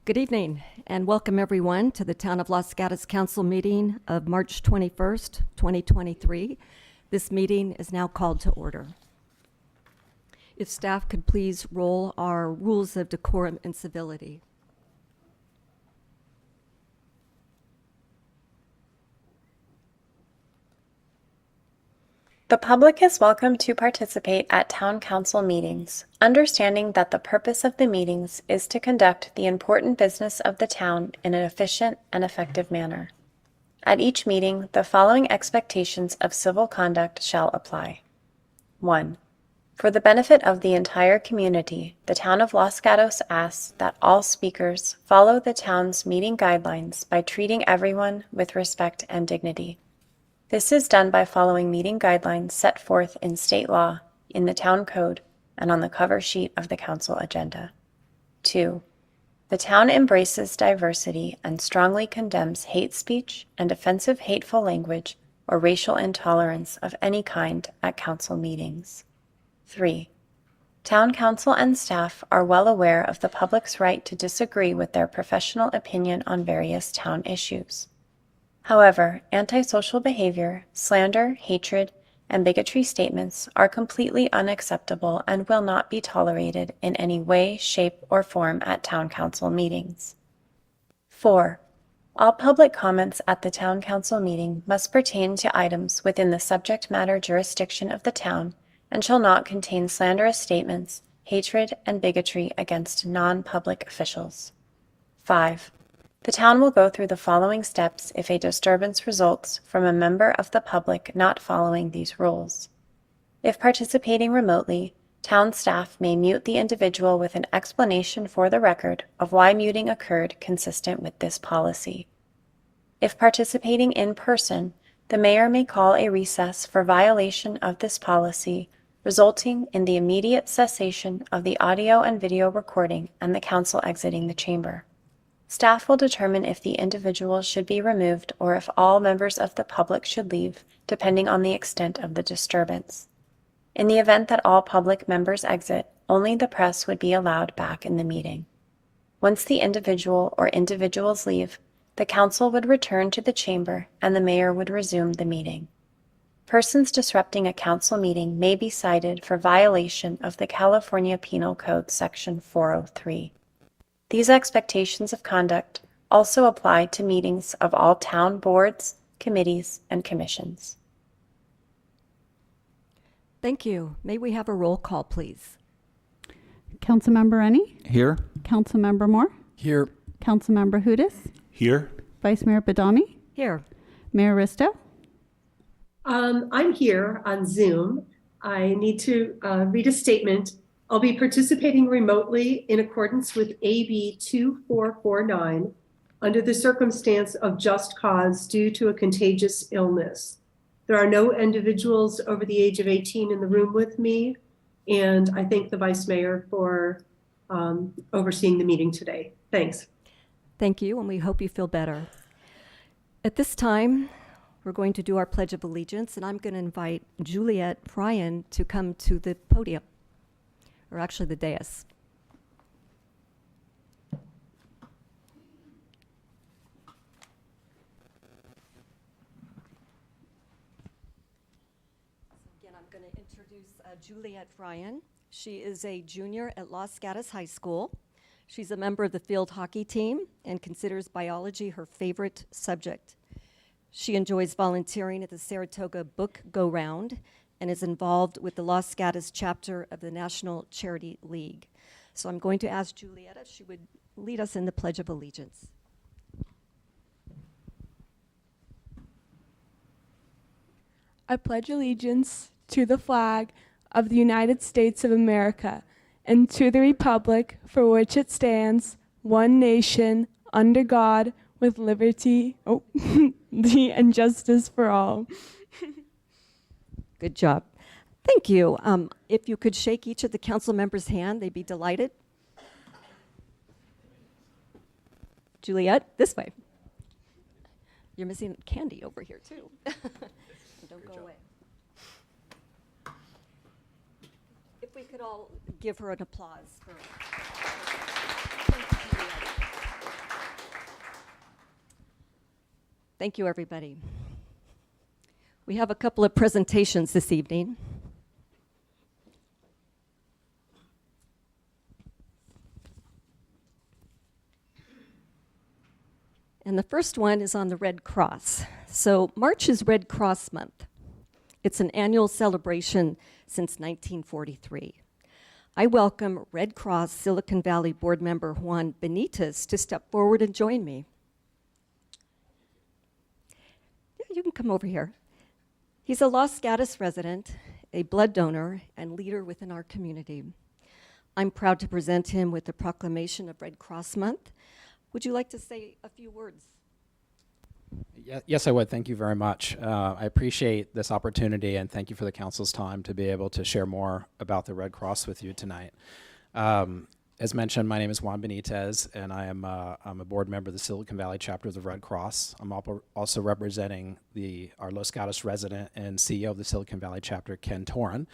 Good evening, and welcome everyone to the Town of Los Gatos Council meeting of March 21st, 2023. This meeting is now called to order. If staff could please roll our rules of decorum and civility. The public is welcome to participate at town council meetings, understanding that the purpose of the meetings is to conduct the important business of the town in an efficient and effective manner. At each meeting, the following expectations of civil conduct shall apply. 1. For the benefit of the entire community, the town of Los Gatos asks that all speakers follow the town's meeting guidelines by treating everyone with respect and dignity. This is done by following meeting guidelines set forth in state law, in the town code, and on the cover sheet of the council agenda. 2. The town embraces diversity and strongly condemns hate speech and offensive hateful language or racial intolerance of any kind at council meetings. 3. Town council and staff are well aware of the public's right to disagree with their professional opinion on various town issues. However, antisocial behavior, slander, hatred, and bigotry statements are completely unacceptable and will not be tolerated in any way, shape, or form at town council meetings. 4. All public comments at the town council meeting must pertain to items within the subject matter jurisdiction of the town and shall not contain slanderous statements, hatred, and bigotry against non-public officials. 5. The town will go through the following steps if a disturbance results from a member of the public not following these rules. If participating remotely, town staff may mute the individual with an explanation for the record of why muting occurred consistent with this policy. If participating in person, the mayor may call a recess for violation of this policy, resulting in the immediate cessation of the audio and video recording and the council exiting the chamber. Staff will determine if the individual should be removed or if all members of the public should leave, depending on the extent of the disturbance. In the event that all public members exit, only the press would be allowed back in the meeting. Once the individual or individuals leave, the council would return to the chamber and the mayor would resume the meeting. Persons disrupting a council meeting may be cited for violation of the California Penal Code Section 403. These expectations of conduct also apply to meetings of all town boards, committees, and commissions. Thank you. May we have a roll call, please? Councilmember Rennie? Here. Councilmember Moore? Here. Councilmember Hudis? Here. Vice Mayor Badami? Here. Mayor Risto? I'm here on Zoom. I need to read a statement. I'll be participating remotely in accordance with AB 2449 under the circumstance of just cause due to a contagious illness. There are no individuals over the age of 18 in the room with me, and I thank the Vice Mayor for overseeing the meeting today. Thanks. Thank you, and we hope you feel better. At this time, we're going to do our Pledge of Allegiance, and I'm going to invite Juliet Ryan to come to the podium, or actually the dais. Again, I'm going to introduce Juliet Ryan. She is a junior at Los Gatos High School. She's a member of the field hockey team and considers biology her favorite subject. She enjoys volunteering at the Saratoga Book Go Round and is involved with the Los Gatos chapter of the National Charity League. So I'm going to ask Juliet if she would lead us in the Pledge of Allegiance. I pledge allegiance to the flag of the United States of America and to the republic for which it stands, one nation, under God, with liberty and justice for all. Good job. Thank you. If you could shake each of the council members' hand, they'd be delighted. Juliet, this way. You're missing candy over here, too. Don't go away. If we could all give her an applause. Thank you, Juliet. Thank you, everybody. We have a couple of presentations this evening. And the first one is on the Red Cross. So March is Red Cross Month. It's an annual celebration since 1943. I welcome Red Cross Silicon Valley board member Juan Benitez to step forward and join me. Yeah, you can come over here. He's a Los Gatos resident, a blood donor, and leader within our community. I'm proud to present him with the proclamation of Red Cross Month. Would you like to say a few words? Yes, I would. Thank you very much. I appreciate this opportunity, and thank you for the council's time to be able to share more about the Red Cross with you tonight. As mentioned, my name is Juan Benitez, and I'm a board member of the Silicon Valley chapter of the Red Cross. I'm also representing our Los Gatos resident and CEO of the Silicon Valley chapter, Ken Toren,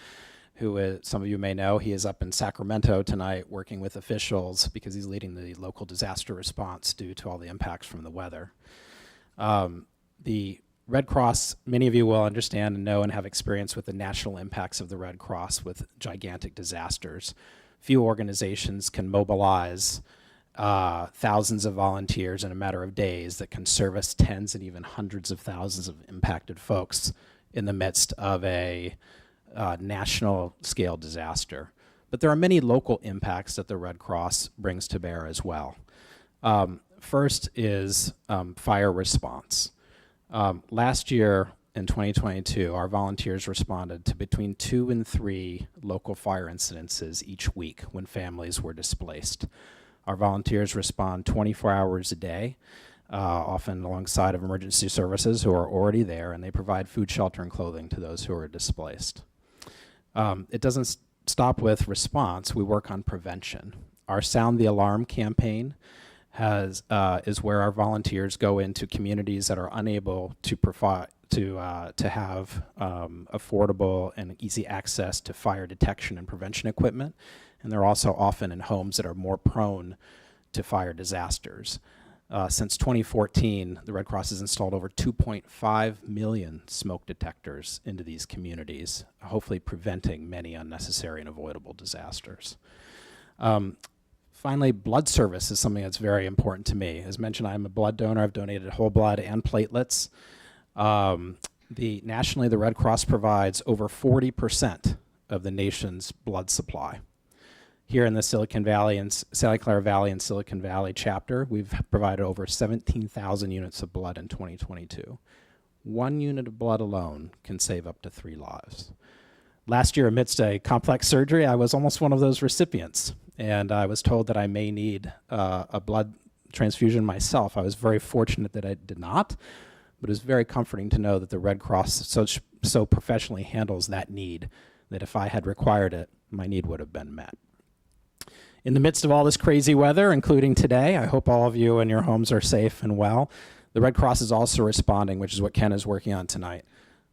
who some of you may know. He is up in Sacramento tonight working with officials because he's leading the local disaster response due to all the impacts from the weather. The Red Cross, many of you will understand and know and have experience with the national impacts of the Red Cross with gigantic disasters. Few organizations can mobilize thousands of volunteers in a matter of days that can service tens and even hundreds of thousands of impacted folks in the midst of a national scale disaster. But there are many local impacts that the Red Cross brings to bear as well. First is fire response. Last year in 2022, our volunteers responded to between 2 and 3 local fire incidences each week when families were displaced. Our volunteers respond 24 hours a day, often alongside of emergency services who are already there, and they provide food, shelter, and clothing to those who are displaced. It doesn't stop with response. We work on prevention. Our Sound the Alarm campaign is where our volunteers go into communities that are unable to have affordable and easy access to fire detection and prevention equipment, and they're also often in homes that are more prone to fire disasters. Since 2014, the Red Cross has installed over 2.5 million smoke detectors into these communities, hopefully preventing many unnecessary and avoidable disasters. Finally, blood service is something that's very important to me. As mentioned, I'm a blood donor. I've donated whole blood and platelets. Nationally, the Red Cross provides over 40% of the nation's blood supply. Here in the Silicon Valley and Santa Clara Valley and Silicon Valley chapter, we've provided over 17,000 units of blood in 2022. 1 unit of blood alone can save up to 3 lives. Last year, amidst a complex surgery, I was almost one of those recipients, and I was told that I may need a blood transfusion myself. I was very fortunate that I did not, but it was very comforting to know that the Red Cross so professionally handles that need, that if I had required it, my need would have been met. In the midst of all this crazy weather, including today, I hope all of you and your homes are safe and well. The Red Cross is also responding, which is what Ken is working on tonight.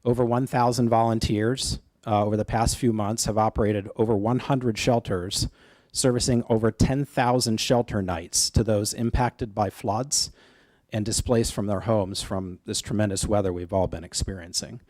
Over 1,000 volunteers over the past few months have operated over 100 shelters, servicing over 10,000 shelter nights to those impacted by floods and displaced from their homes from this tremendous weather we've all been experiencing.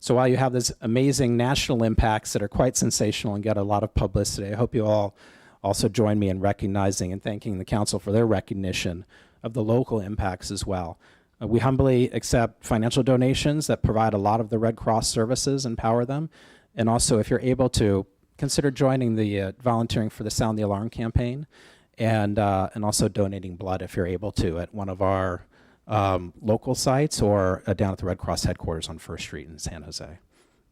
So while you have these amazing national impacts that are quite sensational and get a lot of publicity, I hope you all also join me in recognizing and thanking the council for their recognition of the local impacts as well. We humbly accept financial donations that provide a lot of the Red Cross services and power them. And also, if you're able to, consider joining the volunteering for the Sound the Alarm campaign, and also donating blood if you're able to at one of our local sites or down at the Red Cross headquarters on First Street in San Jose.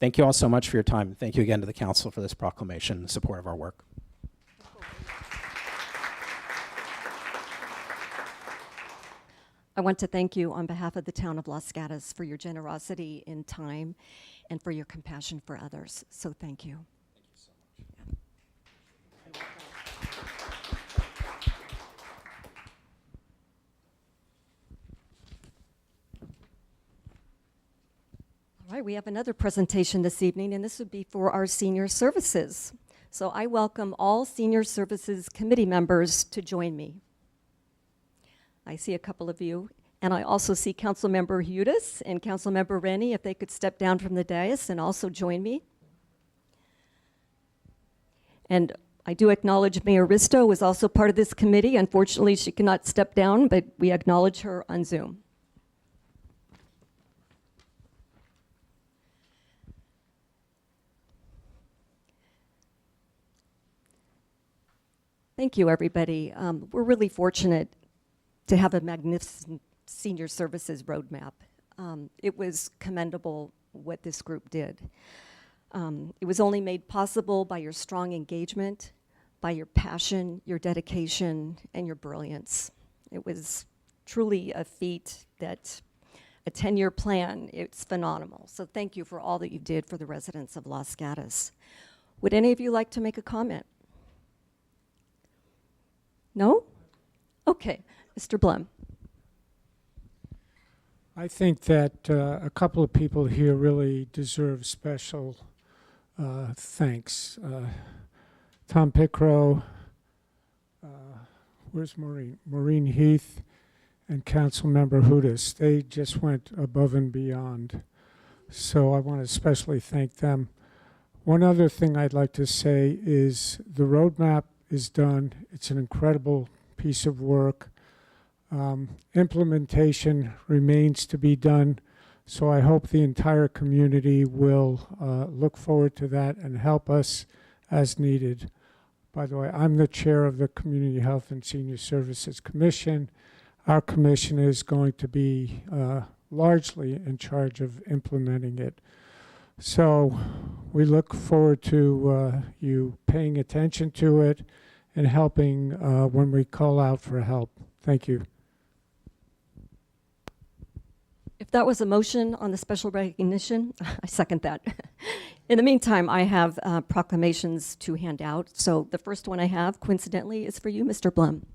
Thank you all so much for your time. Thank you again to the council for this proclamation in support of our work. I want to thank you on behalf of the town of Los Gatos for your generosity in time and for your compassion for others. So thank you. All right, we have another presentation this evening, and this would be for our senior services. So I welcome all senior services committee members to join me. I see a couple of you, And I also see Councilmember Hudis and Councilmember Rennie, if they could step down from the dais and also join me. And I do acknowledge Mayor Risto was also part of this committee. Unfortunately, she cannot step down, but we acknowledge her on Zoom. Thank you, everybody. We're really fortunate to have a magnificent senior services roadmap. It was commendable what this group did. It was only made possible by your strong engagement, by your passion, your dedication, and your brilliance. It was truly a feat that a 10-year plan, it's phenomenal. So thank you for all that you did for the residents of Los Gatos. Would any of you like to make a comment? No? Okay, Mr. Blum. I think that a couple of people here really deserve special thanks. Tom Pickrow, where's Maureen? Maureen Heath and Councilmember Hudis. They just went above and beyond. So I want to especially thank them. One other thing I'd like to say is the roadmap is done. It's an incredible piece of work. Implementation remains to be done, so I hope the entire community will look forward to that and help us as needed. By the way, I'm the chair of the Community Health and Senior Services Commission. Our commission is going to be largely in charge of implementing it. So we look forward to you paying attention to it and helping when we call out for help. Thank you. If that was a motion on the special recognition, I second that. In the meantime, I have proclamations to hand out. So the first one I have, coincidentally, is for you, Mr. Blum.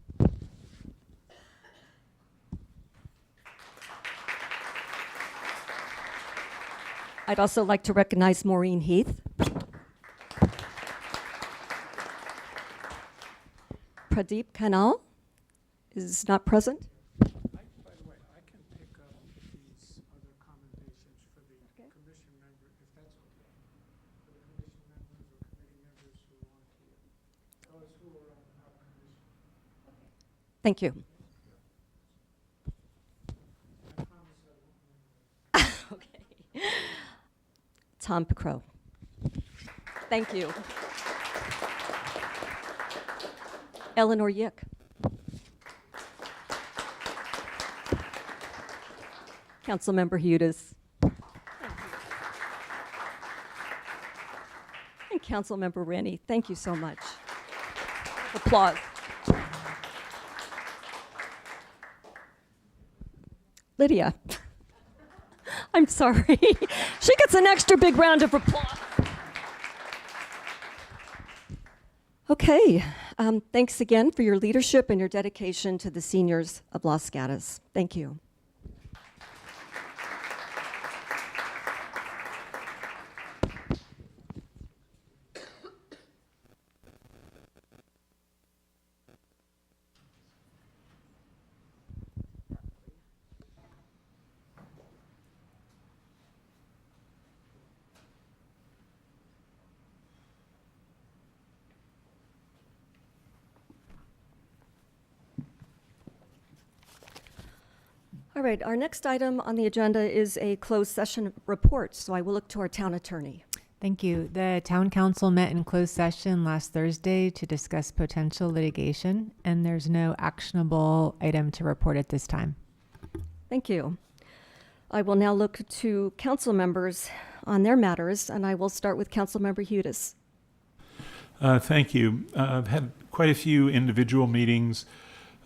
I'd also like to recognize Maureen Heath. Pradeep Kanal is not present. By the way, I can pick up these other commendations for the commission member, if that's okay. For the commission members or committee members who want to, those who are on our commission. Thank you. I promise I won't. Okay. Tom Pickrow. Thank you. Eleanor Yick. Councilmember Hudis. And Councilmember Rennie. Thank you so much. Applause. Lydia. I'm sorry. She gets an extra big round of applause. Okay. Thanks again for your leadership and your dedication to the seniors of Los Gatos. Thank you. All right, our next item on the agenda is a closed session report, so I will look to our town attorney. Thank you. The town council met in closed session last Thursday to discuss potential litigation, and there's no actionable item to report at this time. Thank you. I will now look to council members on their matters, and I will start with Councilmember Hudis. Thank you. I've had quite a few individual meetings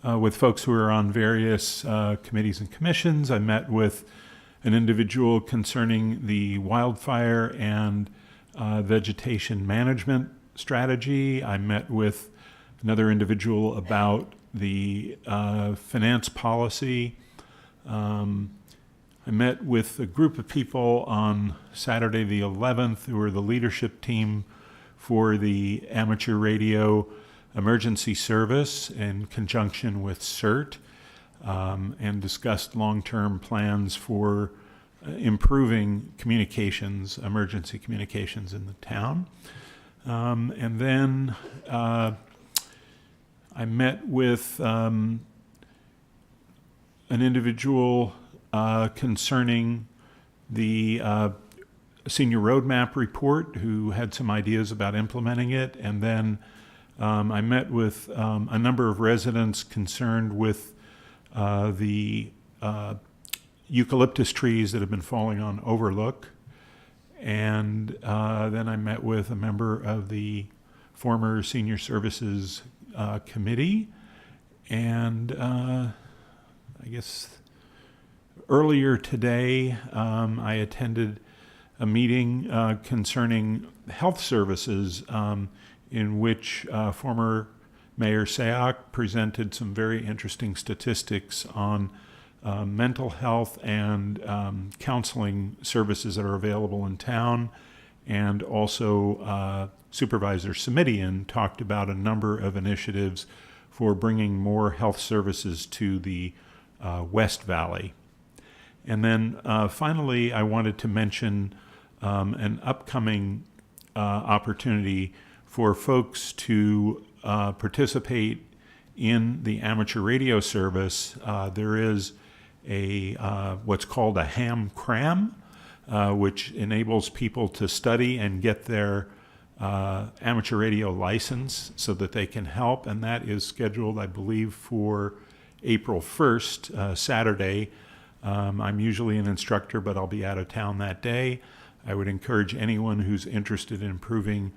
with folks who are on various committees and commissions. I met with an individual concerning the wildfire and vegetation management strategy. I met with another individual about the finance policy. I met with a group of people on Saturday the 11th who were the leadership team for the amateur radio emergency service in conjunction with CERT. and discussed long-term plans for improving communications, emergency communications in the town. And then I met with an individual concerning the senior roadmap report who had some ideas about implementing it. And then I met with a number of residents concerned with the eucalyptus trees that have been falling on Overlook. And then I met with a member of the former Senior Services Committee. And I guess earlier today, I attended a meeting concerning health services in which former Mayor Sayak presented some very interesting statistics on mental health and counseling services that are available in town. And also Supervisor Simidian talked about a number of initiatives for bringing more health services to the West Valley. And then finally, I wanted to mention an upcoming opportunity for folks to participate in the amateur radio service. There is a what's called a ham cram, which enables people to study and get their amateur radio license so that they can help, and that is scheduled, I believe, for April 1st, Saturday. I'm usually an instructor, but I'll be out of town that day. I would encourage anyone who's interested in improving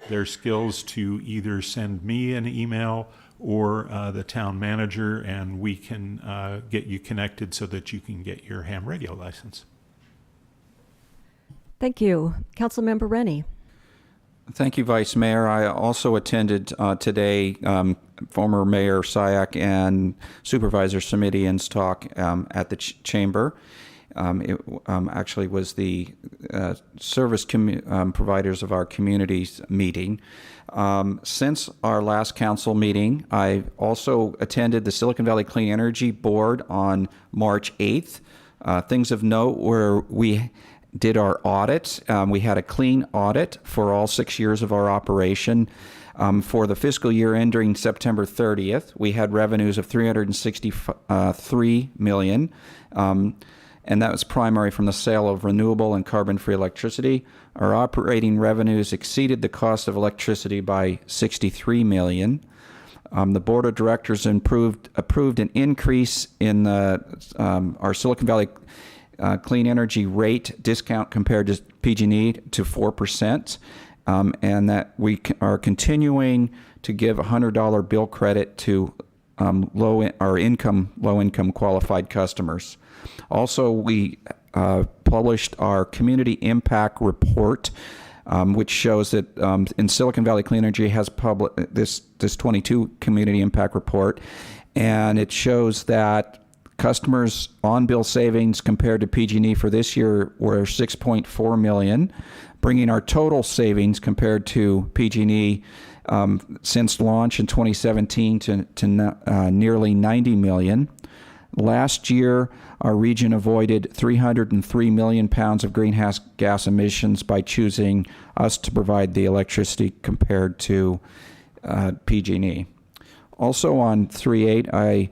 their skills to either send me an email or the town manager, and we can get you connected so that you can get your ham radio license. Thank you. Councilmember Rennie. Thank you, Vice Mayor. I also attended today former Mayor Sayak and Supervisor Simidian's talk at the chamber. It actually was the service providers of our community's meeting. Since our last council meeting, I also attended the Silicon Valley Clean Energy Board on March 8th. Things of note were we did our audit. We had a clean audit for all 6 years of our operation. For the fiscal year ending September 30th, we had revenues of $363 million. And that was primary from the sale of renewable and carbon-free electricity. Our operating revenues exceeded the cost of electricity by $63 million. The Board of Directors approved an increase in our Silicon Valley clean energy rate discount compared to PG&E to 4%, and that we are continuing to give $100 bill credit to low-income qualified customers. Also, we published our community impact report, which shows that in Silicon Valley Clean Energy has this 22 community impact report, and it shows that customers' on-bill savings compared to PG&E for this year were $6.4 million, bringing our total savings compared to PG&E since launch in 2017 to nearly $90 million. Last year, our region avoided 303 million pounds of greenhouse gas emissions by choosing us to provide the electricity compared to PG&E. Also on 3/8, I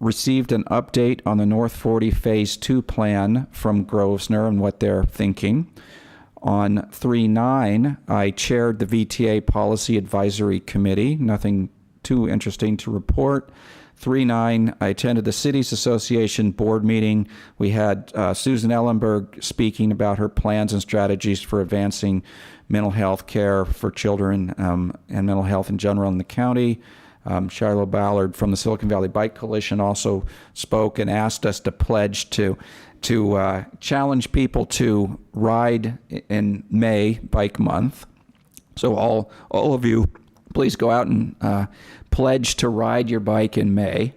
received an update on the North 40 Phase 2 plan from Grosvenor and what they're thinking. On 3/9, I chaired the VTA Policy Advisory Committee. Nothing too interesting to report. 3/9, I attended the Cities Association board meeting. We had Susan Ellenberg speaking about her plans and strategies for advancing mental health care for children and mental health in general in the county. Shiloh Ballard from the Silicon Valley Bike Coalition also spoke and asked us to pledge to challenge people to ride in May, Bike Month. So all of you, please go out and pledge to ride your bike in May.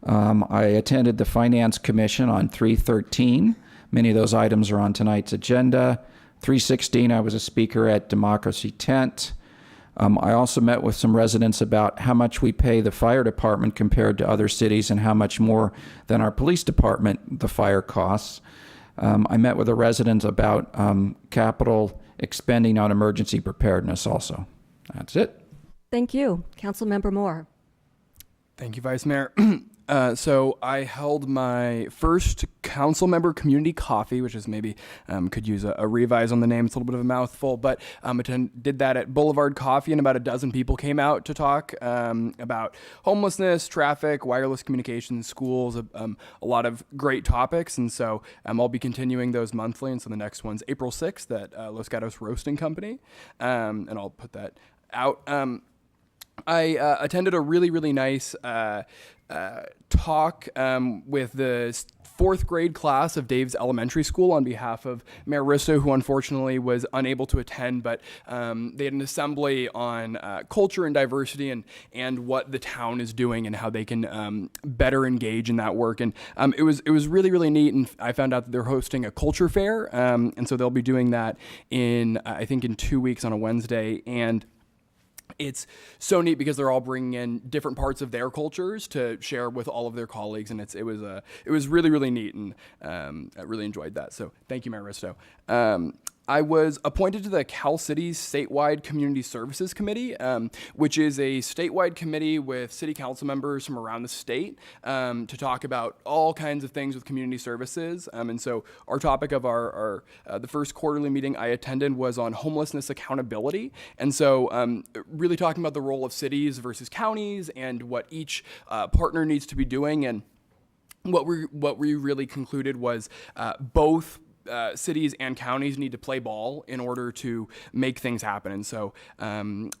I attended the Finance Commission on 3/13. Many of those items are on tonight's agenda. 3/16, I was a speaker at Democracy Tent. I also met with some residents about how much we pay the fire department compared to other cities and how much more than our police department the fire costs. I met with a resident about capital expending on emergency preparedness also. That's it. Thank you. Councilmember Moore. Thank you, Vice Mayor. So I held my first council member community coffee, which is maybe could use a revise on the name. It's a little bit of a mouthful, but did that at Boulevard Coffee, and about a dozen people came out to talk about homelessness, traffic, wireless communications, schools, a lot of great topics. And so I'll be continuing those monthly. And so the next one's April 6th at Los Gatos Roasting Company, and I'll put that out. I attended a really nice talk with the fourth grade class of Dave's elementary school on behalf of Mayor Risto, who unfortunately was unable to attend, but they had an assembly on culture and diversity and what the town is doing and how they can better engage in that work. And it was really neat, and I found out that they're hosting a culture fair, and so they'll be doing that I think in 2 weeks on a Wednesday. And it's so neat because they're all bringing in different parts of their cultures to share with all of their colleagues, and it was really neat, and I really enjoyed that. So thank you, Mayor Risto. I was appointed to the Cal City's Statewide Community Services Committee, which is a statewide committee with city council members from around the state to talk about all kinds of things with community services. And so our topic of the first quarterly meeting I attended was on homelessness accountability. And so really talking about the role of cities versus counties and what each partner needs to be doing. And what we really concluded was both cities and counties need to play ball in order to make things happen. And so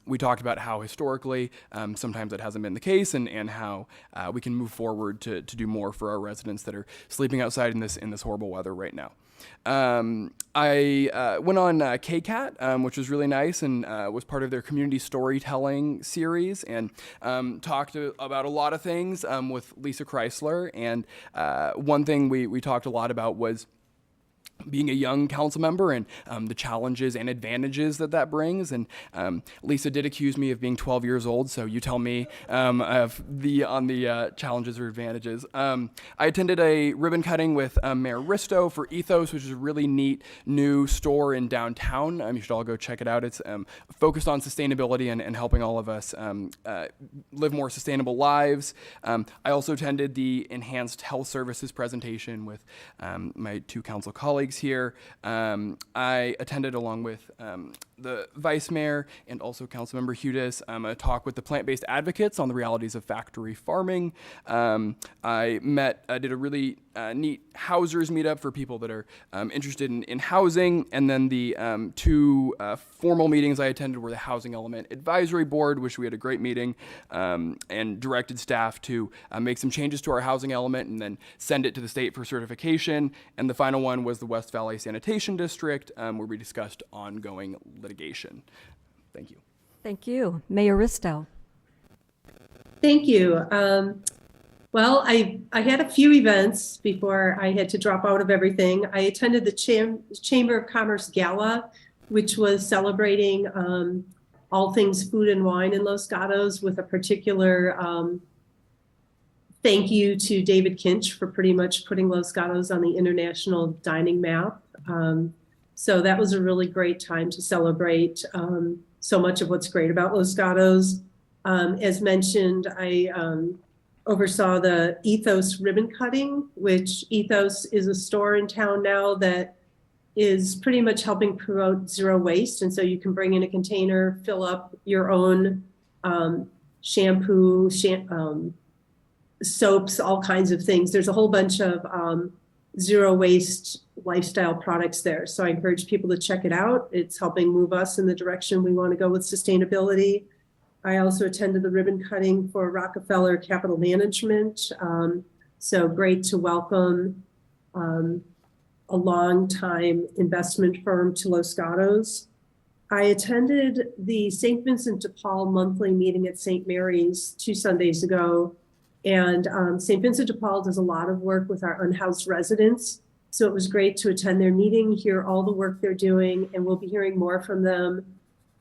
we talked about how historically sometimes that hasn't been the case, and how we can move forward to do more for our residents that are sleeping outside in this horrible weather right now. I went on KCAT, which was really nice, and was part of their community storytelling series, and talked about a lot of things with Lisa Chrysler. And one thing we talked a lot about was being a young council member and the challenges and advantages that brings. And Lisa did accuse me of being 12 years old, so you tell me on the challenges or advantages. I attended a ribbon cutting with Mayor Risto for Ethos, which is a really neat new store in downtown. You should all go check it out. It's focused on sustainability and helping all of us live more sustainable lives. I also attended the Enhanced Health Services presentation with my two council colleagues here. I attended, along with the Vice Mayor and also Councilmember Hudis, a talk with the plant-based advocates on the realities of factory farming. I did a really neat Housers meetup for people that are interested in housing. And then the two formal meetings I attended were the Housing Element Advisory Board, which we had a great meeting, and directed staff to make some changes to our housing element and then send it to the state for certification. And the final one was the West Valley Sanitation District, where we discussed ongoing litigation. Thank you. Thank you. Mayor Risto. Thank you. Well, I had a few events before I had to drop out of everything. I attended the Chamber of Commerce Gala, which was celebrating all things food and wine in Los Gatos, with a particular thank you to David Kinch for pretty much putting Los Gatos on the international dining map. So that was a really great time to celebrate so much of what's great about Los Gatos. As mentioned, I oversaw the Ethos ribbon cutting, which Ethos is a store in town now that is pretty much helping promote zero waste. And so you can bring in a container, fill up your own shampoo, soaps, all kinds of things. There's a whole bunch of zero waste lifestyle products there. So I encourage people to check it out. It's helping move us in the direction we want to go with sustainability. I also attended the ribbon cutting for Rockefeller Capital Management. So great to welcome a long-time investment firm to Los Gatos. I attended the St. Vincent de Paul monthly meeting at St. Mary's 2 Sundays ago. And St. Vincent de Paul does a lot of work with our unhoused residents. So it was great to attend their meeting, hear all the work they're doing, and we'll be hearing more from them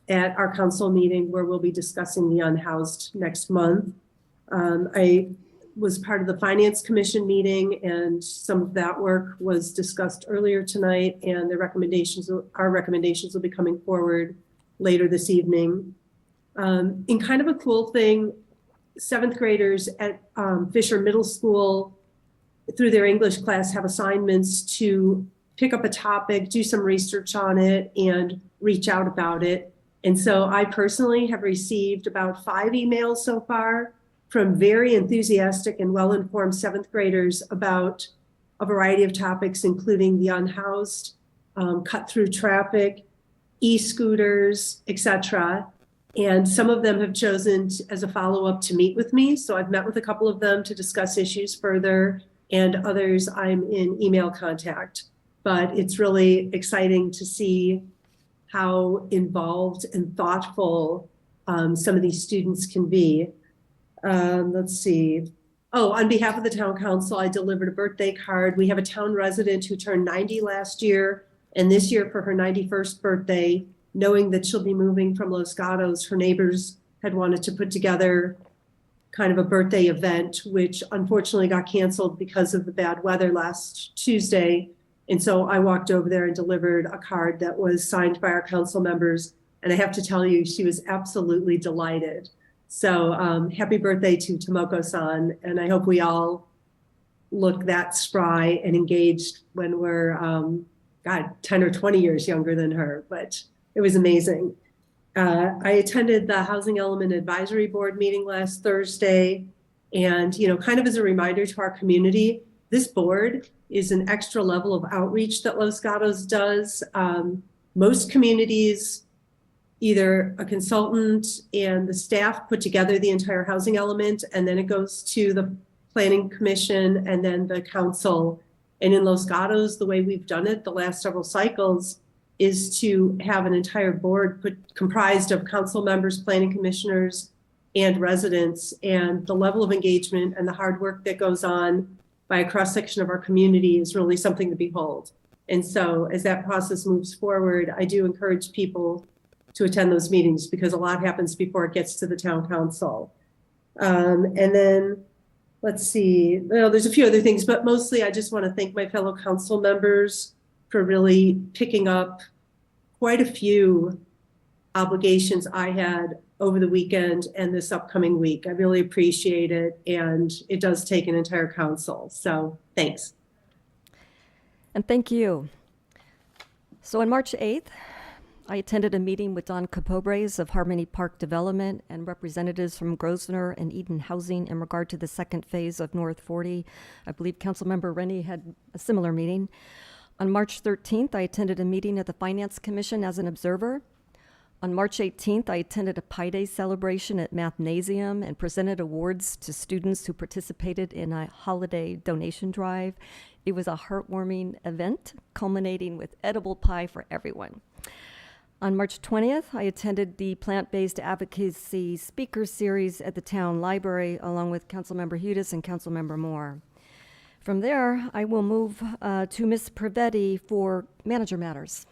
at our council meeting where we'll be discussing the unhoused next month. I was part of the Finance Commission meeting, and some of that work was discussed earlier tonight, and our recommendations will be coming forward later this evening. In kind of a cool thing, 7th graders at Fisher Middle School, through their English class, have assignments to pick up a topic, do some research on it, and reach out about it. And so I personally have received about 5 emails so far from very enthusiastic and well-informed 7th graders about a variety of topics, including the unhoused, cut-through traffic, e-scooters, etc. And some of them have chosen as a follow-up to meet with me. So I've met with a couple of them to discuss issues further, and others I'm in email contact. But it's really exciting to see how involved and thoughtful some of these students can be. Let's see. Oh, on behalf of the town council, I delivered a birthday card. We have a town resident who turned 90 last year, and this year for her 91st birthday, knowing that she'll be moving from Los Gatos, her neighbors had wanted to put together kind of a birthday event, which unfortunately got canceled because of the bad weather last Tuesday. And so I walked over there and delivered a card that was signed by our council members. And I have to tell you, she was absolutely delighted. So happy birthday to Tomoko-san. And I hope we all look that spry and engaged when we're, 10 or 20 years younger than her, but it was amazing. I attended the Housing Element Advisory Board meeting last Thursday. And, kind of as a reminder to our community, this board is an extra level of outreach that Los Gatos does. Most communities, either a consultant and the staff put together the entire housing element, and then it goes to the planning commission and then the council. And in Los Gatos, the way we've done it the last several cycles is to have an entire board comprised of council members, planning commissioners, and residents. And the level of engagement and the hard work that goes on by a cross-section of our community is really something to behold. And so as that process moves forward, I do encourage people to attend those meetings because a lot happens before it gets to the town council. And then let's see, there's a few other things, but mostly I just want to thank my fellow council members for really picking up quite a few obligations I had over the weekend and this upcoming week. I really appreciate it. And it does take an entire council. So thanks. And thank you. So on March 8th, I attended a meeting with Don Capobres of Harmony Park Development and representatives from Grosvenor and Eden Housing in regard to the second phase of North 40. I believe Councilmember Rennie had a similar meeting. On March 13th, I attended a meeting at the Finance Commission as an observer. On March 18th, I attended a Pi Day celebration at Mathnasium and presented awards to students who participated in a holiday donation drive. It was a heartwarming event, culminating with edible pie for everyone. On March 20th, I attended the Plant-Based Advocacy Speaker Series at the Town Library, along with Councilmember Hudis and Councilmember Moore. From there, I will move to Ms. Prevetti for manager matters.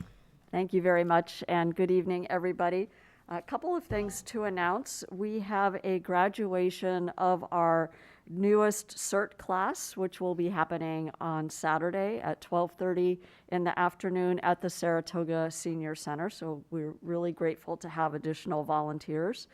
Thank you very much, and good evening, everybody. A couple of things to announce. We have a graduation of our newest CERT class, which will be happening on Saturday at 12:30 in the afternoon at the Saratoga Senior Center. So we're really grateful to have additional volunteers.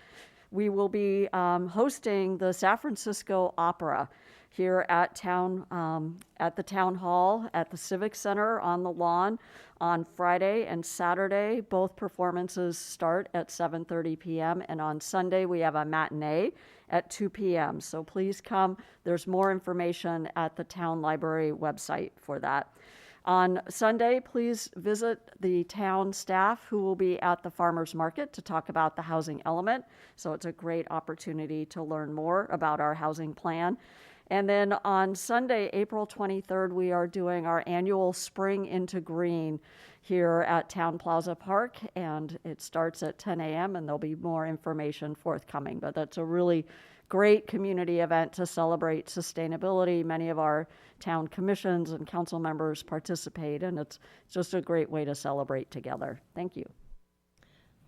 We will be hosting the San Francisco Opera here at the town hall at the Civic Center on the lawn on Friday and Saturday. Both performances start at 7:30 p.m. and on Sunday we have a matinee at 2 p.m. So please come. There's more information at the town library website for that. On Sunday, please visit the town staff who will be at the farmers market to talk about the housing element. So it's a great opportunity to learn more about our housing plan. And then on Sunday, April 23rd, we are doing our annual Spring into Green here at Town Plaza Park, and it starts at 10 a.m. and there'll be more information forthcoming. But that's a really great community event to celebrate sustainability. Many of our town commissions and council members participate, and it's just a great way to celebrate together. Thank you.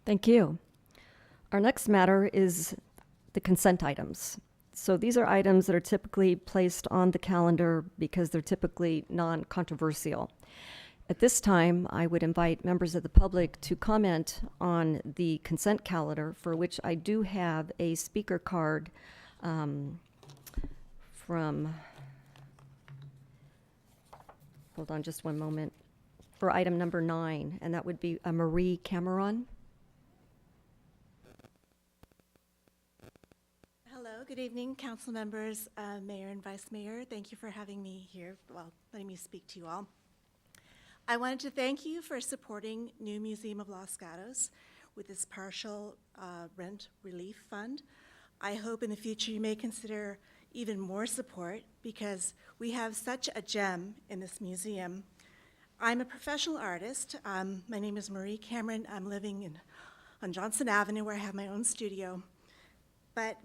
Thank you. Our next matter is the consent items. So these are items that are typically placed on the calendar because they're typically non-controversial. At this time, I would invite members of the public to comment on the consent calendar, for which I do have a speaker card from, hold on just one moment, for item number 9, and that would be Marie Cameron. Hello, good evening, council members, mayor and vice mayor. Thank you for having me here, well, letting me speak to you all. I wanted to thank you for supporting New Museum of Los Gatos with this partial rent relief fund. I hope in the future you may consider even more support because we have such a gem in this museum. I'm a professional artist. My name is Marie Cameron. I'm living on Johnson Avenue where I have my own studio. But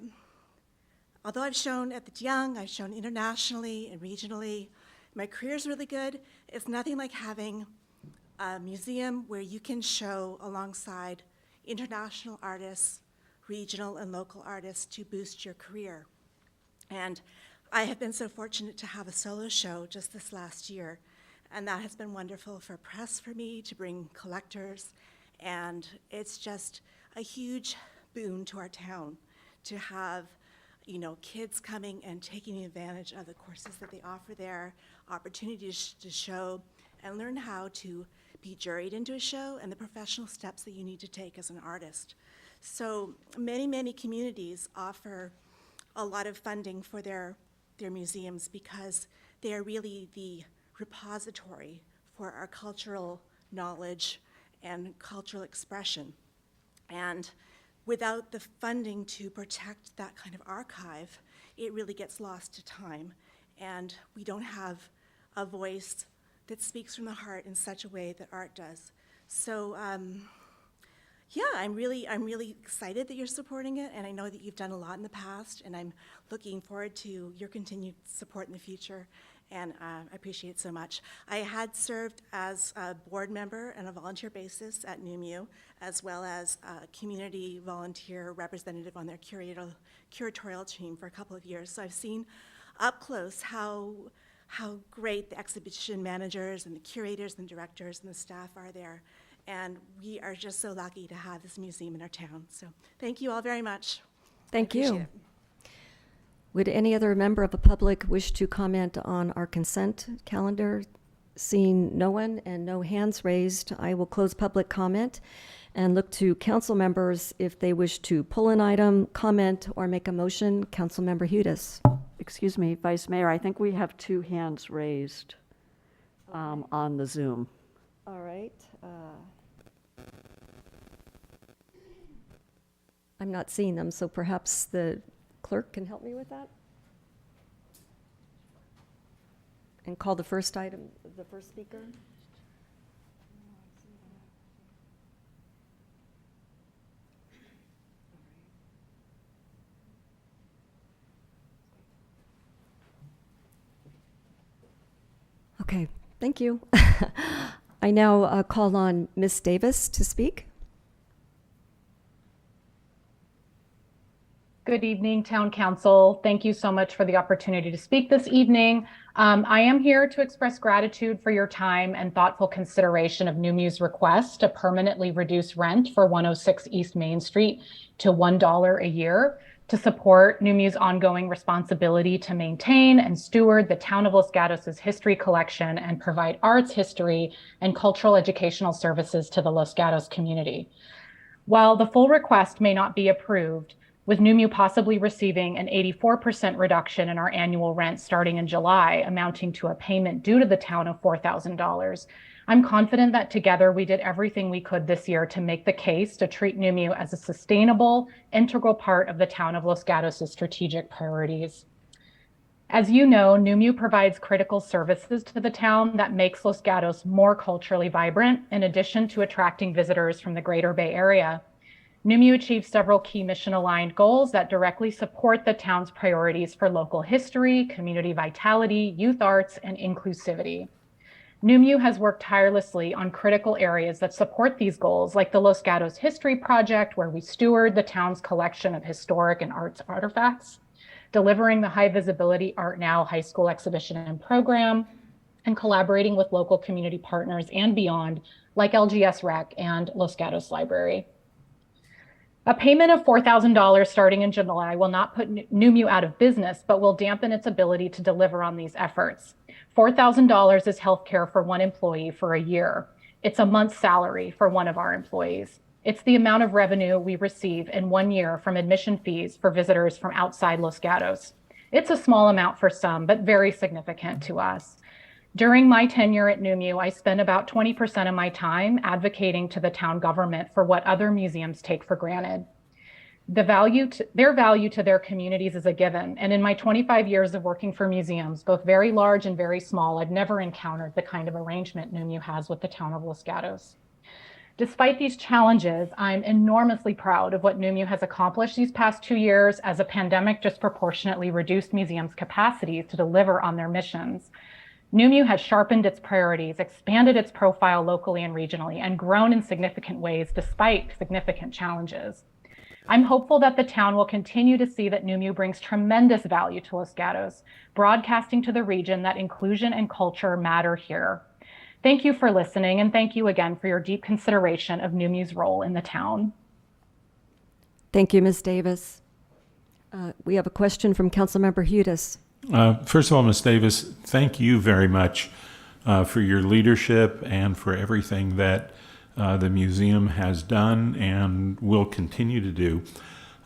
although I've shown at the Young, I've shown internationally and regionally, my career's really good. It's nothing like having a museum where you can show alongside international artists, regional and local artists to boost your career. And I have been so fortunate to have a solo show just this last year, and that has been wonderful for press for me to bring collectors, and it's just a huge boon to our town to have kids coming and taking advantage of the courses that they offer there, opportunities to show and learn how to be juried into a show and the professional steps that you need to take as an artist. So many communities offer a lot of funding for their museums because they are really the repository for our cultural knowledge and cultural expression. And without the funding to protect that kind of archive, it really gets lost to time. And we don't have a voice that speaks from the heart in such a way that art does. So yeah, I'm really excited that you're supporting it, and I know that you've done a lot in the past, and I'm looking forward to your continued support in the future, and I appreciate it so much. I had served as a board member on a volunteer basis at NUMU, as well as a community volunteer representative on their curatorial team for a couple of years. So I've seen up close how great the exhibition managers and the curators and directors and the staff are there. And we are just so lucky to have this museum in our town. So thank you all very much. Thank I appreciate you. it. Would any other member of the public wish to comment on our consent calendar? Seeing no one and no hands raised, I will close public comment and look to council members if they wish to pull an item, comment, or make a motion. Councilmember Hudes. Excuse me, Vice Mayor, I think we have 2 hands raised on the Zoom. All right. I'm not seeing them, so perhaps the clerk can help me with that? And call the first item, the first speaker? Okay, thank you. I now call on Ms. Davis to speak. Good evening, Town Council. Thank you so much for the opportunity to speak this evening. I am here to express gratitude for your time and thoughtful consideration of NUMU's request to permanently reduce rent for 106 East Main Street to $1 a year to support NUMU's ongoing responsibility to maintain and steward the town of Los Gatos' history collection and provide arts, history, and cultural educational services to the Los Gatos community. While the full request may not be approved, with NUMU possibly receiving an 84% reduction in our annual rent starting in July, amounting to a payment due to the town of $4,000. I'm confident that together we did everything we could this year to make the case to treat NUMU as a sustainable, integral part of the town of Los Gatos' strategic priorities. As you know, NUMU provides critical services to the town that makes Los Gatos more culturally vibrant, in addition to attracting visitors from the Greater Bay Area. NUMU achieves several key mission-aligned goals that directly support the town's priorities for local history, community vitality, youth arts, and inclusivity. NUMU has worked tirelessly on critical areas that support these goals, like the Los Gatos History Project, where we steward the town's collection of historic and arts artifacts, delivering the high visibility Art Now high school exhibition and program, and collaborating with local community partners and beyond, like LGS Rec and Los Gatos Library. A payment of $4,000 starting in July will not put NUMU out of business, but will dampen its ability to deliver on these efforts. $4,000 is healthcare for one employee for a year. It's a month's salary for one of our employees. It's the amount of revenue we receive in 1 year from admission fees for visitors from outside Los Gatos. It's a small amount for some, but very significant to us. During my tenure at NUMU, I spent about 20% of my time advocating to the town government for what other museums take for granted. Their value to their communities is a given. And in my 25 years of working for museums, both very large and very small, I've never encountered the kind of arrangement NUMU has with the town of Los Gatos. Despite these challenges, I'm enormously proud of what NUMU has accomplished these past 2 years as a pandemic disproportionately reduced museums' capacities to deliver on their missions. NUMU has sharpened its priorities, expanded its profile locally and regionally, and grown in significant ways despite significant challenges. I'm hopeful that the town will continue to see that NUMU brings tremendous value to Los Gatos, broadcasting to the region that inclusion and culture matter here. Thank you for listening, and thank you again for your deep consideration of NUMU's role in the town. Thank you, Ms. Davis. We have a question from Councilmember Hudes. First of all, Ms. Davis, thank you very much for your leadership and for everything that the museum has done and will continue to do.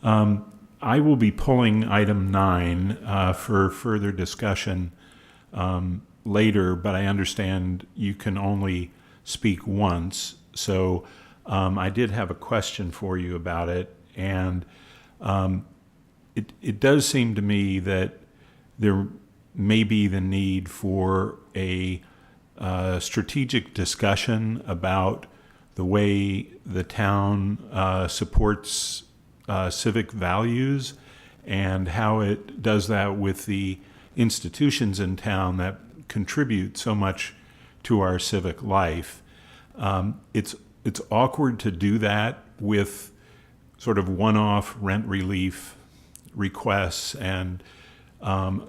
I will be pulling item 9 for further discussion later, but I understand you can only speak once. So I did have a question for you about it, and it does seem to me that there may be the need for a strategic discussion about the way the town supports civic values and how it does that with the institutions in town that contribute so much to our civic life. It's awkward to do that with sort of one-off rent relief requests, and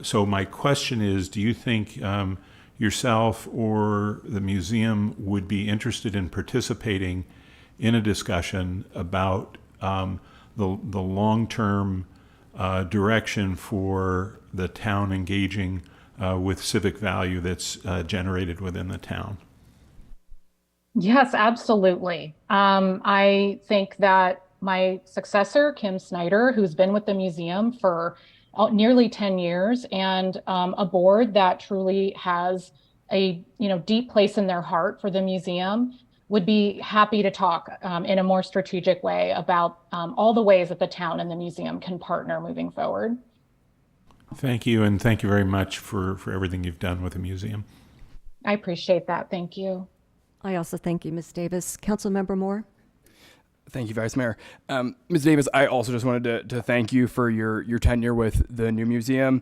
so my question is, do you think yourself or the museum would be interested in participating in a discussion about the long-term direction for the town engaging with civic value that's generated within the town? Yes, absolutely. I think that my successor, Kim Snyder, who's been with the museum for nearly 10 years, and a board that truly has a deep place in their heart for the museum, would be happy to talk in a more strategic way about all the ways that the town and the museum can partner moving forward. Thank you, and thank you very much for everything you've done with the museum. I appreciate that. Thank you. I also thank you, Ms. Davis. Councilmember Moore? Thank you, Vice Mayor. Ms. Davis, I also just wanted to thank you for your tenure with the new museum.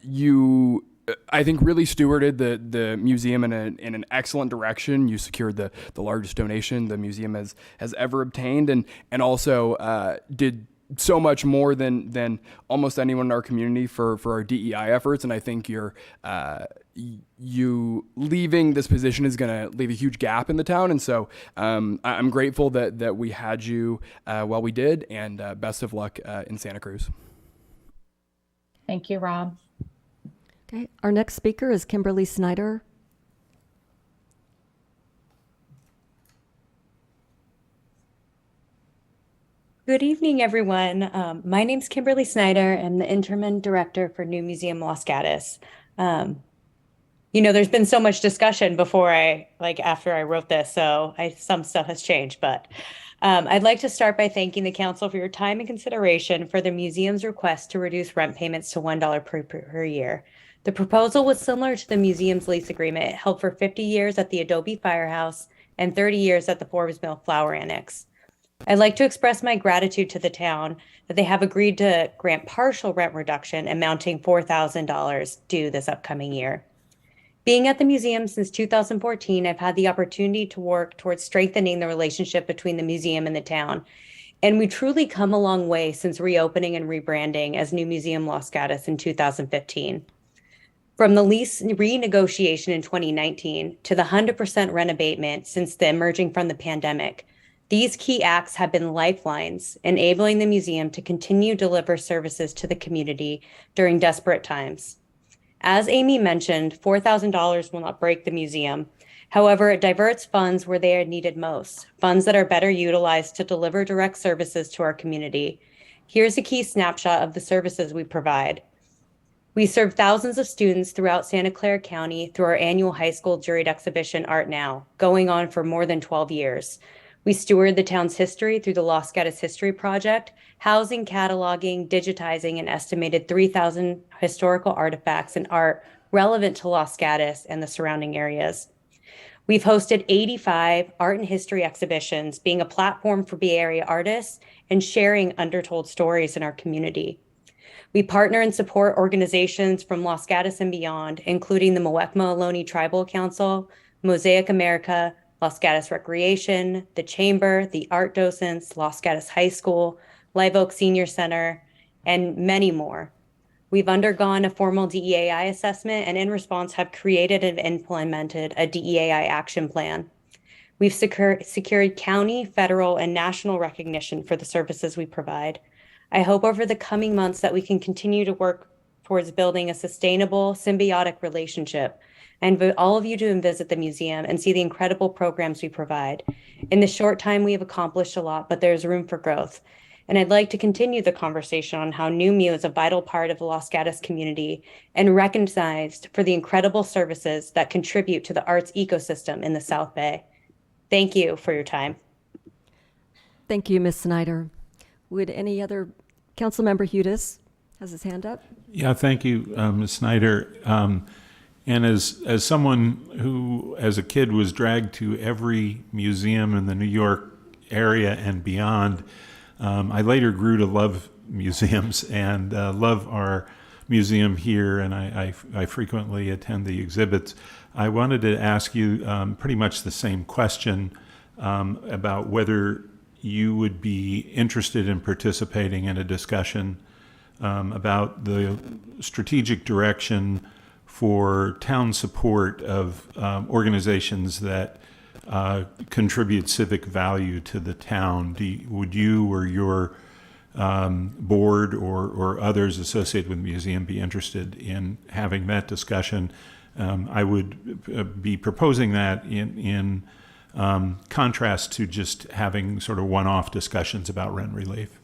You, I think, really stewarded the museum in an excellent direction. You secured the largest donation the museum has ever obtained, and also did so much more than almost anyone in our community for our DEI efforts. And I think you leaving this position is going to leave a huge gap in the town. And so I'm grateful that we had you while we did, and best of luck in Santa Cruz. Thank you, Rob. Okay, our next speaker is Kimberly Snyder. Good evening, everyone. My name's Kimberly Snyder. I'm the interim director for New Museum Los Gatos. There's been so much discussion after I wrote this, so some stuff has changed, but I'd like to start by thanking the council for your time and consideration for the museum's request to reduce rent payments to $1 per year. The proposal was similar to the museum's lease agreement. It held for 50 years at the Adobe Firehouse and 30 years at the Forbes Mill Flower Annex. I'd like to express my gratitude to the town that they have agreed to grant partial rent reduction amounting $4,000 due this upcoming year. Being at the museum since 2014, I've had the opportunity to work towards strengthening the relationship between the museum and the town. And we truly come a long way since reopening and rebranding as New Museum Los Gatos in 2015. From the lease renegotiation in 2019 to the 100% rent abatement since the emerging from the pandemic, these key acts have been lifelines, enabling the museum to continue to deliver services to the community during desperate times. As Amy mentioned, $4,000 will not break the museum. However, it diverts funds where they are needed most, funds that are better utilized to deliver direct services to our community. Here's a key snapshot of the services we provide. We serve thousands of students throughout Santa Clara County through our annual high school juried exhibition, Art Now, going on for more than 12 years. We steward the town's history through the Los Gatos History Project, housing, cataloging, digitizing an estimated 3,000 historical artifacts and art relevant to Los Gatos and the surrounding areas. We've hosted 85 art and history exhibitions, being a platform for Bay Area artists and sharing undertold stories in our community. We partner and support organizations from Los Gatos and beyond, including the Muwekma Ohlone Tribal Council, Mosaic America, Los Gatos Recreation, the Chamber, the Art Docents, Los Gatos High School, Live Oak Senior Center, and many more. We've undergone a formal DEAI assessment and in response have created and implemented a DEAI action plan. We've secured county, federal, and national recognition for the services we provide. I hope over the coming months that we can continue to work towards building a sustainable, symbiotic relationship. I invite all of you to visit the museum and see the incredible programs we provide. In the short time, we have accomplished a lot, but there's room for growth. And I'd like to continue the conversation on how New Mu is a vital part of the Los Gatos community and recognized for the incredible services that contribute to the arts ecosystem in the South Bay. Thank you for your time. Thank you, Ms. Snyder. Would any other council member Hudis has his hand up? Yeah, thank you, Ms. Snyder. And as someone who, as a kid, was dragged to every museum in the New York area and beyond, I later grew to love museums and love our museum here, and I frequently attend the exhibits. I wanted to ask you pretty much the same question about whether you would be interested in participating in a discussion about the strategic direction for town support of organizations that contribute civic value to the town. Would you or your board or others associated with the museum be interested in having that discussion? I would be proposing that in contrast to just having sort of one-off discussions about rent relief.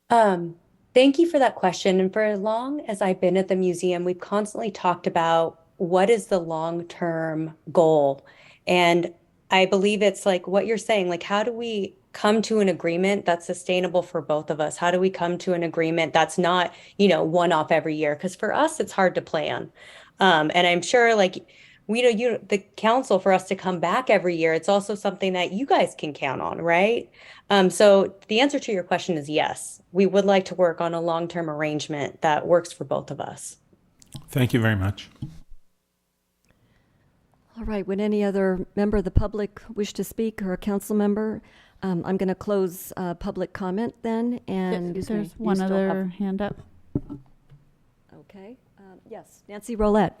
Thank you for that question. And for as long as I've been at the museum, we've constantly talked about what is the long-term goal. And I believe it's like what you're saying, like how do we come to an agreement that's sustainable for both of us? How do we come to an agreement that's not, one-off every year? Because for us, it's hard to plan. And I'm sure the council, for us to come back every year, it's also something that you guys can count on, right? So the answer to your question is yes. We would like to work on a long-term arrangement that works for both of us. Thank you very much. All right, would any other member of the public wish to speak, or a council member? I'm going to close public comment then, and There's one other hand up. Okay, yes, Nancy Rolette.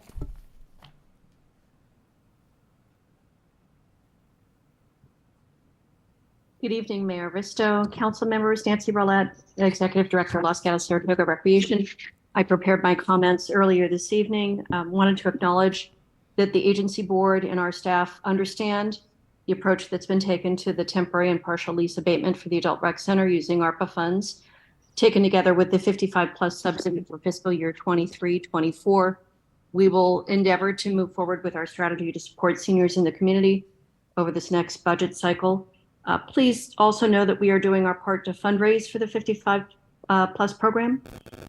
Good evening, Mayor Risto, council members, Nancy Rolette, Executive Director of Los Gatos Saratoga Recreation. I prepared my comments earlier this evening. Wanted to acknowledge that the agency board and our staff understand the approach that's been taken to the temporary and partial lease abatement for the Adult Rec Center using ARPA funds, taken together with the 55+ subsidy for fiscal year 23-24. We will endeavor to move forward with our strategy to support seniors in the community over this next budget cycle. Please also know that we are doing our part to fundraise for the 55+ program.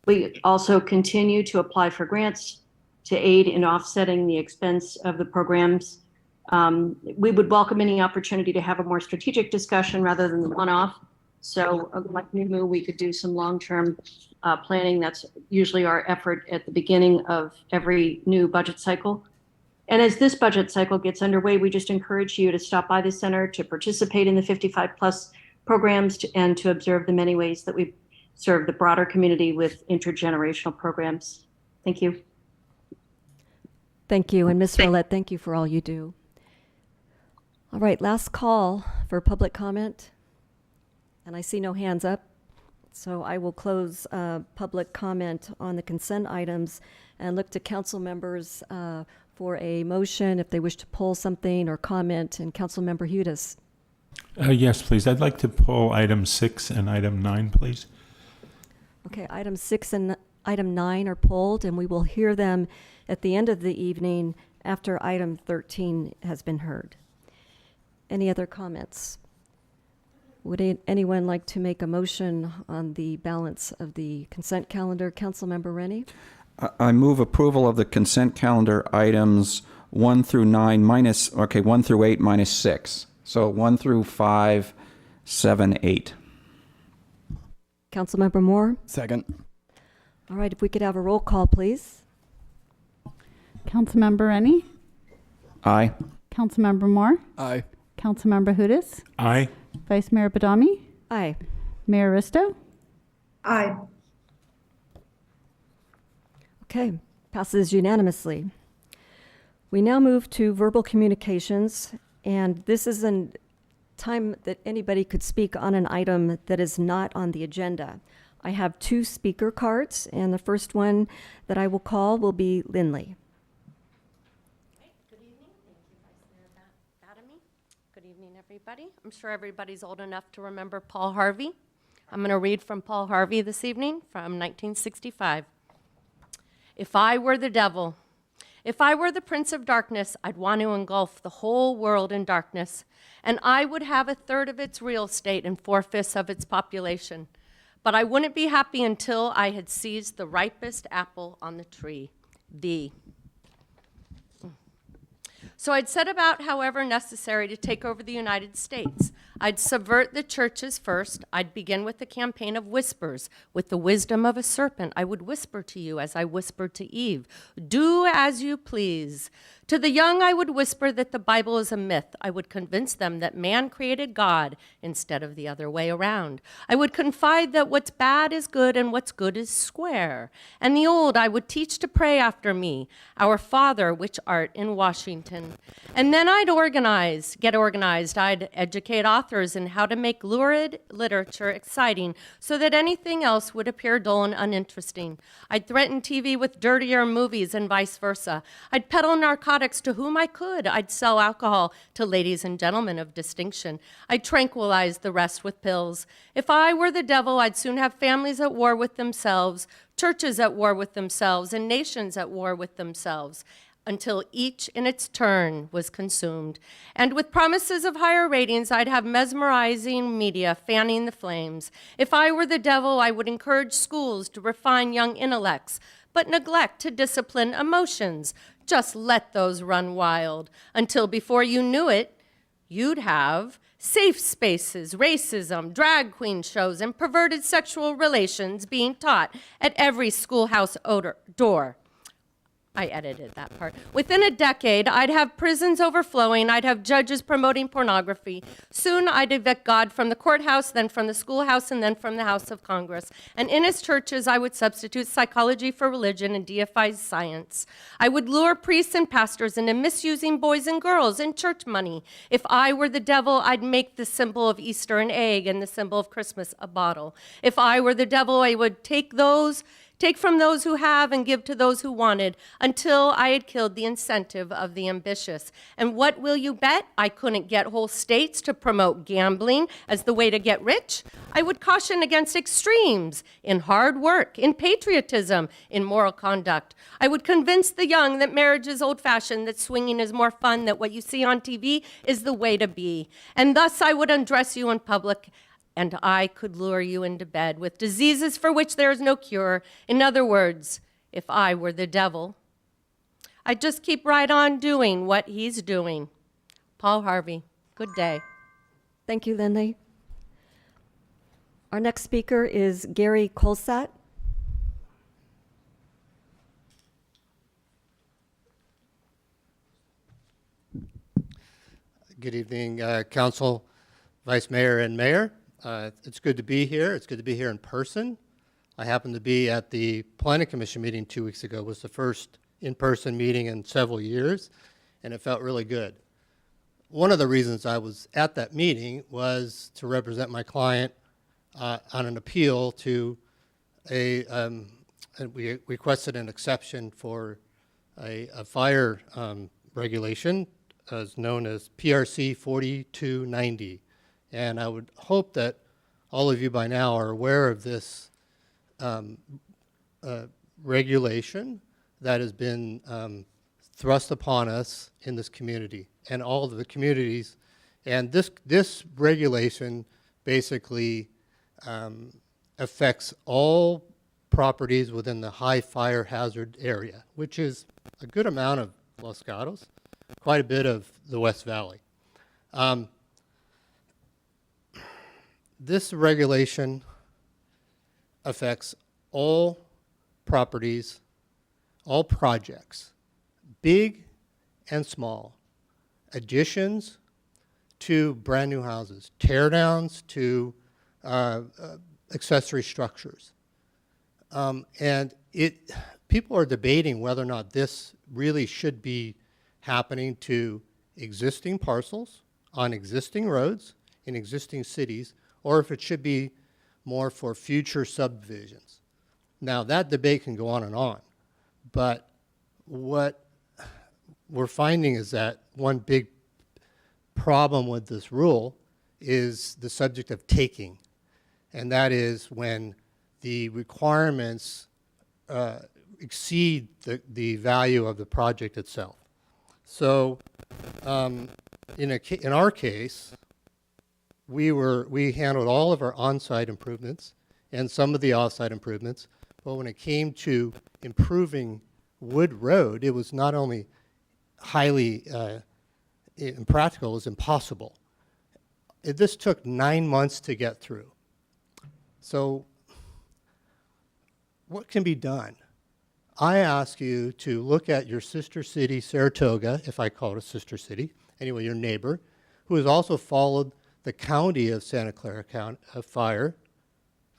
We also continue to apply for grants to aid in offsetting the expense of the programs. We would welcome any opportunity to have a more strategic discussion rather than the one-off. So like NUMU, we could do some long-term planning. That's usually our effort at the beginning of every new budget cycle. And as this budget cycle gets underway, we just encourage you to stop by the center, to participate in the 55 plus programs, and to observe the many ways that we serve the broader community with intergenerational programs. Thank you. Thank you. And Ms. Roulette, thank you for all you do. All right, last call for public comment. And I see no hands up. So I will close public comment on the consent items and look to council members for a motion if they wish to pull something or comment. And Councilmember Hudas. Yes, please. I'd like to pull item 6 and item 9, please. Okay, item 6 and item 9 are pulled, and we will hear them at the end of the evening after item 13 has been heard. Any other comments? Would anyone like to make a motion on the balance of the consent calendar? Councilmember Rennie? I move approval of the consent calendar items 1 through 9 minus, 1 through 8 minus 6. So 1 through 5, 7, 8. Councilmember Moore? Second. All right, if we could have a roll call, please. Councilmember Rennie? Aye. Councilmember Moore? Aye. Councilmember Hudas? Aye. Vice Mayor Badami? Aye. Mayor Risto? Aye. Okay, passes unanimously. We now move to verbal communications, and this is a time that anybody could speak on an item that is not on the agenda. I have 2 speaker cards, and the first one that I will call will be Lindley. Good evening. Thank you, Vice Mayor Badami. Good evening, everybody. I'm sure everybody's old enough to remember Paul Harvey. I'm going to read from Paul Harvey this evening from 1965. If I were the devil, if I were the prince of darkness, I'd want to engulf the whole world in darkness, and I would have 1/3 of its real estate and 4/5 of its population. But I wouldn't be happy until I had seized the ripest apple on the tree, thee. So I'd set about, however necessary, to take over the United States. I'd subvert the churches first. I'd begin with a campaign of whispers. With the wisdom of a serpent, I would whisper to you as I whispered to Eve, do as you please. To the young, I would whisper that the Bible is a myth. I would convince them that man created God instead of the other way around. I would confide that what's bad is good and what's good is square. And the old, I would teach to pray after me, our Father, which art in Washington. And then I'd get organized. I'd educate authors in how to make lurid literature exciting so that anything else would appear dull and uninteresting. I'd threaten TV with dirtier movies and vice versa. I'd peddle narcotics to whom I could. I'd sell alcohol to ladies and gentlemen of distinction. I'd tranquilize the rest with pills. If I were the devil, I'd soon have families at war with themselves, churches at war with themselves, and nations at war with themselves, until each in its turn was consumed. And with promises of higher ratings, I'd have mesmerizing media fanning the flames. If I were the devil, I would encourage schools to refine young intellects, but neglect to discipline emotions. Just let those run wild until before you knew it, you'd have safe spaces, racism, drag queen shows, and perverted sexual relations being taught at every schoolhouse door. I edited that part. Within a decade, I'd have prisons overflowing. I'd have judges promoting pornography. Soon, I'd evict God from the courthouse, then from the schoolhouse, and then from the House of Congress. And in his churches, I would substitute psychology for religion and deify science. I would lure priests and pastors into misusing boys and girls and church money. If I were the devil, I'd make the symbol of Easter an egg and the symbol of Christmas a bottle. If I were the devil, I would take from those who have and give to those who wanted, until I had killed the incentive of the ambitious. And what will you bet? I couldn't get whole states to promote gambling as the way to get rich. I would caution against extremes in hard work, in patriotism, in moral conduct. I would convince the young that marriage is old-fashioned, that swinging is more fun, that what you see on TV is the way to be. And thus I would undress you in public, and I could lure you into bed with diseases for which there is no cure. In other words, if I were the devil, I'd just keep right on doing what he's doing. Paul Harvey, good day. Thank you, Lindley. Our next speaker is Gary Colsat. Good evening, Council, Vice Mayor, and Mayor. It's good to be here. It's good to be here in person. I happened to be at the Planning Commission meeting 2 weeks ago. It was the first in-person meeting in several years, and it felt really good. One of the reasons I was at that meeting was to represent my client on an appeal to and we requested an exception for a fire regulation as known as PRC 4290. And I would hope that all of you by now are aware of this regulation that has been thrust upon us in this community and all of the communities. And this regulation basically affects all properties within the high fire hazard area, which is a good amount of Los Gatos, quite a bit of the West Valley. This regulation affects all properties, all projects, big and small, additions to brand new houses, tear downs to accessory structures. And people are debating whether or not this really should be happening to existing parcels on existing roads in existing cities, or if it should be more for future subdivisions. Now, that debate can go on, but what we're finding is that one big problem with this rule is the subject of taking, and that is when the requirements exceed the value of the project itself. So in our case, we handled all of our on-site improvements and some of the off-site improvements, but when it came to improving Wood Road, it was not only highly impractical, it was impossible. This took 9 months to get through. So what can be done? I ask you to look at your sister city, Saratoga, if I call it a sister city, anyway, your neighbor, who has also followed the county of Santa Clara Fire,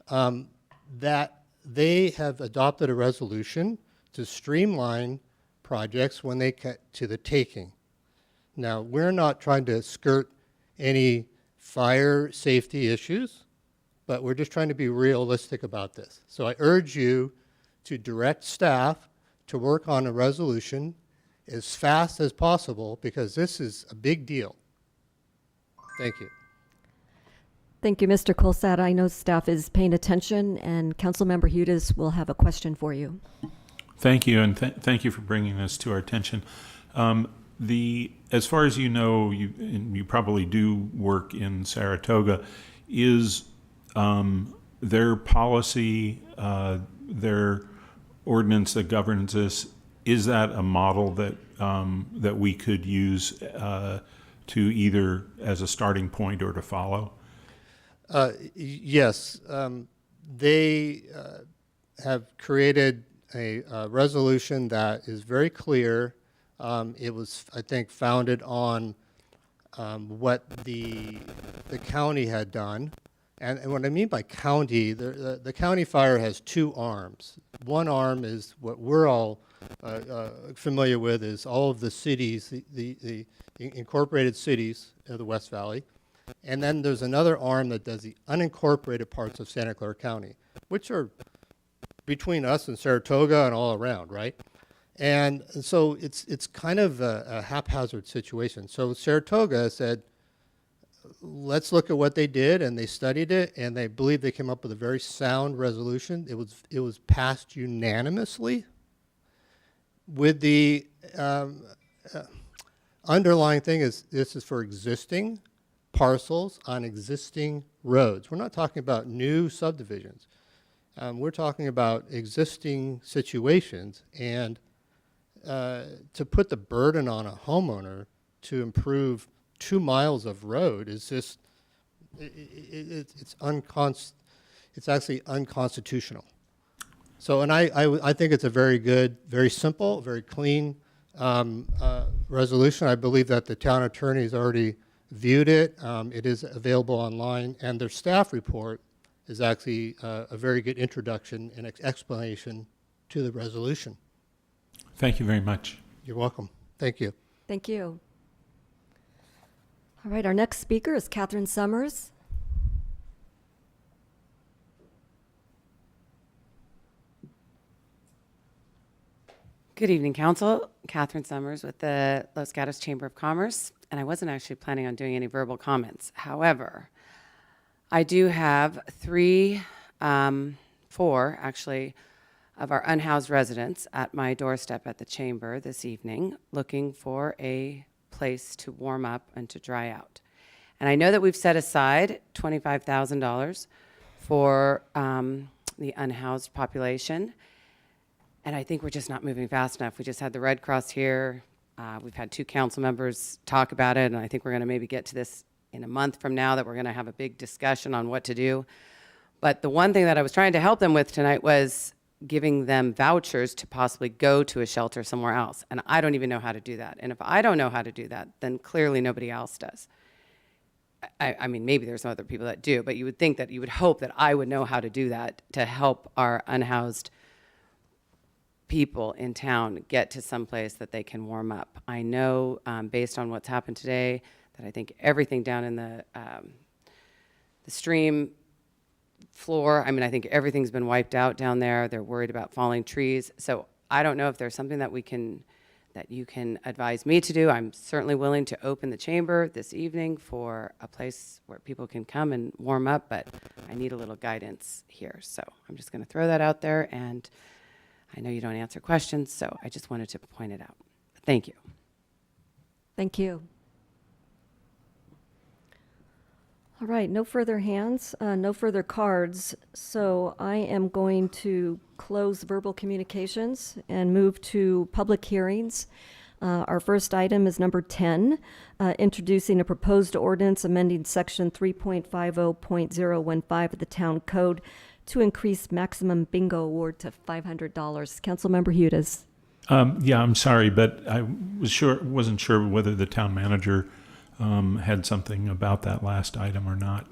that they have adopted a resolution to streamline projects when they get to the taking. Now, we're not trying to skirt any fire safety issues, but we're just trying to be realistic about this. So I urge you to direct staff to work on a resolution as fast as possible because this is a big deal. Thank you. Thank you, Mr. Colsat. I know staff is paying attention, and Councilmember Hudes will have a question for you. Thank you, and thank you for bringing this to our attention. As far as you know, you probably do work in Saratoga. Is their policy, their ordinance that governs this, is that a model that we could use to either as a starting point or to follow? Yes, they have created a resolution that is very clear. It was, I think, founded on what the county had done. And what I mean by county, the county fire has two arms. One arm is what we're all familiar with, is all of the cities, the incorporated cities of the West Valley. And then there's another arm that does the unincorporated parts of Santa Clara County, which are between us and Saratoga and all around, right? And so it's kind of a haphazard situation. So Saratoga said, let's look at what they did, and they studied it, and they believe they came up with a very sound resolution. It was passed unanimously with the underlying thing is this is for existing parcels on existing roads. We're not talking about new subdivisions. We're talking about existing situations, and to put the burden on a homeowner to improve 2 miles of road is just, it's it's actually unconstitutional. So, and I think it's a very good, very simple, very clean resolution. I believe that the town attorney has already viewed it. It is available online, and their staff report is actually a very good introduction and explanation to the resolution. Thank you very much. You're welcome. Thank you. Thank you. All right, our next speaker is Catherine Summers. Good evening, Council. Catherine Summers with the Los Gatos Chamber of Commerce, and I wasn't actually planning on doing any verbal comments. However, I do have four actually, of our unhoused residents at my doorstep at the Chamber this evening looking for a place to warm up and to dry out. And I know that we've set aside $25,000 for the unhoused population. And I think we're just not moving fast enough. We just had the Red Cross here. We've had 2 council members talk about it, and I think we're going to maybe get to this in a month from now, that we're going to have a big discussion on what to do. But the one thing that I was trying to help them with tonight was giving them vouchers to possibly go to a shelter somewhere else. And I don't even know how to do that. And if I don't know how to do that, then clearly nobody else does. I mean, maybe there's some other people that do, but you would think that you would hope that I would know how to do that to help our unhoused people in town get to some place that they can warm up. I know, based on what's happened today, that I think everything down in the stream floor, I mean, I think everything's been wiped out down there. They're worried about falling trees. So I don't know if there's something that you can advise me to do. I'm certainly willing to open the chamber this evening for a place where people can come and warm up, but I need a little guidance here. So I'm just going to throw that out there, and I know you don't answer questions, so I just wanted to point it out. Thank you. Thank you. All right, no further hands, no further cards. So I am going to close verbal communications and move to public hearings. Our first item is number 10, introducing a proposed ordinance amending section 3.50.015 of the town code to increase maximum bingo award to $500. Councilmember Hudes. Yeah, I'm sorry, but I wasn't sure whether the town manager had something about that last item or not.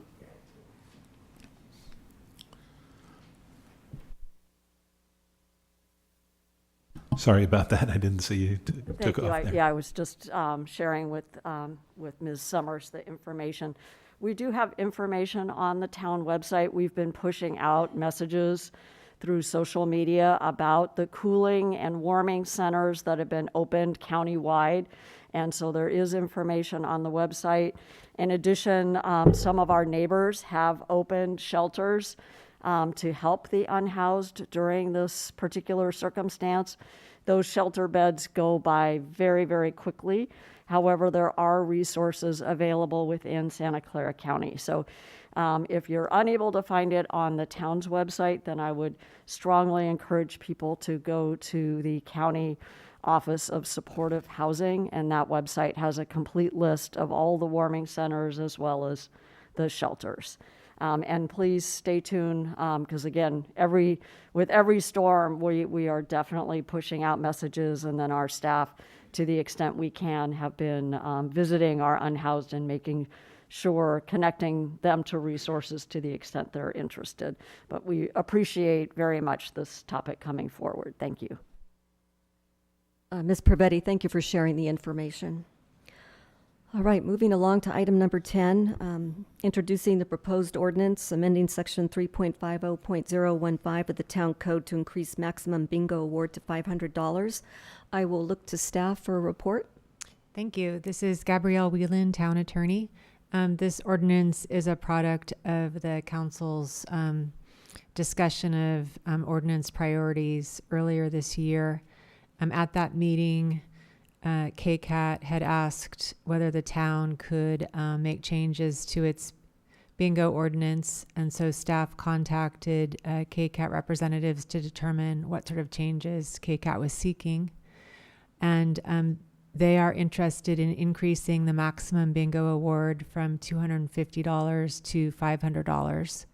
Sorry about that. I didn't see you took off there. Yeah, I was just sharing with Ms. Summers the information. We do have information on the town website. We've been pushing out messages through social media about the cooling and warming centers that have been opened countywide. And so there is information on the website. In addition, some of our neighbors have opened shelters to help the unhoused during this particular circumstance. Those shelter beds go by very, very quickly. However, there are resources available within Santa Clara County. So if you're unable to find it on the town's website, then I would strongly encourage people to go to the county Office of Supportive Housing, and that website has a complete list of all the warming centers as well as the shelters. And please stay tuned, because again, with every storm, we are definitely pushing out messages, and then our staff, to the extent we can, have been visiting our unhoused and making sure, connecting them to resources to the extent they're interested. But we appreciate very much this topic coming forward. Thank you. Ms. Pervetti, thank you for sharing the information. All right, moving along to item number 10, introducing the proposed ordinance amending section 3.50.015 of the town code to increase maximum bingo award to $500. I will look to staff for a report. Thank you. This is Gabrielle Whelan, town attorney. This ordinance is a product of the council's discussion of ordinance priorities earlier this year. At that meeting, KCAT had asked whether the town could make changes to its bingo ordinance, and so staff contacted KCAT representatives to determine what sort of changes KCAT was seeking. And they are interested in increasing the maximum bingo award from $250 to $500.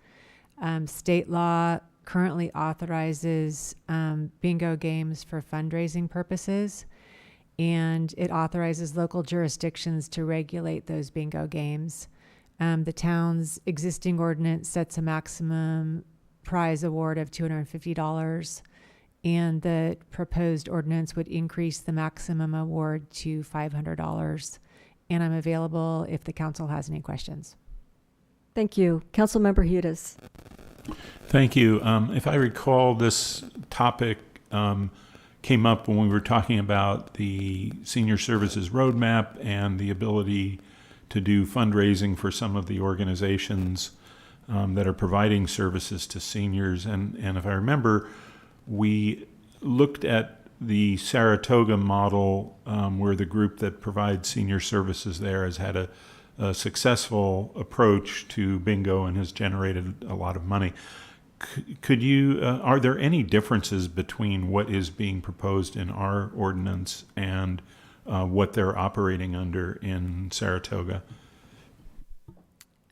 State law currently authorizes bingo games for fundraising purposes, and it authorizes local jurisdictions to regulate those bingo games. The town's existing ordinance sets a maximum prize award of $250, and the proposed ordinance would increase the maximum award to $500. And I'm available if the council has any questions. Thank you. Councilmember Hudes. Thank you. If I recall, this topic came up when we were talking about the senior services roadmap and the ability to do fundraising for some of the organizations that are providing services to seniors. And if I remember, we looked at the Saratoga model where the group that provides senior services there has had a successful approach to bingo and has generated a lot of money. Could you, are there any differences between what is being proposed in our ordinance and what they're operating under in Saratoga?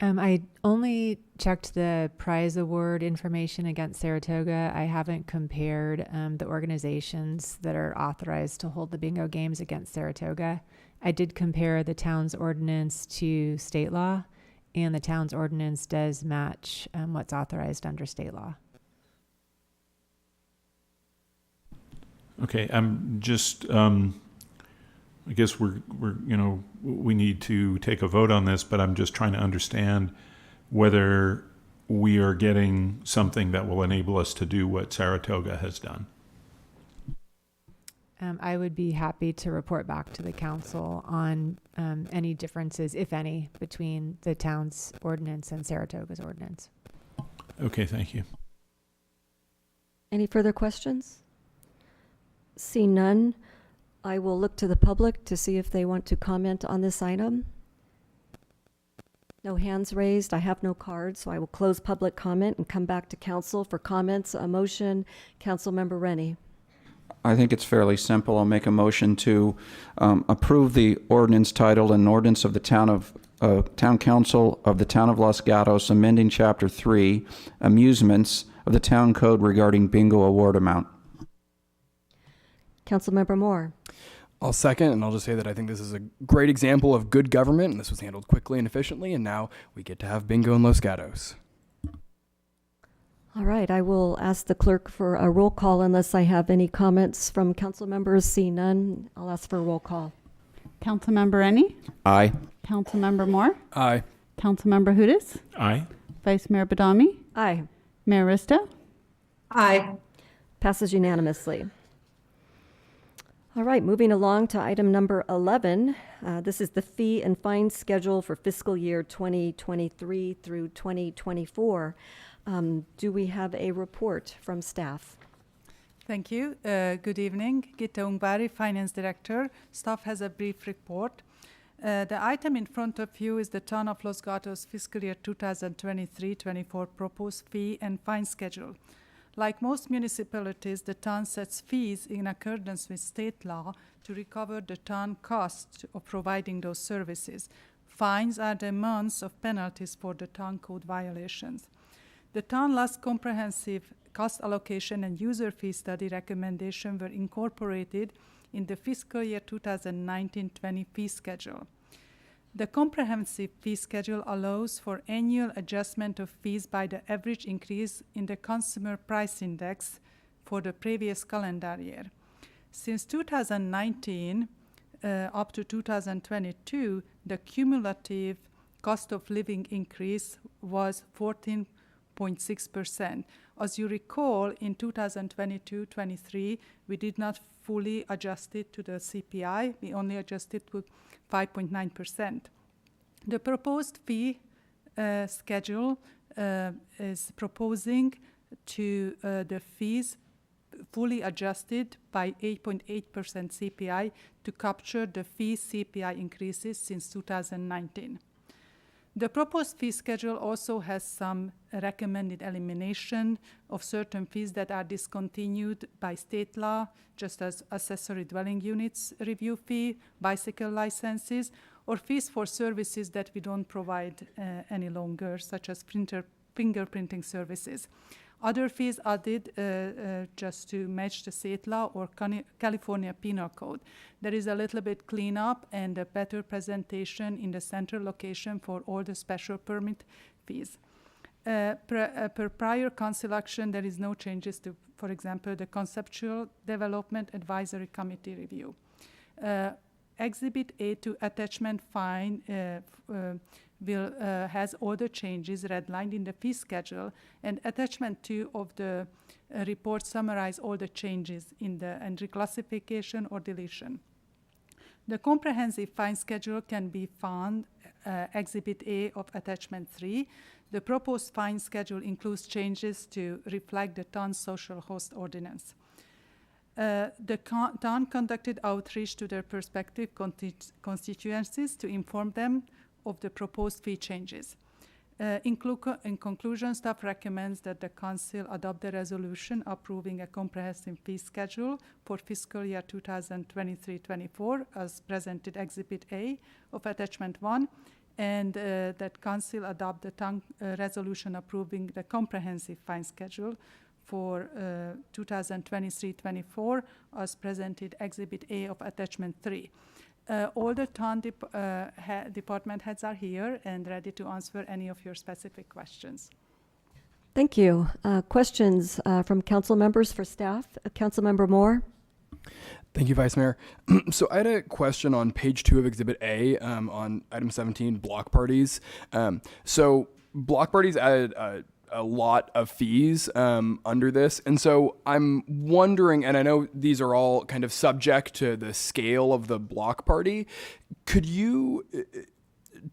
I only checked the prize award information against Saratoga. I haven't compared the organizations that are authorized to hold the bingo games against Saratoga. I did compare the town's ordinance to state law, and the town's ordinance does match what's authorized under state law. Okay, I'm just, I guess we need to take a vote on this, but I'm just trying to understand whether we are getting something that will enable us to do what Saratoga has done. I would be happy to report back to the council on any differences, if any, between the town's ordinance and Saratoga's ordinance. Okay, thank you. Any further questions? See none. I will look to the public to see if they want to comment on this item. No hands raised. I have no cards, so I will close public comment and come back to council for comments. A motion, Councilmember Rennie. I think it's fairly simple. I'll make a motion to approve the ordinance titled an ordinance of the Town Council of the Town of Los Gatos amending Chapter 3, Amusements of the Town Code regarding bingo award amount. Councilmember Moore. I'll second, and I'll just say that I think this is a great example of good government, and this was handled quickly and efficiently, and now we get to have bingo in Los Gatos. All right, I will ask the clerk for a roll call unless I have any comments from council members. See none, I'll ask for a roll call. Councilmember Rennie? Aye. Councilmember Moore? Aye. Councilmember Hudes? Aye. Vice Mayor Badami? Aye. Mayor Risto? Aye. Passes unanimously. All right, moving along to item number 11. This is the fee and fine schedule for fiscal year 2023 through 2024. Do we have a report from staff? Thank you. Good evening. Gita Ungbari, Finance Director. Staff has a brief report. The item in front of you is the Town of Los Gatos fiscal year 2023-24 proposed fee and fine schedule. Like most municipalities, the town sets fees in accordance with state law to recover the town costs of providing those services. Fines are the amounts of penalties for the town code violations. The town last comprehensive cost allocation and user fee study recommendation were incorporated in the fiscal year 2019-20 fee schedule. The comprehensive fee schedule allows for annual adjustment of fees by the average increase in the consumer price index for the previous calendar year. Since 2019 up to 2022, the cumulative cost of living increase was 14.6%. As you recall, in 2022-23, we did not fully adjust it to the CPI. We only adjusted to 5.9%. The proposed fee schedule is proposing to the fees fully adjusted by 8.8% CPI to capture the fee CPI increases since 2019. The proposed fee schedule also has some recommended elimination of certain fees that are discontinued by state law, just as accessory dwelling units review fee, bicycle licenses, or fees for services that we don't provide any longer, such as printer fingerprinting services. Other fees added just to match the state law or California Penal Code. There is a little bit cleanup and a better presentation in the central location for all the special permit fees. Per prior council action, there is no changes to, for example, the Conceptual Development Advisory Committee review. Exhibit A to attachment fine has all the changes redlined in the fee schedule, and attachment 2 of the report summarize all the changes in the and reclassification or deletion. The comprehensive fine schedule can be found Exhibit A of attachment 3. The proposed fine schedule includes changes to reflect the town's social host ordinance. The town conducted outreach to their prospective constituencies to inform them of the proposed fee changes. In conclusion, staff recommends that the council adopt the resolution approving a comprehensive fee schedule for fiscal year 2023-24 as presented Exhibit A of attachment 1, and that council adopt the town resolution approving the comprehensive fine schedule for 2023-24 as presented Exhibit A of attachment 3. All the town department heads are here and ready to answer any of your specific questions. Thank you. Questions from council members for staff? Councilmember Moore? Thank you, Vice Mayor. So I had a question on page 2 of Exhibit A on item 17, block parties. So block parties added a lot of fees under this. And so I'm wondering, and I know these are all kind of subject to the scale of the block party, could you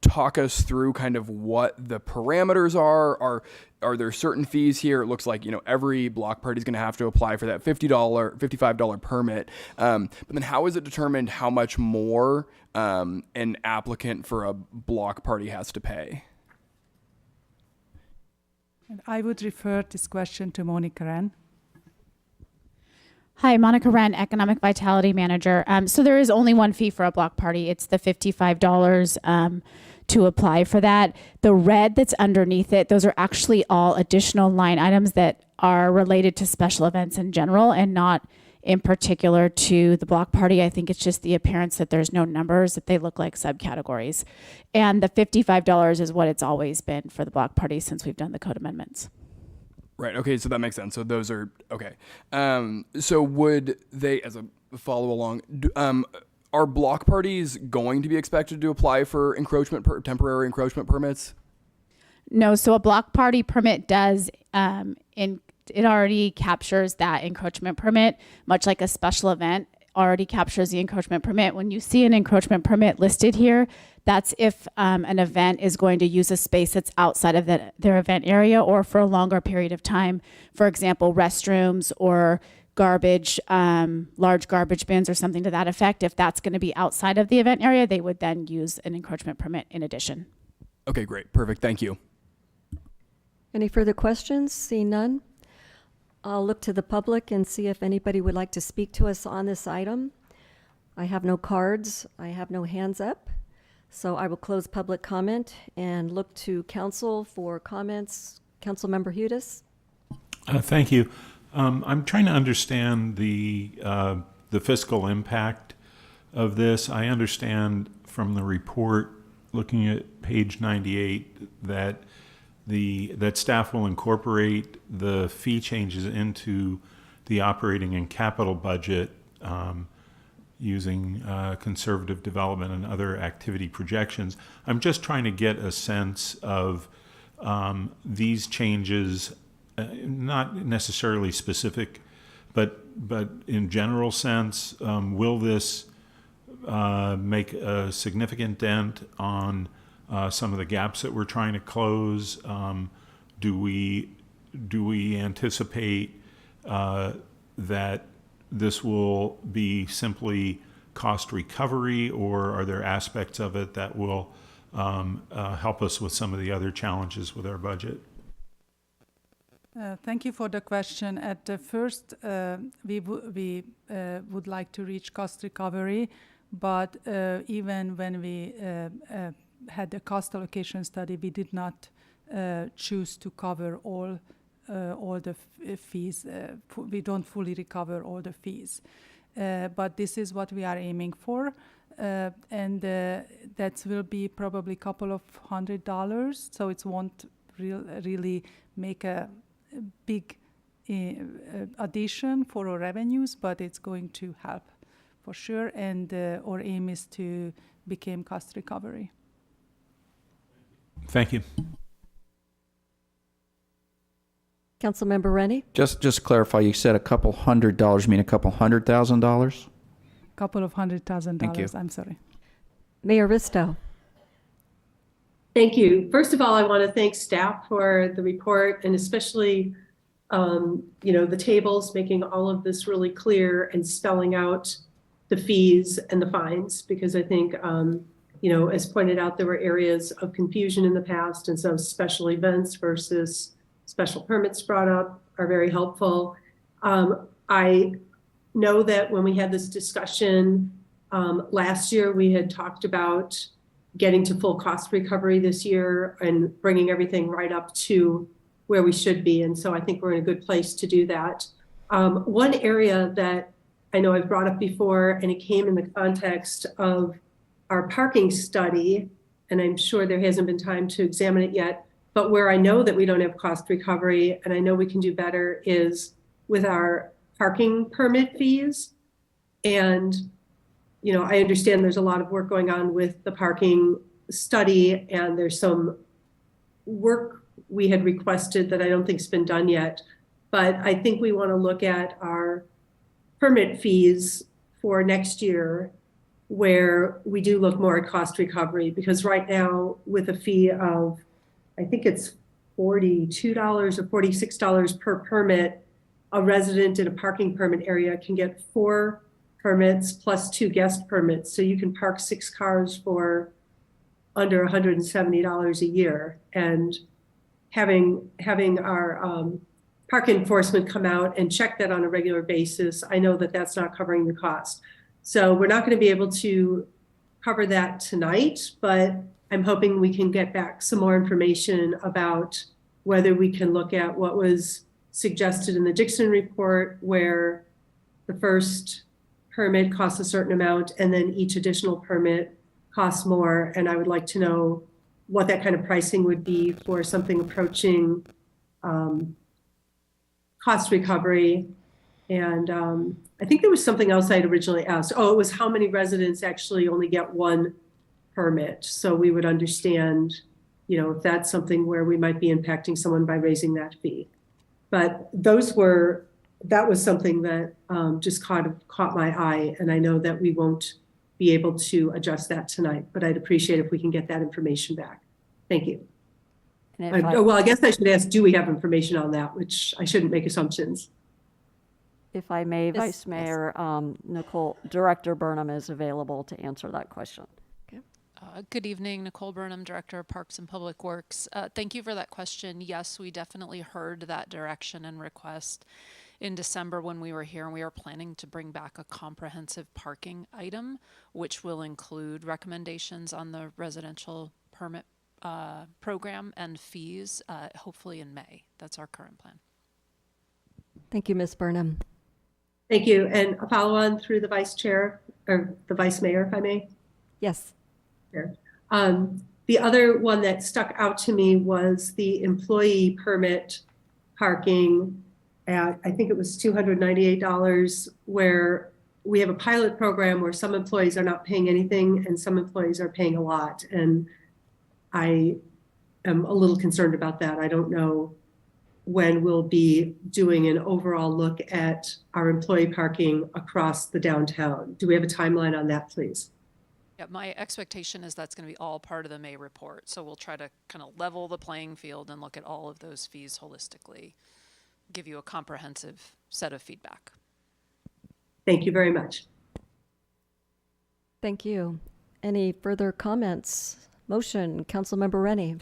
talk us through kind of what the parameters are? Are there certain fees here? It looks like, you know, every block party is going to have to apply for that $55 permit. But then how is it determined how much more an applicant for a block party has to pay? And I would refer this question to Monica Wren. Hi, Monica Wren, Economic Vitality Manager. So there is only one fee for a block party. It's the $55 to apply for that. The red that's underneath it, those are actually all additional line items that are related to special events in general and not in particular to the block party. I think it's just the appearance that there's no numbers, that they look like subcategories. And the $55 is what it's always been for the block party since we've done the code amendments. Right. Okay. So that makes sense. So those are okay. So would they, as a follow along, are block parties going to be expected to apply for temporary encroachment permits? No. So a block party permit does it already captures that encroachment permit, much like a special event already captures the encroachment permit. When you see an encroachment permit listed here, that's if an event is going to use a space that's outside of their event area or for a longer period of time. For example, restrooms or garbage, large garbage bins or something to that effect. If that's going to be outside of the event area, they would then use an encroachment permit in addition. Okay, great. Perfect. Thank you. Any further questions? See none. I'll look to the public and see if anybody would like to speak to us on this item. I have no cards. I have no hands up. So I will close public comment and look to council for comments. Councilmember Hudes? Thank you. I'm trying to understand the fiscal impact of this. I understand from the report, looking at page 98, that that staff will incorporate the fee changes into the operating and capital budget using conservative development and other activity projections. I'm just trying to get a sense of these changes, not necessarily specific, but in general sense. Will this make a significant dent on some of the gaps that we're trying to close? Do we anticipate that this will be simply cost recovery, or are there aspects of it that will help us with some of the other challenges with our budget? Thank you for the question. At the first, we would like to reach cost recovery, but even when we had the cost allocation study, we did not choose to cover all the fees. We don't fully recover all the fees. But this is what we are aiming for. And that will be probably a couple of $100. So it won't really make a big addition for our revenues, but it's going to help for sure. And our aim is to become cost recovery. Thank you. Councilmember Rennie? Just clarify, you said a couple $100, you mean a couple $100,000? Couple of $100,000. Thank you. I'm sorry. Mayor Risto? Thank you. First of all, I want to thank staff for the report and especially, the tables, making all of this really clear and spelling out the fees and the fines, because I think, as pointed out, there were areas of confusion in the past, and so special events versus special permits brought up are very helpful. I know that when we had this discussion last year, we had talked about getting to full cost recovery this year and bringing everything right up to where we should be. And so I think we're in a good place to do that. One area that I know I've brought up before, and it came in the context of our parking study, and I'm sure there hasn't been time to examine it yet, but where I know that we don't have cost recovery, and I know we can do better, is with our parking permit fees. And, I understand there's a lot of work going on with the parking study, and there's some work we had requested that I don't think's been done yet. But I think we want to look at our permit fees for next year, where we do look more at cost recovery, because right now with a fee of, I think it's $42 or $46 per permit, a resident in a parking permit area can get 4 permits plus 2 guest permits. So you can park 6 cars for under $170 a year. And having our park enforcement come out and check that on a regular basis, I know that that's not covering the cost. So we're not going to be able to cover that tonight, but I'm hoping we can get back some more information about whether we can look at what was suggested in the Dixon report, where the first permit costs a certain amount and then each additional permit costs more. And I would like to know what that kind of pricing would be for something approaching cost recovery. And I think there was something else I had originally asked. Oh, it was how many residents actually only get 1 permit. So we would understand, if that's something where we might be impacting someone by raising that fee. But that was something that just caught my eye. And I know that we won't be able to adjust that tonight, but I'd appreciate if we can get that information back. Thank you. Well, I guess I should ask, do we have information on that, which I shouldn't make assumptions. If I may, Yes, Vice Mayor Nicole, Director Burnham is available to answer that question. Good evening, Nicole Burnham, Director of Parks and Public Works. Thank you for that question. Yes, we definitely heard that direction and request in December when we were here, and we are planning to bring back a comprehensive parking item, which will include recommendations on the residential permit program and fees, hopefully in May. That's our current plan. Thank you, Ms. Burnham. Thank you. And a follow on through the Vice Chair, or the Vice Mayor, if I may. Yes. Sure. The other one that stuck out to me was the employee permit parking at, I think it was $298, where we have a pilot program where some employees are not paying anything and some employees are paying a lot. And I am a little concerned about that. I don't know when we'll be doing an overall look at our employee parking across the downtown. Do we have a timeline on that, please? Yeah, my expectation is that's going to be all part of the May report. So we'll try to kind of level the playing field and look at all of those fees holistically, give you a comprehensive set of feedback. Thank you very much. Thank you. Any further comments? Motion, Councilmember Rennie.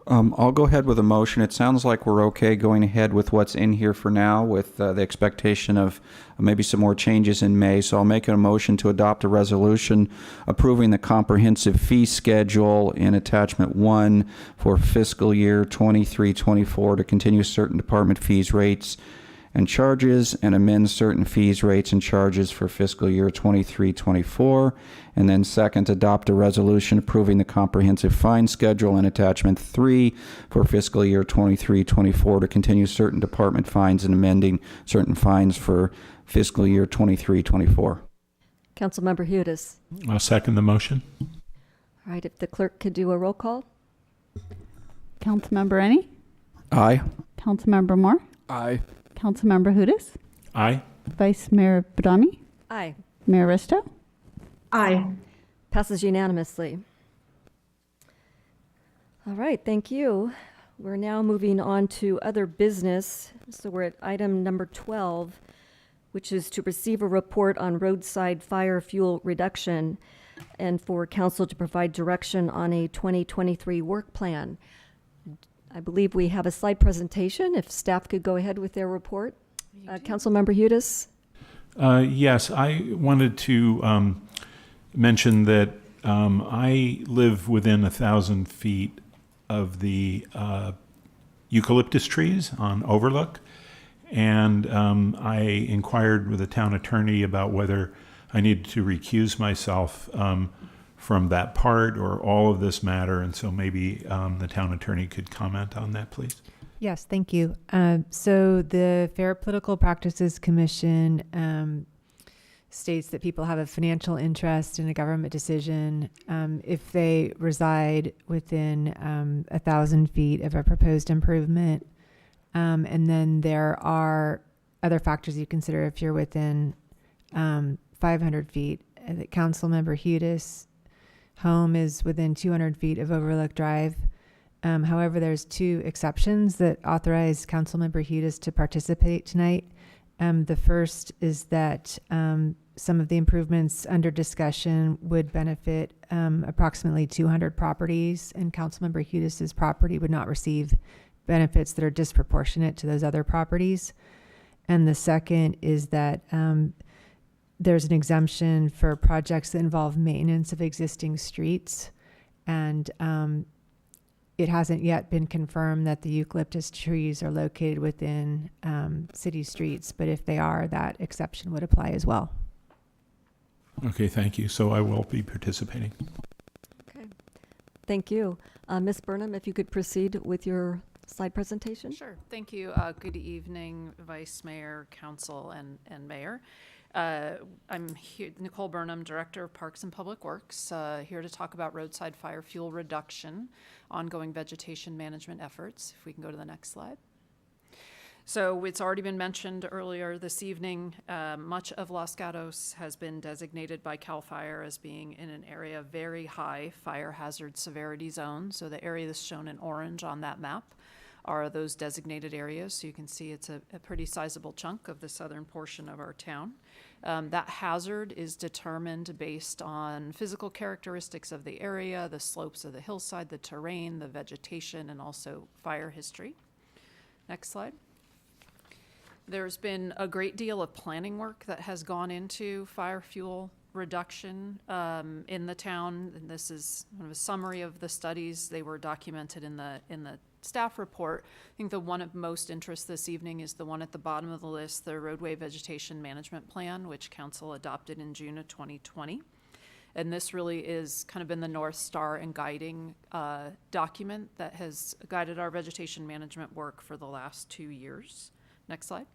I'll go ahead with a motion. It sounds like we're okay going ahead with what's in here for now, with the expectation of maybe some more changes in May. So I'll make a motion to adopt a resolution approving the comprehensive fee schedule in attachment 1 for fiscal year 23-24 to continue certain department fees, rates, and charges, and amend certain fees, rates, and charges for fiscal year 23-24. And then second, adopt a resolution approving the comprehensive fine schedule in attachment 3 for fiscal year 23-24 to continue certain department fines and amending certain fines for fiscal year 23-24. Councilmember Hudes. I'll second the motion. All right, if the clerk could do a roll call. Councilmember Ennie? Aye. Councilmember Moore? Aye. Councilmember Hudes? Aye. Vice Mayor Badami? Aye. Mayor Risto? Aye. Passes unanimously. All right, thank you. We're now moving on to other business. So we're at item number 12, which is to receive a report on roadside fire fuel reduction and for council to provide direction on a 2023 work plan. I believe we have a slide presentation. If staff could go ahead with their report. Councilmember Hudes. Yes, I wanted to mention that I live within 1,000 feet of the eucalyptus trees on Overlook, and I inquired with the town attorney about whether I needed to recuse myself from that part or all of this matter, and so maybe the town attorney could comment on that, please. Yes, thank you. So the Fair Political Practices Commission states that people have a financial interest in a government decision if they reside within 1,000 feet of a proposed improvement. And then there are other factors you consider if you're within 500 feet. Councilmember Hudes' home is within 200 feet of Overlook Drive. However, there's two exceptions that authorize Councilmember Hudes to participate tonight. The first is that some of the improvements under discussion would benefit approximately 200 properties, and Councilmember Hudes' property would not receive benefits that are disproportionate to those other properties. And the second is that there's an exemption for projects that involve maintenance of existing streets, and it hasn't yet been confirmed that the eucalyptus trees are located within city streets, but if they are, that exception would apply as well. Okay, thank you. So I will be participating. Okay, thank you. Ms. Burnham, if you could proceed with your slide presentation. Sure, thank you. Good evening, Vice Mayor, Council, and Mayor. I'm here, Nicole Burnham, Director of Parks and Public Works, here to talk about roadside fire fuel reduction, ongoing vegetation management efforts. If we can go to the next slide. So it's already been mentioned earlier this evening, much of Los Gatos has been designated by CAL FIRE as being in an area of very high fire hazard severity zone. So the area that's shown in orange on that map are those designated areas. So you can see it's a pretty sizable chunk of the southern portion of our town. That hazard is determined based on physical characteristics of the area, the slopes of the hillside, the terrain, the vegetation, and also fire history. Next slide. There's been a great deal of planning work that has gone into fire fuel reduction in the town, and this is kind of a summary of the studies. They were documented in the staff report. I think the one of most interest this evening is the one at the bottom of the list, the Roadway Vegetation Management Plan, which Council adopted in June of 2020. And this really is kind of been the North Star and guiding document that has guided our vegetation management work for the last 2 years. Next slide.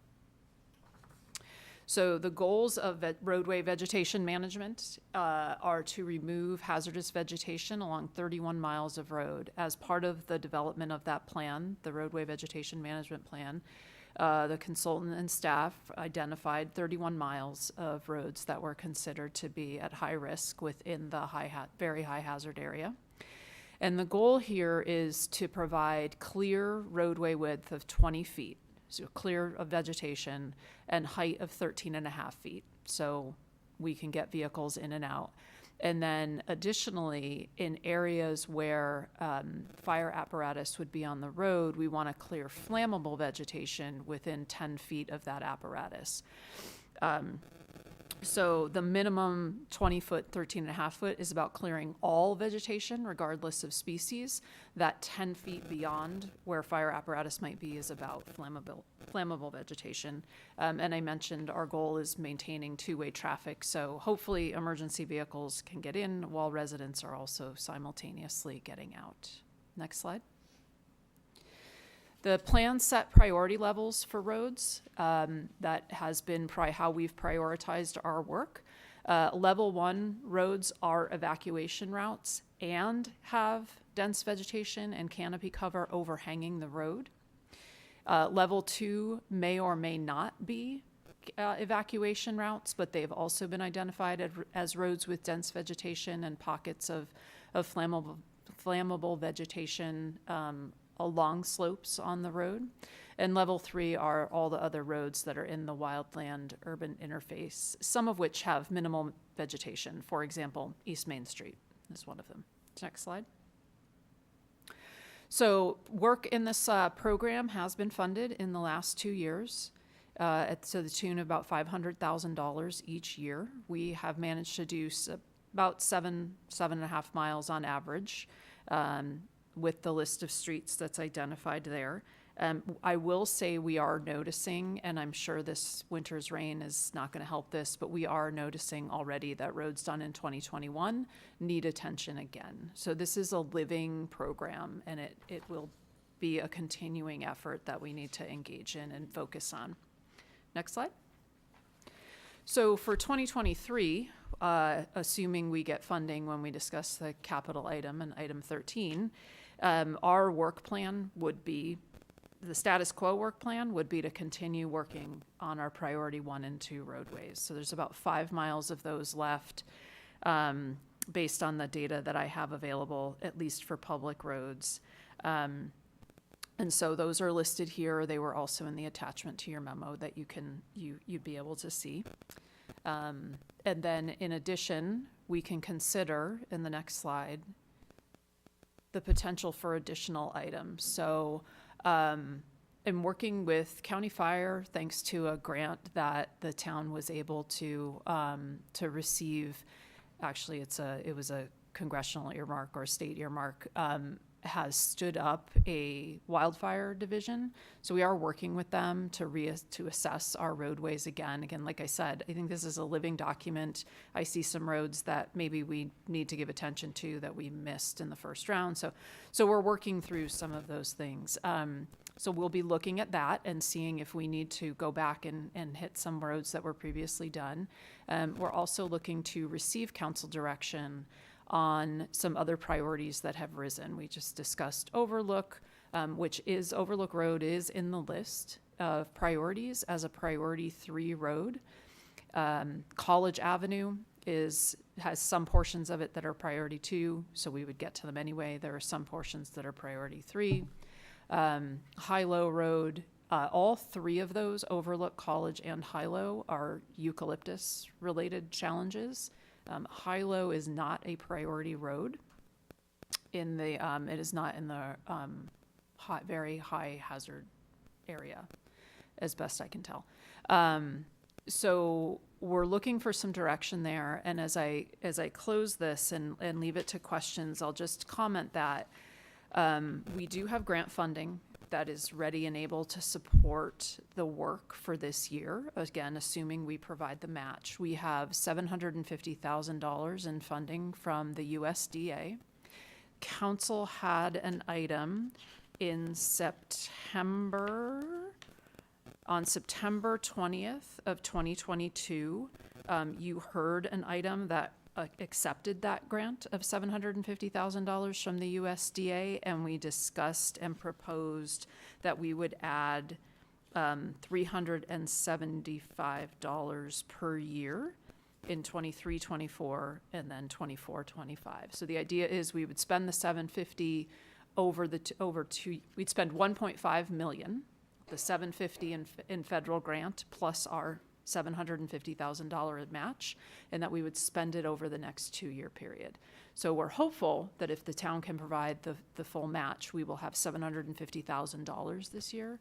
So the goals of roadway vegetation management are to remove hazardous vegetation along 31 miles of road. As part of the development of that plan, the roadway vegetation management plan, the consultant and staff identified 31 miles of roads that were considered to be at high risk within the very high hazard area. And the goal here is to provide clear roadway width of 20 feet. So clear of vegetation, and height of 13.5 feet, so we can get vehicles in and out. And then additionally, in areas where fire apparatus would be on the road, we want to clear flammable vegetation within 10 feet of that apparatus. So the minimum 20-foot, 13.5-foot is about clearing all vegetation, regardless of species. That 10 feet beyond where fire apparatus might be is about flammable vegetation. And I mentioned our goal is maintaining two-way traffic, so hopefully emergency vehicles can get in while residents are also simultaneously getting out. Next slide. The plan set priority levels for roads. That has been how we've prioritized our work. Level 1 roads are evacuation routes and have dense vegetation and canopy cover overhanging the road. Level 2 may or may not be evacuation routes, but they've also been identified as roads with dense vegetation and pockets of flammable vegetation along slopes on the road. And level 3 are all the other roads that are in the wildland urban interface, some of which have minimal vegetation. For example, East Main Street is one of them. Next slide. So work in this program has been funded in the last 2 years to the tune of about $500,000 each year. We have managed to do about 7.5 miles on average, with the list of streets that's identified there. I will say we are noticing, and I'm sure this winter's rain is not going to help this, but we are noticing already that roads done in 2021 need attention again. So this is a living program, and it will be a continuing effort that we need to engage in and focus on. Next slide. So for 2023, assuming we get funding when we discuss the capital item and item 13, our work plan would be, the status quo work plan would be to continue working on our priority 1 and 2 roadways. So there's about 5 miles of those left, based on the data that I have available, at least for public roads. And so those are listed here. They were also in the attachment to your memo that you'd be able to see. And then in addition, we can consider in the next slide the potential for additional items. So in working with County Fire, thanks to a grant that the town was able to receive, actually it was a congressional earmark or state earmark, has stood up a wildfire division. So we are working with them to assess our roadways again. Again, like I said, I think this is a living document. I see some roads that maybe we need to give attention to that we missed in the first round. So we're working through some of those things. So we'll be looking at that and seeing if we need to go back and hit some roads that were previously done. We're also looking to receive council direction on some other priorities that have risen. We just discussed Overlook, Overlook Road is in the list of priorities as a priority 3 road. College Avenue has some portions of it that are priority 2, so we would get to them anyway. There are some portions that are priority 3. High-Low Road, all 3 of those, Overlook, College, and High-Low, are eucalyptus-related challenges. High-Low is not a priority road. It is not in the very high hazard area, as best I can tell. So we're looking for some direction there. And as I close this and leave it to questions, I'll just comment that we do have grant funding that is ready and able to support the work for this year. Again, assuming we provide the match. We have $750,000 in funding from the USDA. Council had an item in September 20th of 2022. You heard an item that accepted that grant of $750,000 from the USDA, and we discussed and proposed that we would add $375 per year in 23, 24, and then 24, 25. So the idea is we would spend the $750 we'd spend $1.5 million, the $750 in federal grant plus our $750,000 match, and that we would spend it over the next 2-year period. So we're hopeful that if the town can provide the full match, we will have $750,000 this year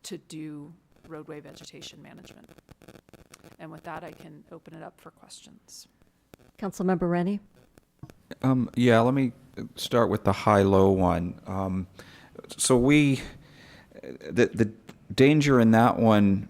to do roadway vegetation management. And with that, I can open it up for questions. Councilmember Rennie? Yeah, let me start with the high-low one. So the danger in that one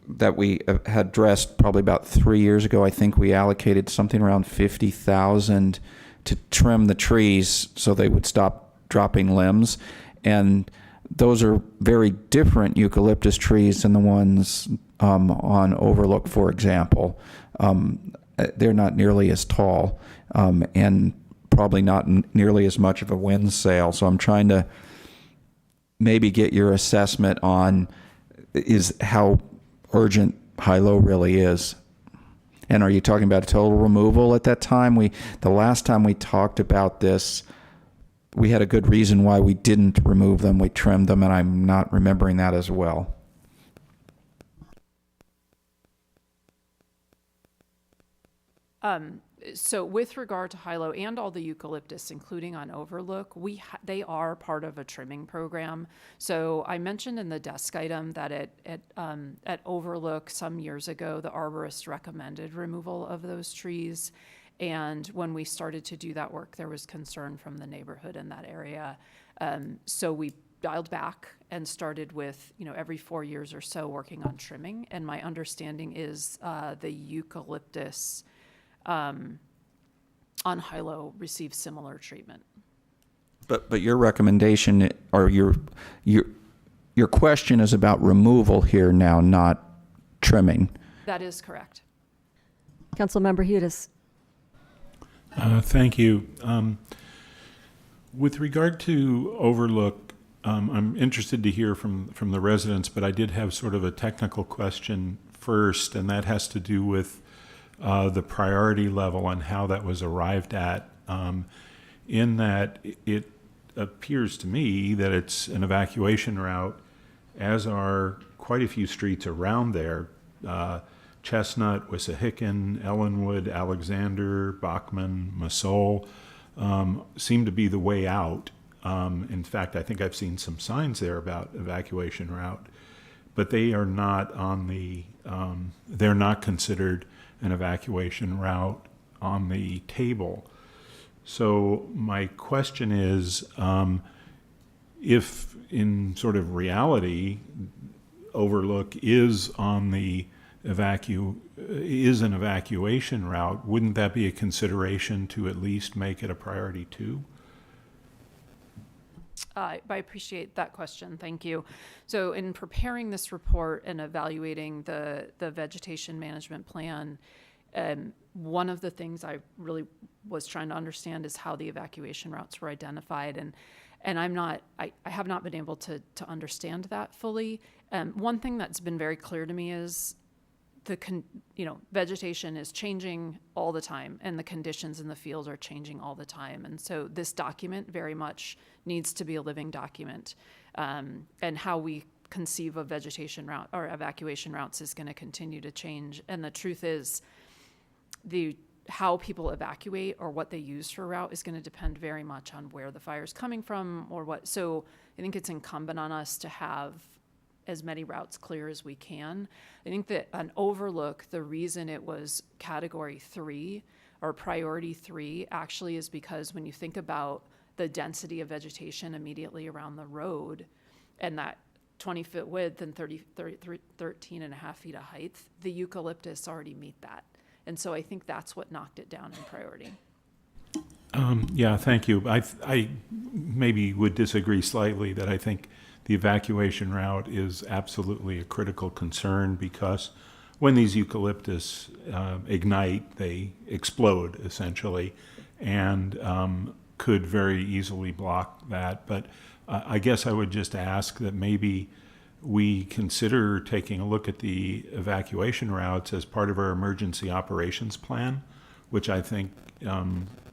that we had addressed probably about 3 years ago, I think we allocated something around $50,000 to trim the trees so they would stop dropping limbs. And those are very different eucalyptus trees than the ones on Overlook, for example. They're not nearly as tall and probably not nearly as much of a wind sail. So I'm trying to maybe get your assessment on is how urgent high-low really is. And are you talking about a total removal at that time? The last time we talked about this, we had a good reason why we didn't remove them. We trimmed them, and I'm not remembering that as well. So with regard to high-low and all the eucalyptus, including on Overlook, they are part of a trimming program. So I mentioned in the desk item that at Overlook some years ago, the arborist recommended removal of those trees. And when we started to do that work, there was concern from the neighborhood in that area. So we dialed back and started with, every 4 years or so working on trimming. And my understanding is the eucalyptus on high-low receive similar treatment. But your recommendation or your question is about removal here now, not trimming. That is correct. Councilmember Hudes. Thank you. With regard to Overlook, I'm interested to hear from the residents, but I did have sort of a technical question first, and that has to do with the priority level and how that was arrived at, in that it appears to me that it's an evacuation route, as are quite a few streets around there. Chestnut, Wissahickon, Ellenwood, Alexander, Bachman, Masole seem to be the way out. In fact, I think I've seen some signs there about evacuation route, but they are not on they're not considered an evacuation route on the table. So my question is, if in sort of reality, Overlook is on the is an evacuation route, wouldn't that be a consideration to at least make it a priority 2? I appreciate that question. Thank you. So in preparing this report and evaluating the vegetation management plan, one of the things I really was trying to understand is how the evacuation routes were identified. And I have not been able to understand that fully. One thing that's been very clear to me is vegetation is changing all the time, and the conditions in the field are changing all the time. And so this document very much needs to be a living document. And how we conceive of vegetation route or evacuation routes is going to continue to change. And the truth is, how people evacuate or what they use for route is going to depend very much on where the fire is coming from or what. So I think it's incumbent on us to have as many routes clear as we can. I think that on Overlook, the reason it was category 3 or priority 3 actually is because when you think about the density of vegetation immediately around the road and that 20-foot width and 13 and a half feet of height, the eucalyptus already meet that. And so I think that's what knocked it down in priority. Yeah, thank you. I maybe would disagree slightly that I think the evacuation route is absolutely a critical concern, because when these eucalyptus ignite, they explode essentially, and could very easily block that. But I guess I would just ask that maybe we consider taking a look at the evacuation routes as part of our emergency operations plan, which I think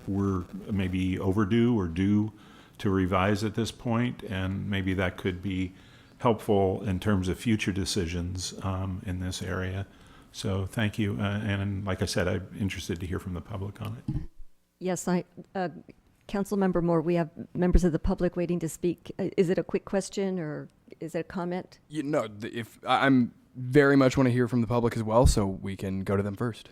we're maybe overdue or due to revise at this point, and maybe that could be helpful in terms of future decisions in this area. So thank you. And like I said, I'm interested to hear from the public on it. Yes, Councilmember Moore, we have members of the public waiting to speak. Is it a quick question or is it a comment? If I'm very much want to hear from the public as well, so we can go to them first.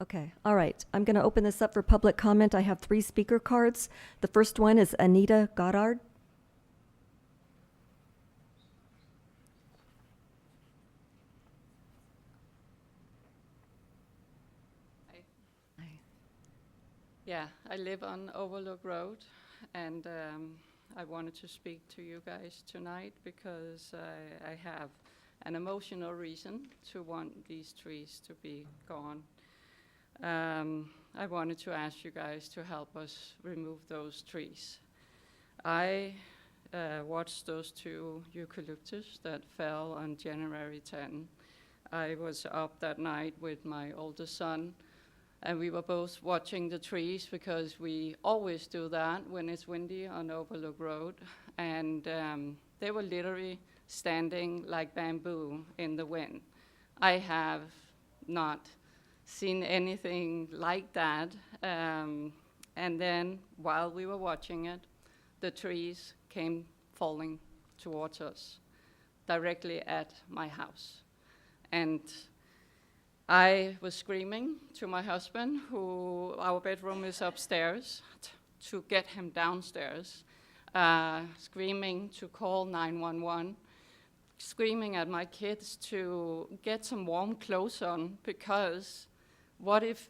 Okay, all right. I'm going to open this up for public comment. I have 3 speaker cards. The first one is Anita Goddard. Yeah, I live on Overlook Road, and I wanted to speak to you guys tonight because I have an emotional reason to want these trees to be gone. I wanted to ask you guys to help us remove those trees. I watched those 2 eucalyptus that fell on January 10. I was up that night with my oldest son, and we were both watching the trees because we always do that when it's windy on Overlook Road. And they were literally standing like bamboo in the wind. I have not seen anything like that. And then while we were watching it, the trees came falling towards us, directly at my house. And I was screaming to my husband, who our bedroom is upstairs, to get him downstairs, screaming to call 911, screaming at my kids to get some warm clothes on, because what if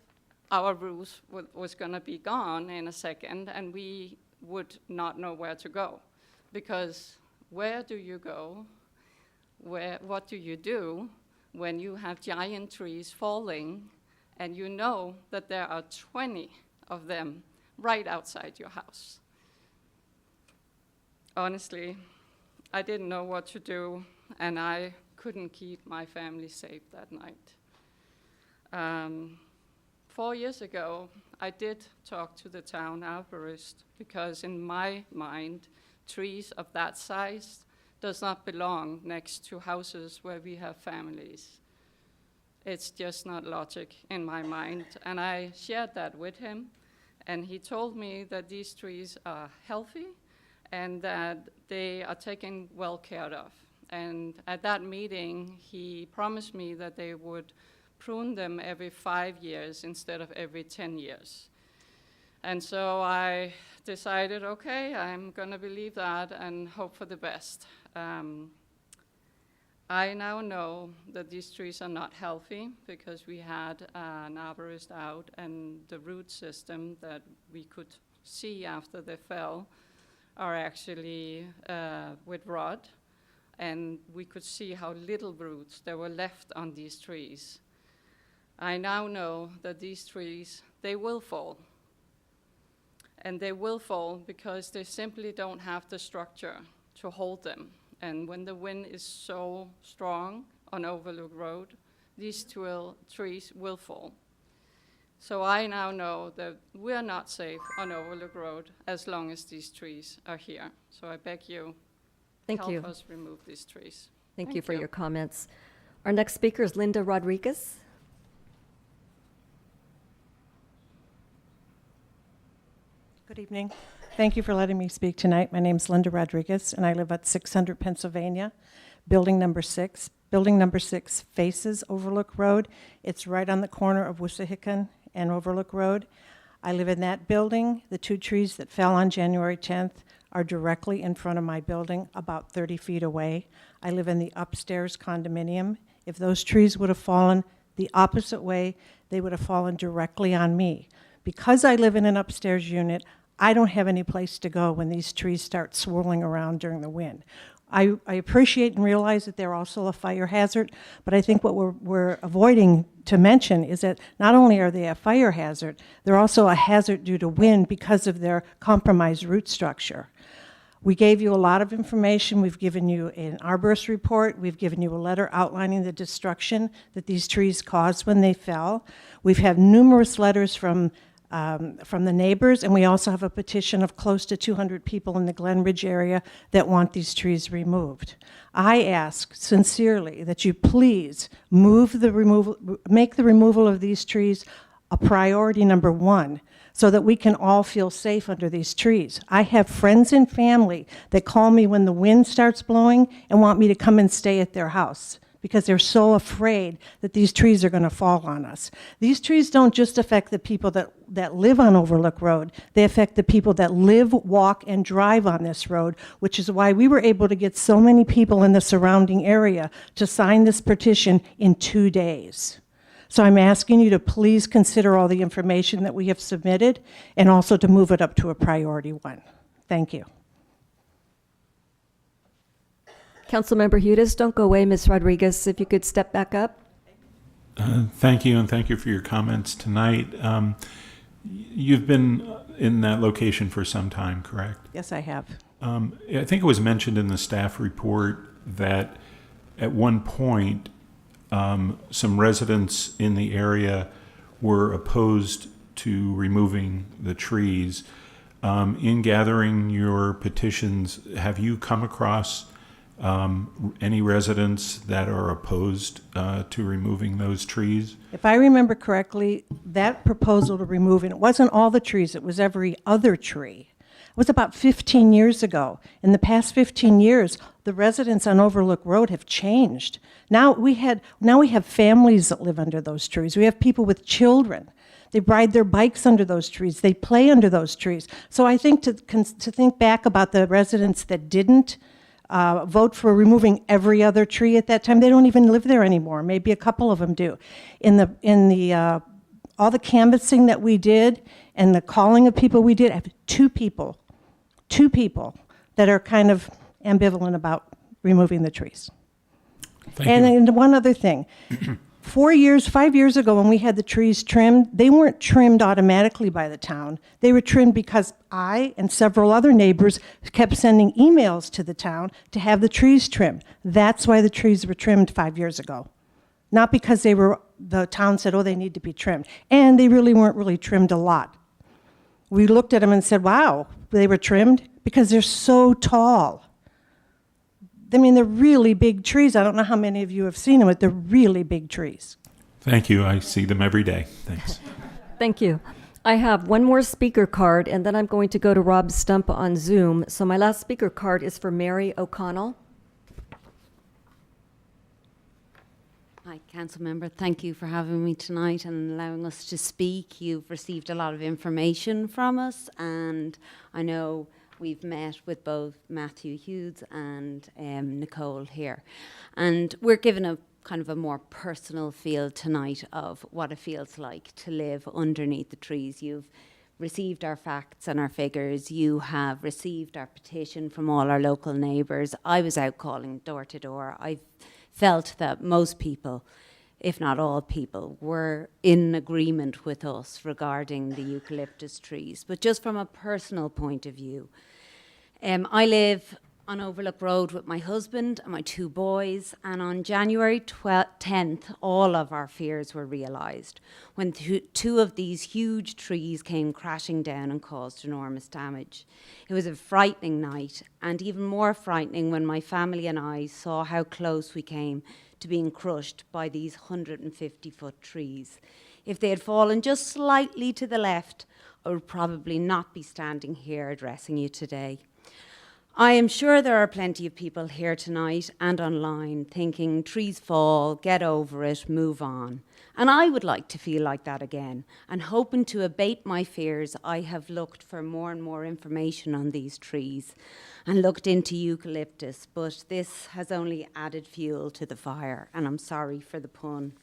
our roof was going to be gone in a second and we would not know where to go? Because where do you go? What do you do when you have giant trees falling and you know that there are 20 of them right outside your house? Honestly, I didn't know what to do, and I couldn't keep my family safe that night. 4 years ago, I did talk to the town arborist, because in my mind, trees of that size does not belong next to houses where we have families. It's just not logic in my mind. And I shared that with him, and he told me that these trees are healthy and that they are taken well care of. And at that meeting, he promised me that they would prune them every 5 years instead of every 10 years. And so I decided, okay, I'm gonna believe that and hope for the best. I now know that these trees are not healthy because we had an arborist out, and the root system that we could see after they fell are actually with rot, and we could see how little roots there were left on these trees. I now know that these trees, they will fall. And they will fall because they simply don't have the structure to hold them. And when the wind is so strong on Overlook Road, these trees will fall. So I now know that we're not safe on Overlook Road as long as these trees are here. So I beg you, help us remove these trees. Thank you for your comments. Our next speaker is Linda Rodriguez. Good evening. Thank you for letting me speak tonight. My name is Linda Rodriguez, and I live at 600 Pennsylvania, building number 6. Building number 6 faces Overlook Road. It's right on the corner of Wissahickon and Overlook Road. I live in that building. The 2 trees that fell on January 10th are directly in front of my building, about 30 feet away. I live in the upstairs condominium. If those trees would have fallen the opposite way, they would have fallen directly on me. Because I live in an upstairs unit, I don't have any place to go when these trees start swirling around during the wind. I appreciate and realize that they're also a fire hazard, but I think what we're avoiding to mention is that not only are they a fire hazard, they're also a hazard due to wind because of their compromised root structure. We gave you a lot of information. We've given you an arborist report. We've given you a letter outlining the destruction that these trees caused when they fell. We've had numerous letters from from the neighbors, and we also have a petition of close to 200 people in the Glen Ridge area that want these trees removed. I ask sincerely that you please make the removal of these trees a priority number one, so that we can all feel safe under these trees. I have friends and family that call me when the wind starts blowing and want me to come and stay at their house because they're so afraid that these trees are going to fall on us. These trees don't just affect the people that live on Overlook Road, they affect the people that live, walk, and drive on this road, which is why we were able to get so many people in the surrounding area to sign this petition in 2 days. So I'm asking you to please consider all the information that we have submitted and also to move it up to a priority one. Thank you. Councilmember Hudes, don't go away. Ms. Rodriguez, if you could step back up. Thank you, and thank you for your comments tonight. You've been in that location for some time, correct? Yes, I have. I think it was mentioned in the staff report that at one point, some residents in the area were opposed to removing the trees. In gathering your petitions, have you come across any residents that are opposed to removing those trees? If I remember correctly, that proposal to remove, and it wasn't all the trees, it was every other tree. It was about 15 years ago. In the past 15 years, the residents on Overlook Road have changed. Now we have families that live under those trees. We have people with children. They ride their bikes under those trees. They play under those trees. So I think to think back about the residents that didn't vote for removing every other tree at that time, they don't even live there anymore. Maybe a couple of them do. All the canvassing that we did and the calling of people we did, I have two people that are kind of ambivalent about removing the trees. And one other thing, 5 years ago when we had the trees trimmed, they weren't trimmed automatically by the town. They were trimmed because I and several other neighbors kept sending emails to the town to have the trees trimmed. That's why the trees were trimmed 5 years ago. Not because the town said, oh, they need to be trimmed. And they really weren't really trimmed a lot. We looked at them and said, wow, they were trimmed because they're so tall. I mean, they're really big trees. I don't know how many of you have seen them, but they're really big trees. Thank you. I see them every day. Thanks. Thank you. I have one more speaker card, and then I'm going to go to Rob Stump on Zoom. So my last speaker card is for Mary O'Connell. Hi, Council Member. Thank you for having me tonight and allowing us to speak. You've received a lot of information from us, and I know we've met with both Matthew Hughes and Nicole here. And we're given a kind of a more personal feel tonight of what it feels like to live underneath the trees. You've received our facts and our figures. You have received our petition from all our local neighbours. I was out calling door to door. I felt that most people, if not all people, were in agreement with us regarding the eucalyptus trees. But just from a personal point of view, I live on Overlook Road with my husband and my two boys, and on January 10th, all of our fears were realised when two of these huge trees came crashing down and caused enormous damage. It was a frightening night, and even more frightening when my family and I saw how close we came to being crushed by these 150-foot trees. If they had fallen just slightly to the left, I would probably not be standing here addressing you today. I am sure there are plenty of people here tonight and online thinking trees fall, get over it, move on. And I would like to feel like that again. And hoping to abate my fears, I have looked for more and more information on these trees and looked into eucalyptus, but this has only added fuel to the fire, and I'm sorry for the pun.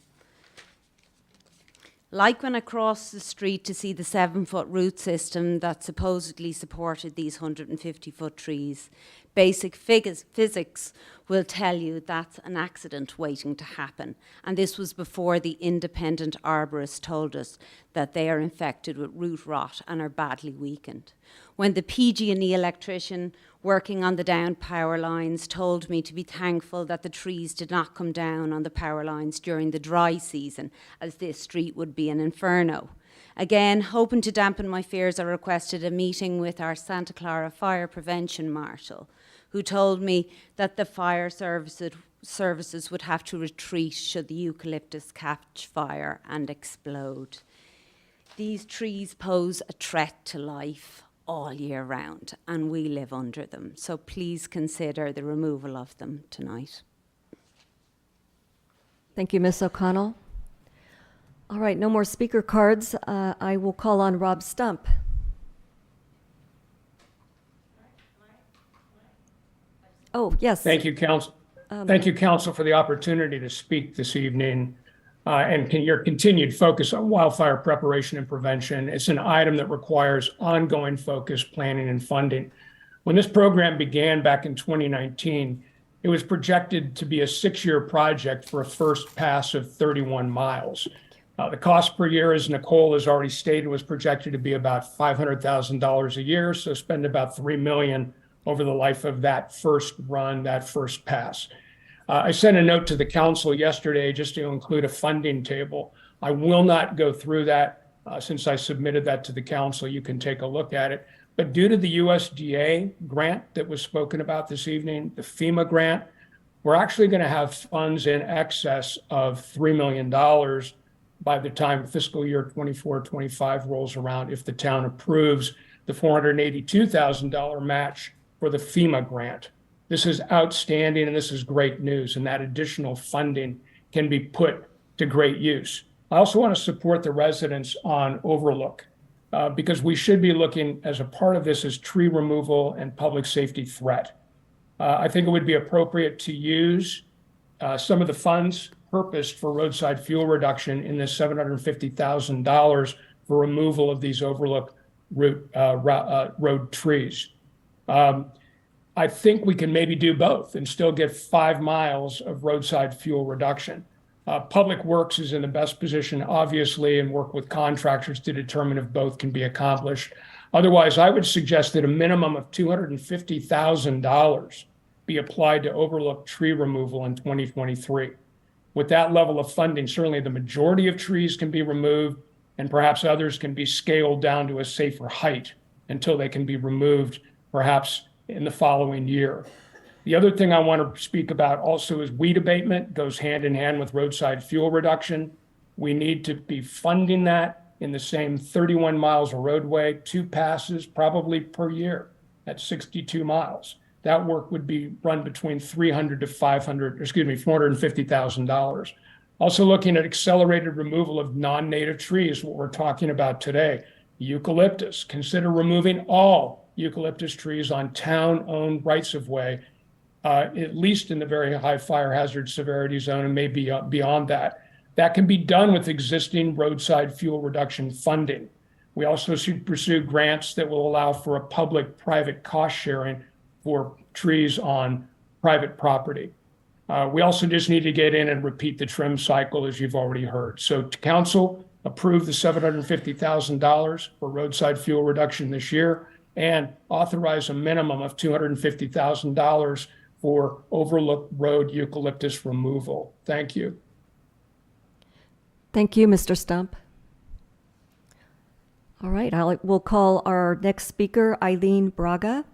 Like when I crossed the street to see the 7-foot root system that supposedly supported these 150-foot trees, basic physics will tell you that's an accident waiting to happen. And this was before the independent arborist told us that they are infected with root rot and are badly weakened. When the PG&E electrician working on the down power lines told me to be thankful that the trees did not come down on the power lines during the dry season, as this street would be an inferno. Again, hoping to dampen my fears, I requested a meeting with our Santa Clara Fire Prevention Marshal, who told me that the fire services would have to retreat should the eucalyptus catch fire and explode. These trees pose a threat to life all year round, and we live under them. So please consider the removal of them tonight. Thank you, Ms. O'Connell. All right, no more speaker cards. I will call on Rob Stump. Oh, yes. Thank you, Council. Thank you, Council, for the opportunity to speak this evening and your continued focus on wildfire preparation and prevention. It's an item that requires ongoing focus, planning, and funding. When this program began back in 2019, it was projected to be a 6-year project for a first pass of 31 miles. The cost per year, as Nicole has already stated, was projected to be about $500,000 a year, so spend about $3 million over the life of that first run, that first pass. I sent a note to the council yesterday just to include a funding table. I will not go through that since I submitted that to the council. You can take a look at it. But due to the USDA grant that was spoken about this evening, the FEMA grant, we're actually going to have funds in excess of $3 million by the time fiscal year 24-25 rolls around if the town approves the $482,000 match for the FEMA grant. This is outstanding and this is great news, and that additional funding can be put to great use. I also want to support the residents on Overlook because we should be looking as a part of this as tree removal and public safety threat. I think it would be appropriate to use some of the funds purposed for roadside fuel reduction in this $750,000 for removal of these Overlook road trees. I think we can maybe do both and still get 5 miles of roadside fuel reduction. Public Works is in the best position, obviously, and work with contractors to determine if both can be accomplished. Otherwise, I would suggest that a minimum of $250,000 be applied to Overlook tree removal in 2023. With that level of funding, certainly the majority of trees can be removed and perhaps others can be scaled down to a safer height until they can be removed perhaps in the following year. The other thing I want to speak about also is weed abatement, goes hand in hand with roadside fuel reduction. We need to be funding that in the same 31 miles of roadway, 2 passes probably per year. That's 62 miles. That work would be run between $450,000. Also looking at accelerated removal of non-native trees, what we're talking about today. Eucalyptus, consider removing all eucalyptus trees on town-owned rights-of-way, at least in the very high fire hazard severity zone and maybe beyond that. That can be done with existing roadside fuel reduction funding. We also should pursue grants that will allow for a public-private cost sharing for trees on private property. We also just need to get in and repeat the trim cycle, as you've already heard. So to council, approve the $750,000 for roadside fuel reduction this year and authorize a minimum of $250,000 for Overlook Road eucalyptus removal. Thank you. Thank you, Mr. Stump. All right, we'll call our next speaker, Eileen Braga.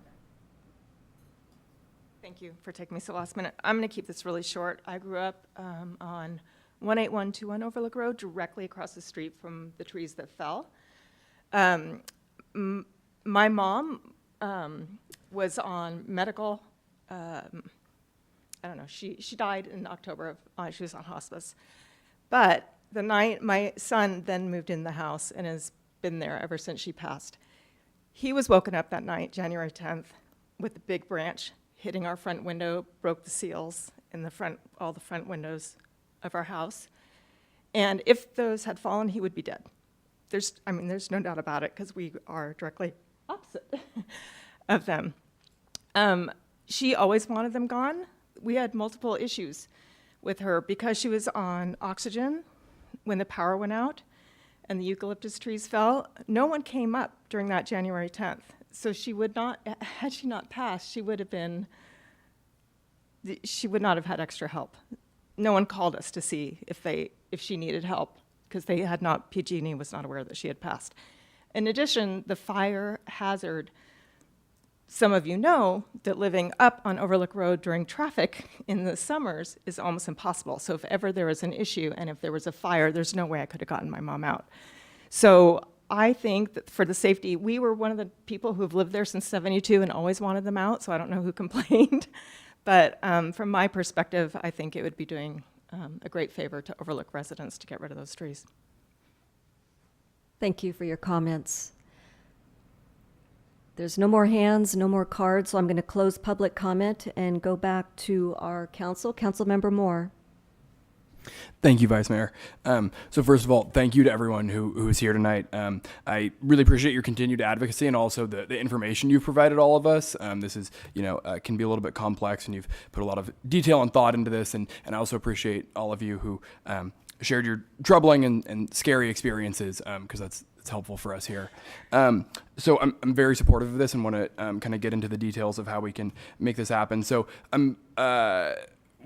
Thank you for taking me so last minute. I'm going to keep this really short. I grew up on 18121 Overlook Road, directly across the street from the trees that fell. My mom was on medical, I don't know, she died in October of, she was on hospice. But the night, my son then moved in the house and has been there ever since she passed. He was woken up that night, January 10th, with a big branch hitting our front window, broke the seals in the front, all the front windows of our house. And if those had fallen, he would be dead. There's no doubt about it because we are directly opposite of them. She always wanted them gone. We had multiple issues with her because she was on oxygen when the power went out and the eucalyptus trees fell. No one came up during that January 10th. So she would not, had she not passed, she would not have had extra help. No one called us to see if she needed help because they had not, PG&E was not aware that she had passed. In addition, the fire hazard, some of you know that living up on Overlook Road during traffic in the summers is almost impossible. So if ever there was an issue and if there was a fire, there's no way I could have gotten my mom out. So I think that for the safety, we were one of the people who've lived there since '72 and always wanted them out, so I don't know who complained. But from my perspective, I think it would be doing a great favor to Overlook residents to get rid of those trees. Thank you for your comments. There's no more hands, no more cards, so I'm going to close public comment and go back to our council. Councilmember Moore. Thank you, Vice Mayor. So first of all, thank you to everyone who is here tonight. I really appreciate your continued advocacy and also the information you've provided all of us. This is, can be a little bit complex, and you've put a lot of detail and thought into this. And I also appreciate all of you who shared your troubling and scary experiences, because that's helpful for us here. So I'm very supportive of this and want to kind of get into the details of how we can make this happen. So I'm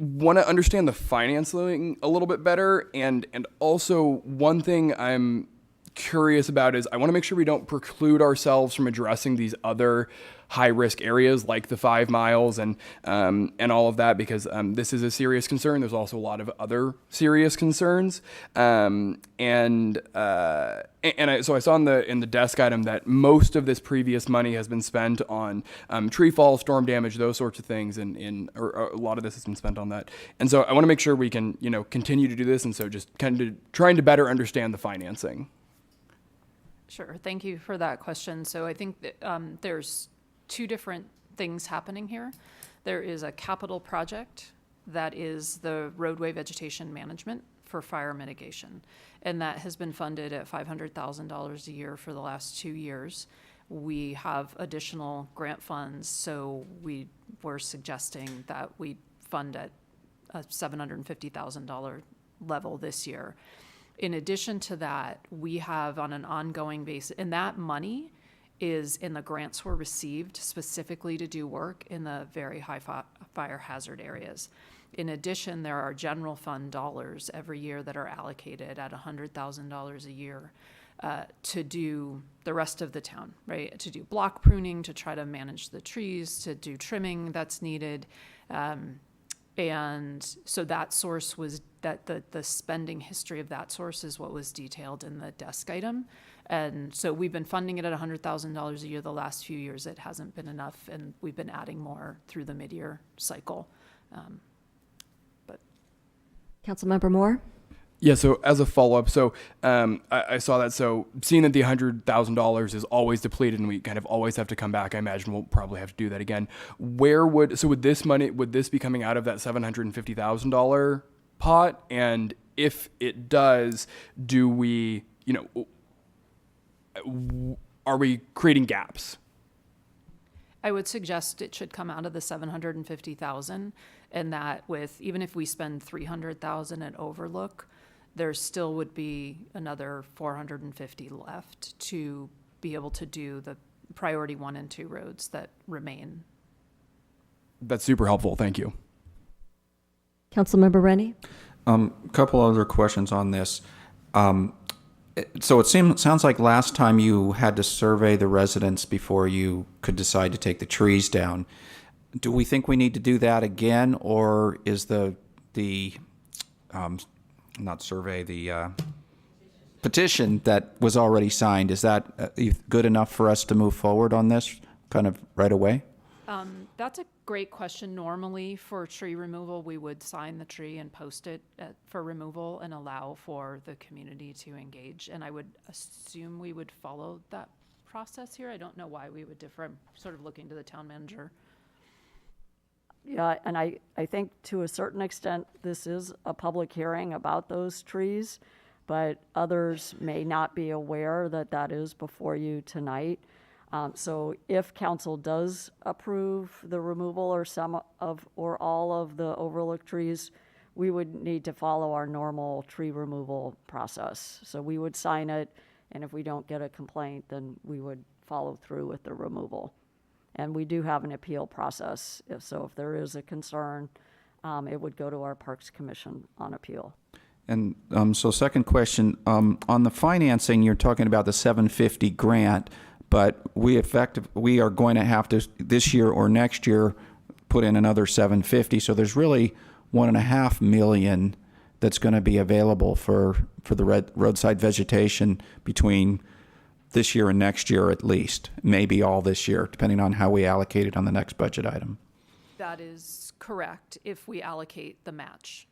want to understand the financing a little bit better, and also one thing I'm curious about is I want to make sure we don't preclude ourselves from addressing these other high-risk areas like the 5 miles and all of that, because this is a serious concern. There's also a lot of other serious concerns, so I saw in the desk item that most of this previous money has been spent on tree fall, storm damage, those sorts of things, or a lot of this has been spent on that. And so I want to make sure we can continue to do this, and so just kind of trying to better understand the financing. Sure. Thank you for that question. So I think that, there's two different things happening here. There is a capital project that is the roadway vegetation management for fire mitigation, and that has been funded at $500,000 a year for the last 2 years. We have additional grant funds, so we were suggesting that we fund at a $750,000 level this year. In addition to that, we have on an ongoing basis, and that money is in the grants were received specifically to do work in the very high fire hazard areas. In addition, there are general fund dollars every year that are allocated at $100,000 a year to do the rest of the town, right? To do block pruning, to try to manage the trees, to do trimming that's needed. And so that source was that the spending history of that source is what was detailed in the desk item. And so we've been funding it at $100,000 a year the last few years. It hasn't been enough, and we've been adding more through the mid-year cycle. Councilmember Moore. Yeah, so as a follow-up, so I saw that, so seeing that the $100,000 is always depleted and we kind of always have to come back, I imagine we'll probably have to do that again. Would this be coming out of that $750,000 pot? And if it does, do we, are we creating gaps? I would suggest it should come out of the $750,000, and that even if we spend $300,000 at Overlook, there still would be another $450,000 left to be able to do the priority 1 and 2 roads that remain. That's super helpful. Thank you. Councilmember Rennie. A couple other questions on this. So it sounds like last time you had to survey the residents before you could decide to take the trees down. Do we think we need to do that again, or is the petition that was already signed, is that good enough for us to move forward on this kind of right away? That's a great question. Normally for tree removal, we would sign the tree and post it for removal and allow for the community to engage. And I would assume we would follow that process here. I don't know why we would differ. I'm sort of looking to the town manager. Yeah, and I think to a certain extent, this is a public hearing about those trees, but others may not be aware that that is before you tonight. So if council does approve the removal or some of or all of the overlook trees, we would need to follow our normal tree removal process. So we would sign it, and if we don't get a complaint, then we would follow through with the removal. And we do have an appeal process. If there is a concern, it would go to our Parks Commission on appeal. And so second question, on the financing, you're talking about the 750 grant, but we are going to have to, this year or next year, put in another 750. So there's really $1.5 million that's going to be available for the roadside vegetation between this year and next year at least, maybe all this year, depending on how we allocate it on the next budget item. That is correct if we allocate the match.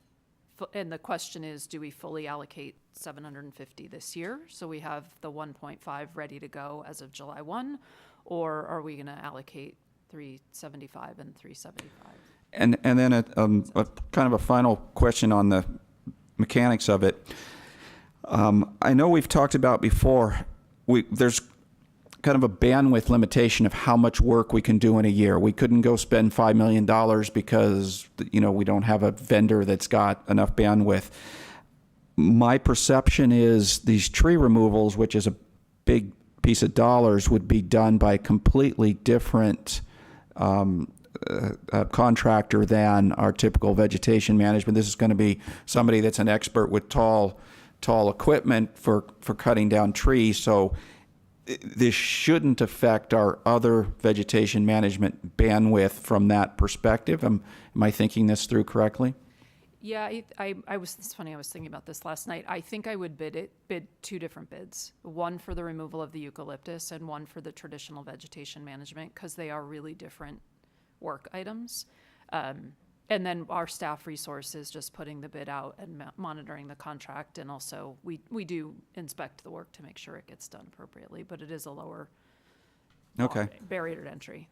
And the question is, do we fully allocate 750 this year? So we have the 1.5 ready to go as of July 1, or are we going to allocate 375 and 375? And then a kind of a final question on the mechanics of it. I know we've talked about before, there's kind of a bandwidth limitation of how much work we can do in a year. We couldn't go spend $5 million because, we don't have a vendor that's got enough bandwidth. My perception is these tree removals, which is a big piece of dollars, would be done by a completely different contractor than our typical vegetation management. This is going to be somebody that's an expert with tall equipment for cutting down trees. So this shouldn't affect our other vegetation management bandwidth from that perspective. Am I thinking this through correctly? Yeah, it's funny, I was thinking about this last night. I think I would bid two different bids, one for the removal of the eucalyptus and one for the traditional vegetation management, because they are really different work items. And then our staff resource is just putting the bid out and monitoring the contract. And also we do inspect the work to make sure it gets done appropriately, but it is a lower barrier to entry.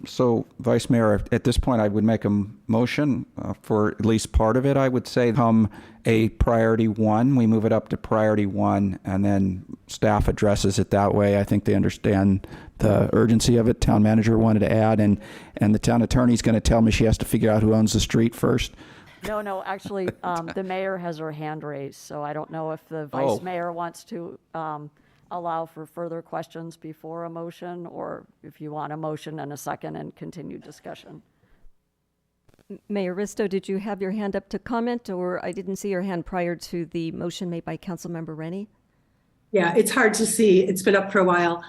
So, Vice Mayor, at this point, I would make a motion for at least part of it. I would say a priority one. We move it up to priority one, and then staff addresses it that way. I think they understand the urgency of it. Town manager wanted to add, and the town attorney's going to tell me she has to figure out who owns the street first. No, actually, the mayor has her hand raised, so I don't know if the vice mayor wants to allow for further questions before a motion, or if you want a motion and a second and continued discussion. Mayor Risto, did you have your hand up to comment, or I didn't see your hand prior to the motion made by Councilmember Rennie? Yeah, it's hard to see. It's been up for a while.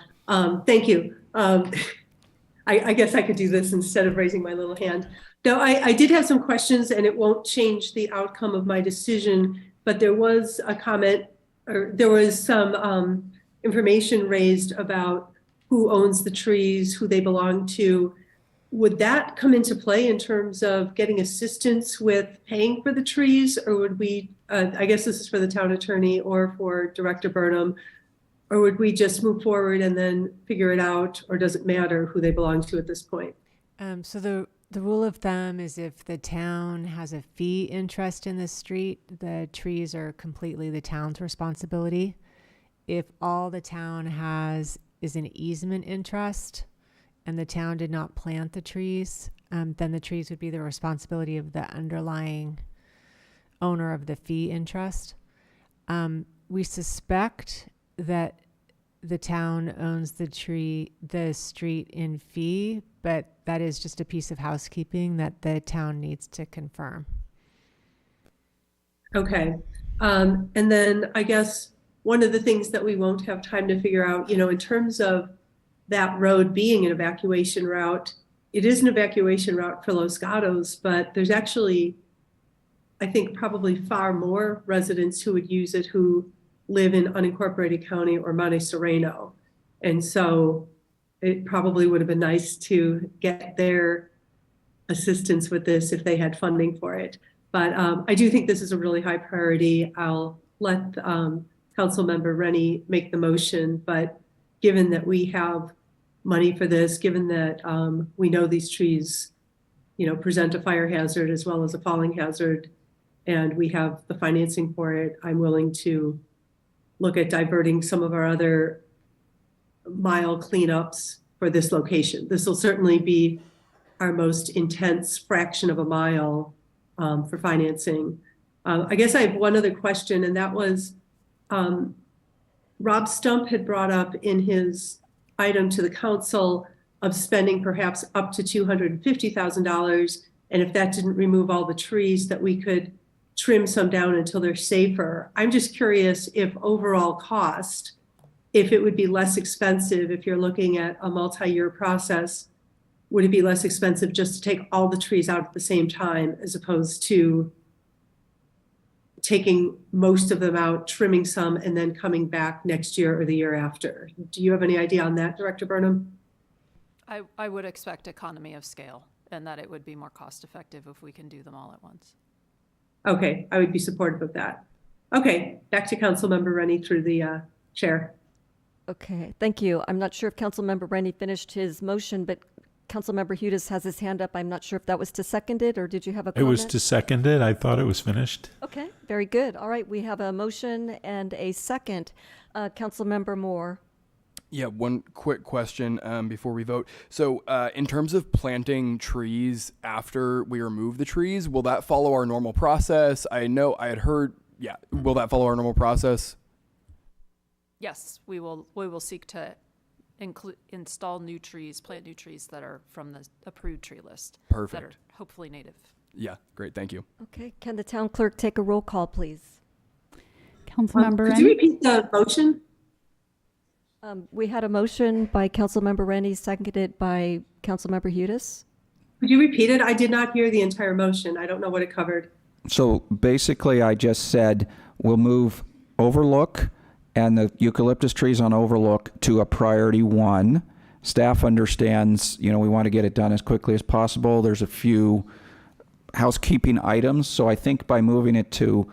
Thank you. I guess I could do this instead of raising my little hand. No, I did have some questions, and it won't change the outcome of my decision, but there was a comment, or there was some information raised about who owns the trees, who they belong to. Would that come into play in terms of getting assistance with paying for the trees, or would we, I guess this is for the town attorney or for Director Burnham, or would we just move forward and then figure it out, or does it matter who they belong to at this point? So the rule of thumb is if the town has a fee interest in the street, the trees are completely the town's responsibility. If all the town has is an easement interest and the town did not plant the trees, then the trees would be the responsibility of the underlying owner of the fee interest. We suspect that the town owns the street in fee, but that is just a piece of housekeeping that the town needs to confirm. Okay. And then I guess one of the things that we won't have time to figure out, in terms of that road being an evacuation route, it is an evacuation route for Los Gatos, but there's actually, I think, probably far more residents who would use it who live in unincorporated county or Monte Sereno. And so it probably would have been nice to get their assistance with this if they had funding for it. But I do think this is a really high priority. I'll let Councilmember Rennie make the motion, but given that we have money for this, given that we know these trees, present a fire hazard as well as a falling hazard, and we have the financing for it, I'm willing to look at diverting some of our other mile cleanups for this location. This will certainly be our most intense fraction of a mile for financing. I guess I have one other question, and that was, Rob Stump had brought up in his item to the council of spending perhaps up to $250,000. And if that didn't remove all the trees, that we could trim some down until they're safer. I'm just curious if overall cost, if it would be less expensive, if you're looking at a multi-year process, would it be less expensive just to take all the trees out at the same time as opposed to taking most of them out, trimming some, and then coming back next year or the year after? Do you have any idea on that, Director Burnham? I would expect economy of scale and that it would be more cost effective if we can do them all at once. Okay, I would be supportive of that. Okay, back to Councilmember Rennie through the chair. Okay, thank you. I'm not sure if Councilmember Rennie finished his motion, but Councilmember Hudes has his hand up. I'm not sure if that was to second it, or did you have a It comment? was to second it. I thought it was finished. Okay, very good. All right, we have a motion and a second. Councilmember Moore. Yeah, one quick question before we vote. So in terms of planting trees after we remove the trees, will that follow our normal process? I know I had heard, yeah, will that follow our normal process? Yes, we will seek to install new trees, plant new trees that are from the approved tree list. Perfect. That are hopefully native. Yeah, great, thank you. Okay, can the town clerk take a roll call, please? Councilmember Could you Rennie? repeat the motion? We had a motion by Councilmember Rennie, seconded by Councilmember Hudes. Could you repeat it? I did not hear the entire motion. I don't know what it covered. So basically, I just said we'll move Overlook and the eucalyptus trees on Overlook to a priority 1. Staff understands, we want to get it done as quickly as possible. There's a few housekeeping items, so I think by moving it to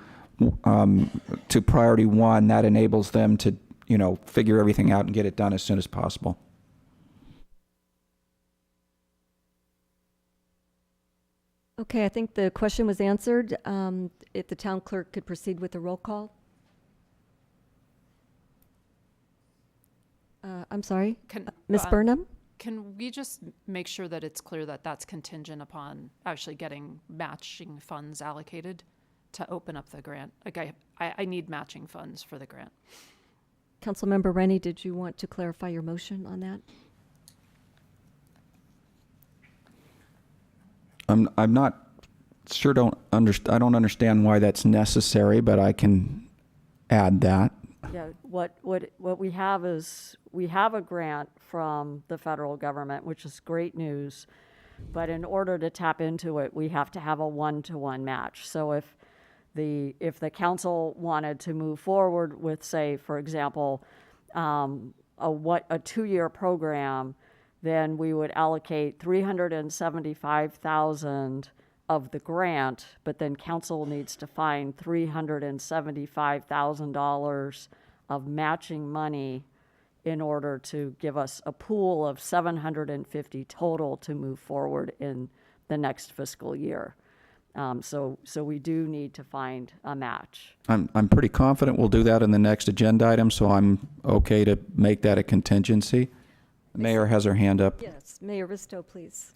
priority 1, that enables them to, figure everything out and get it done as soon as possible. Okay, I think the question was answered. If the town clerk could proceed with the roll call. I'm sorry, Ms. Burnham? Can we just make sure that it's clear that that's contingent upon actually getting matching funds allocated to open up the grant? Like I need matching funds for the grant. Councilmember Rennie, did you want to clarify your motion on that? I'm not sure. I don't understand why that's necessary, but I can add that. Yeah, what we have is, we have a grant from the federal government, which is great news. But in order to tap into it, we have to have a 1-to-1 match. So if the council wanted to move forward with, say, for example, a 2-year program, then we would allocate $375,000 of the grant, but then council needs to find $375,000 of matching money in order to give us a pool of $750 total to move forward in the next fiscal year. So we do need to find a match. I'm pretty confident we'll do that in the next agenda item, so I'm okay to make that a contingency. The mayor has her hand up. Yes, Mayor Risto, please.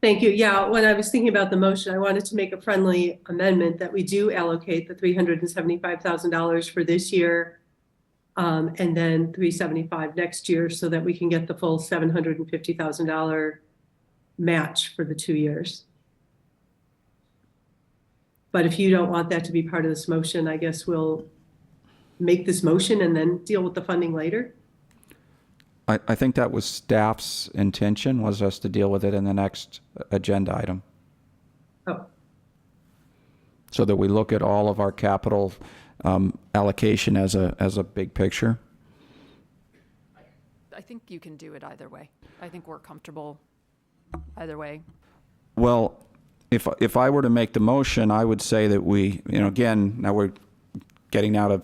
Thank you. Yeah, when I was thinking about the motion, I wanted to make a friendly amendment that we do allocate the $375,000 for this year, and then $375,000 next year, so that we can get the full $750,000 match for the 2 years. But if you don't want that to be part of this motion, I guess we'll make this motion and then deal with the funding later. I think that was staff's intention, was us to deal with it in the next agenda item. Oh. So that we look at all of our capital allocation as a big picture. I think you can do it either way. I think we're comfortable either way. Well, if I were to make the motion, I would say that we, again, now we're getting out of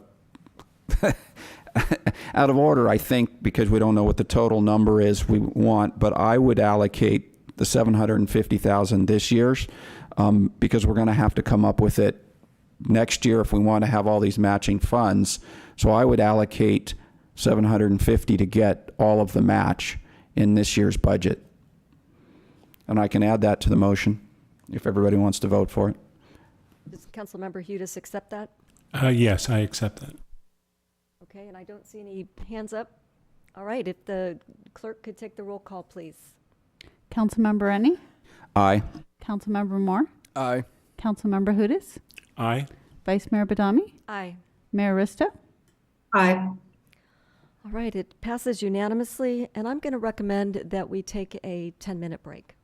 out of order, I think, because we don't know what the total number is we want, but I would allocate the $750,000 this year's, because we're going to have to come up with it next year if we want to have all these matching funds. So I would allocate $750 to get all of the match in this year's budget. And I can add that to the motion if everybody wants to vote for it. Does Councilmember Hudes accept that? Yes, I accept that. Okay, and I don't see any hands up. All right, if the clerk could take the roll call, please. Councilmember Rennie? Aye. Councilmember Moore? Aye. Councilmember Hudes? Aye. Vice Mayor Badami? Aye. Mayor Rista? Aye. All right, it passes unanimously, and I'm going to recommend that we take a 10-minute break.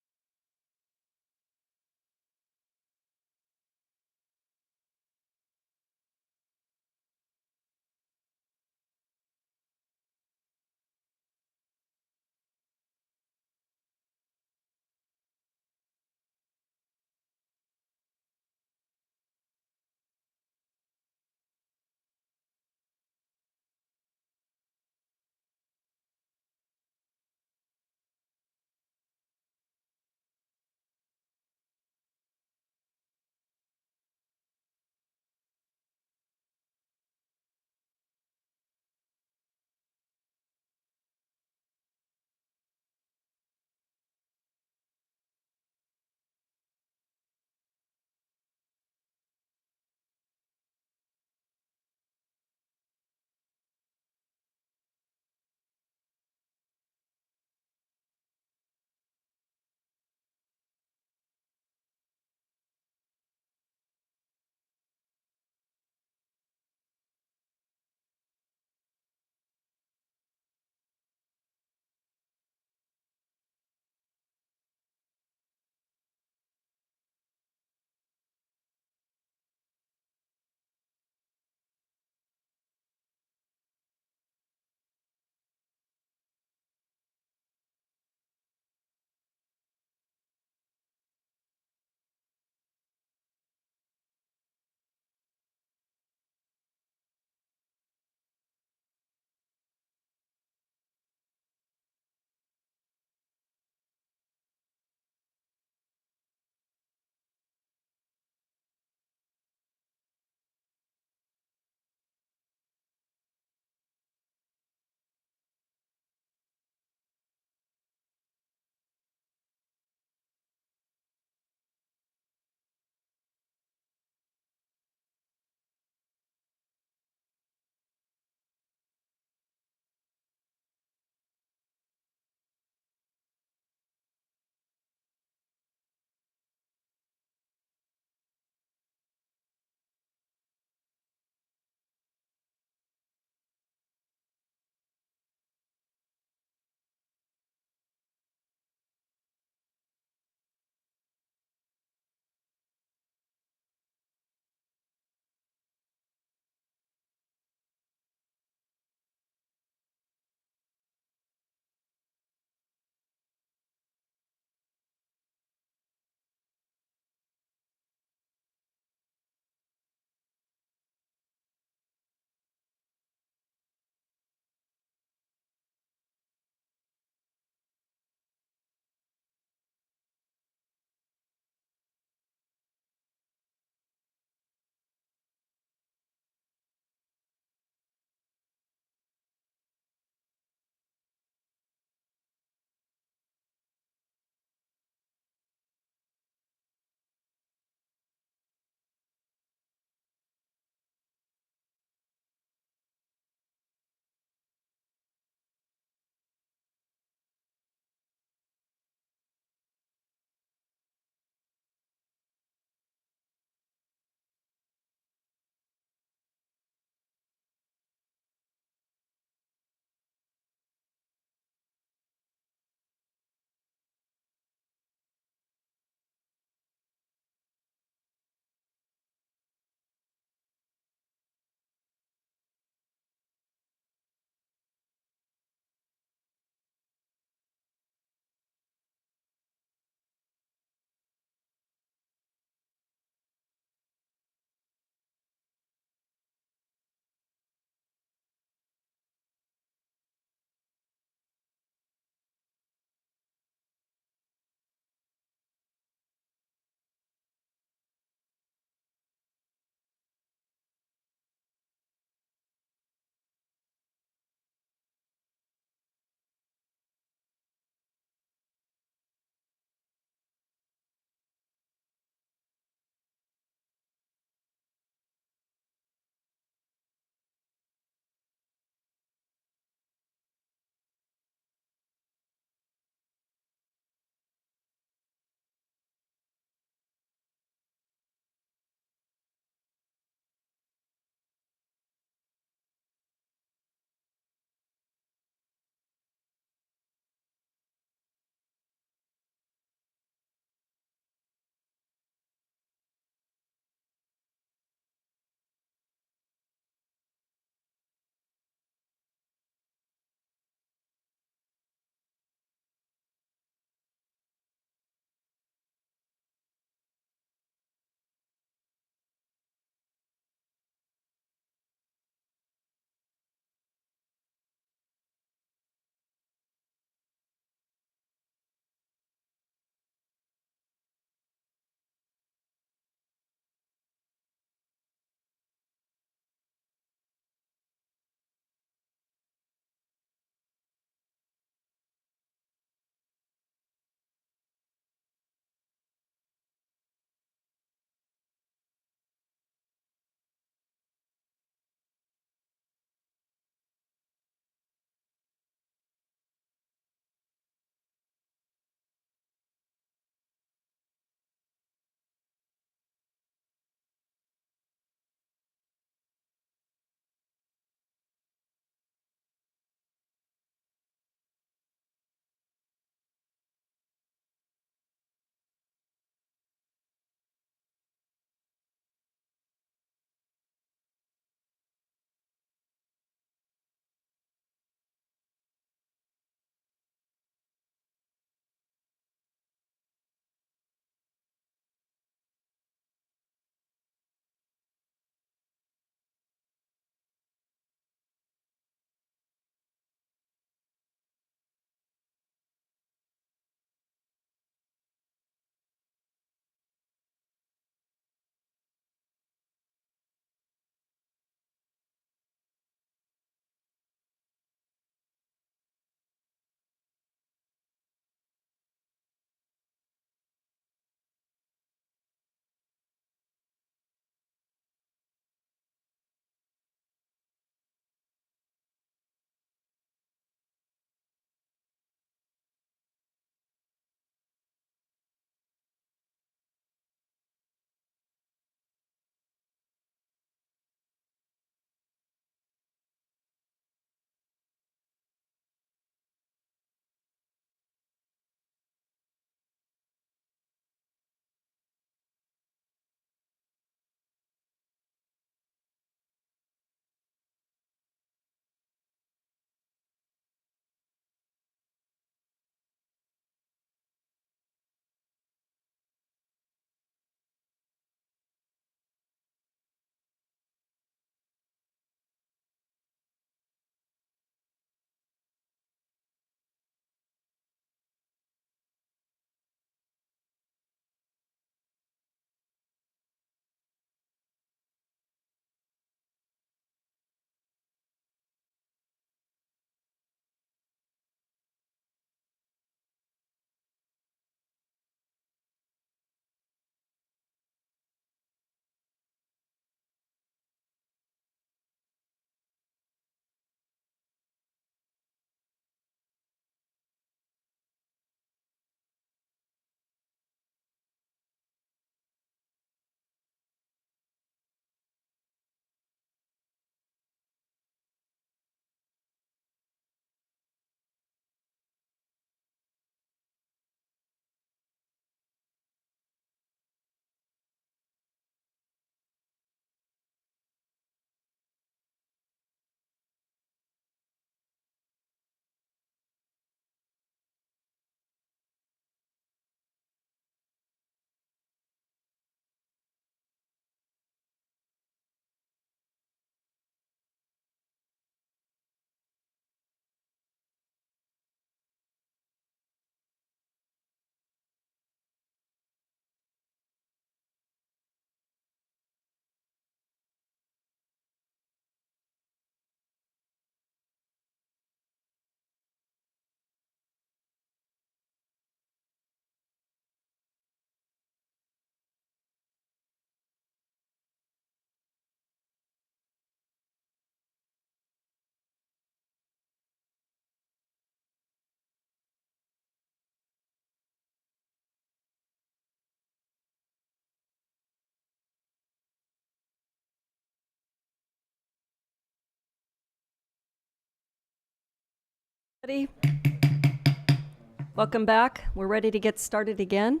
Welcome back. We're ready to get started again.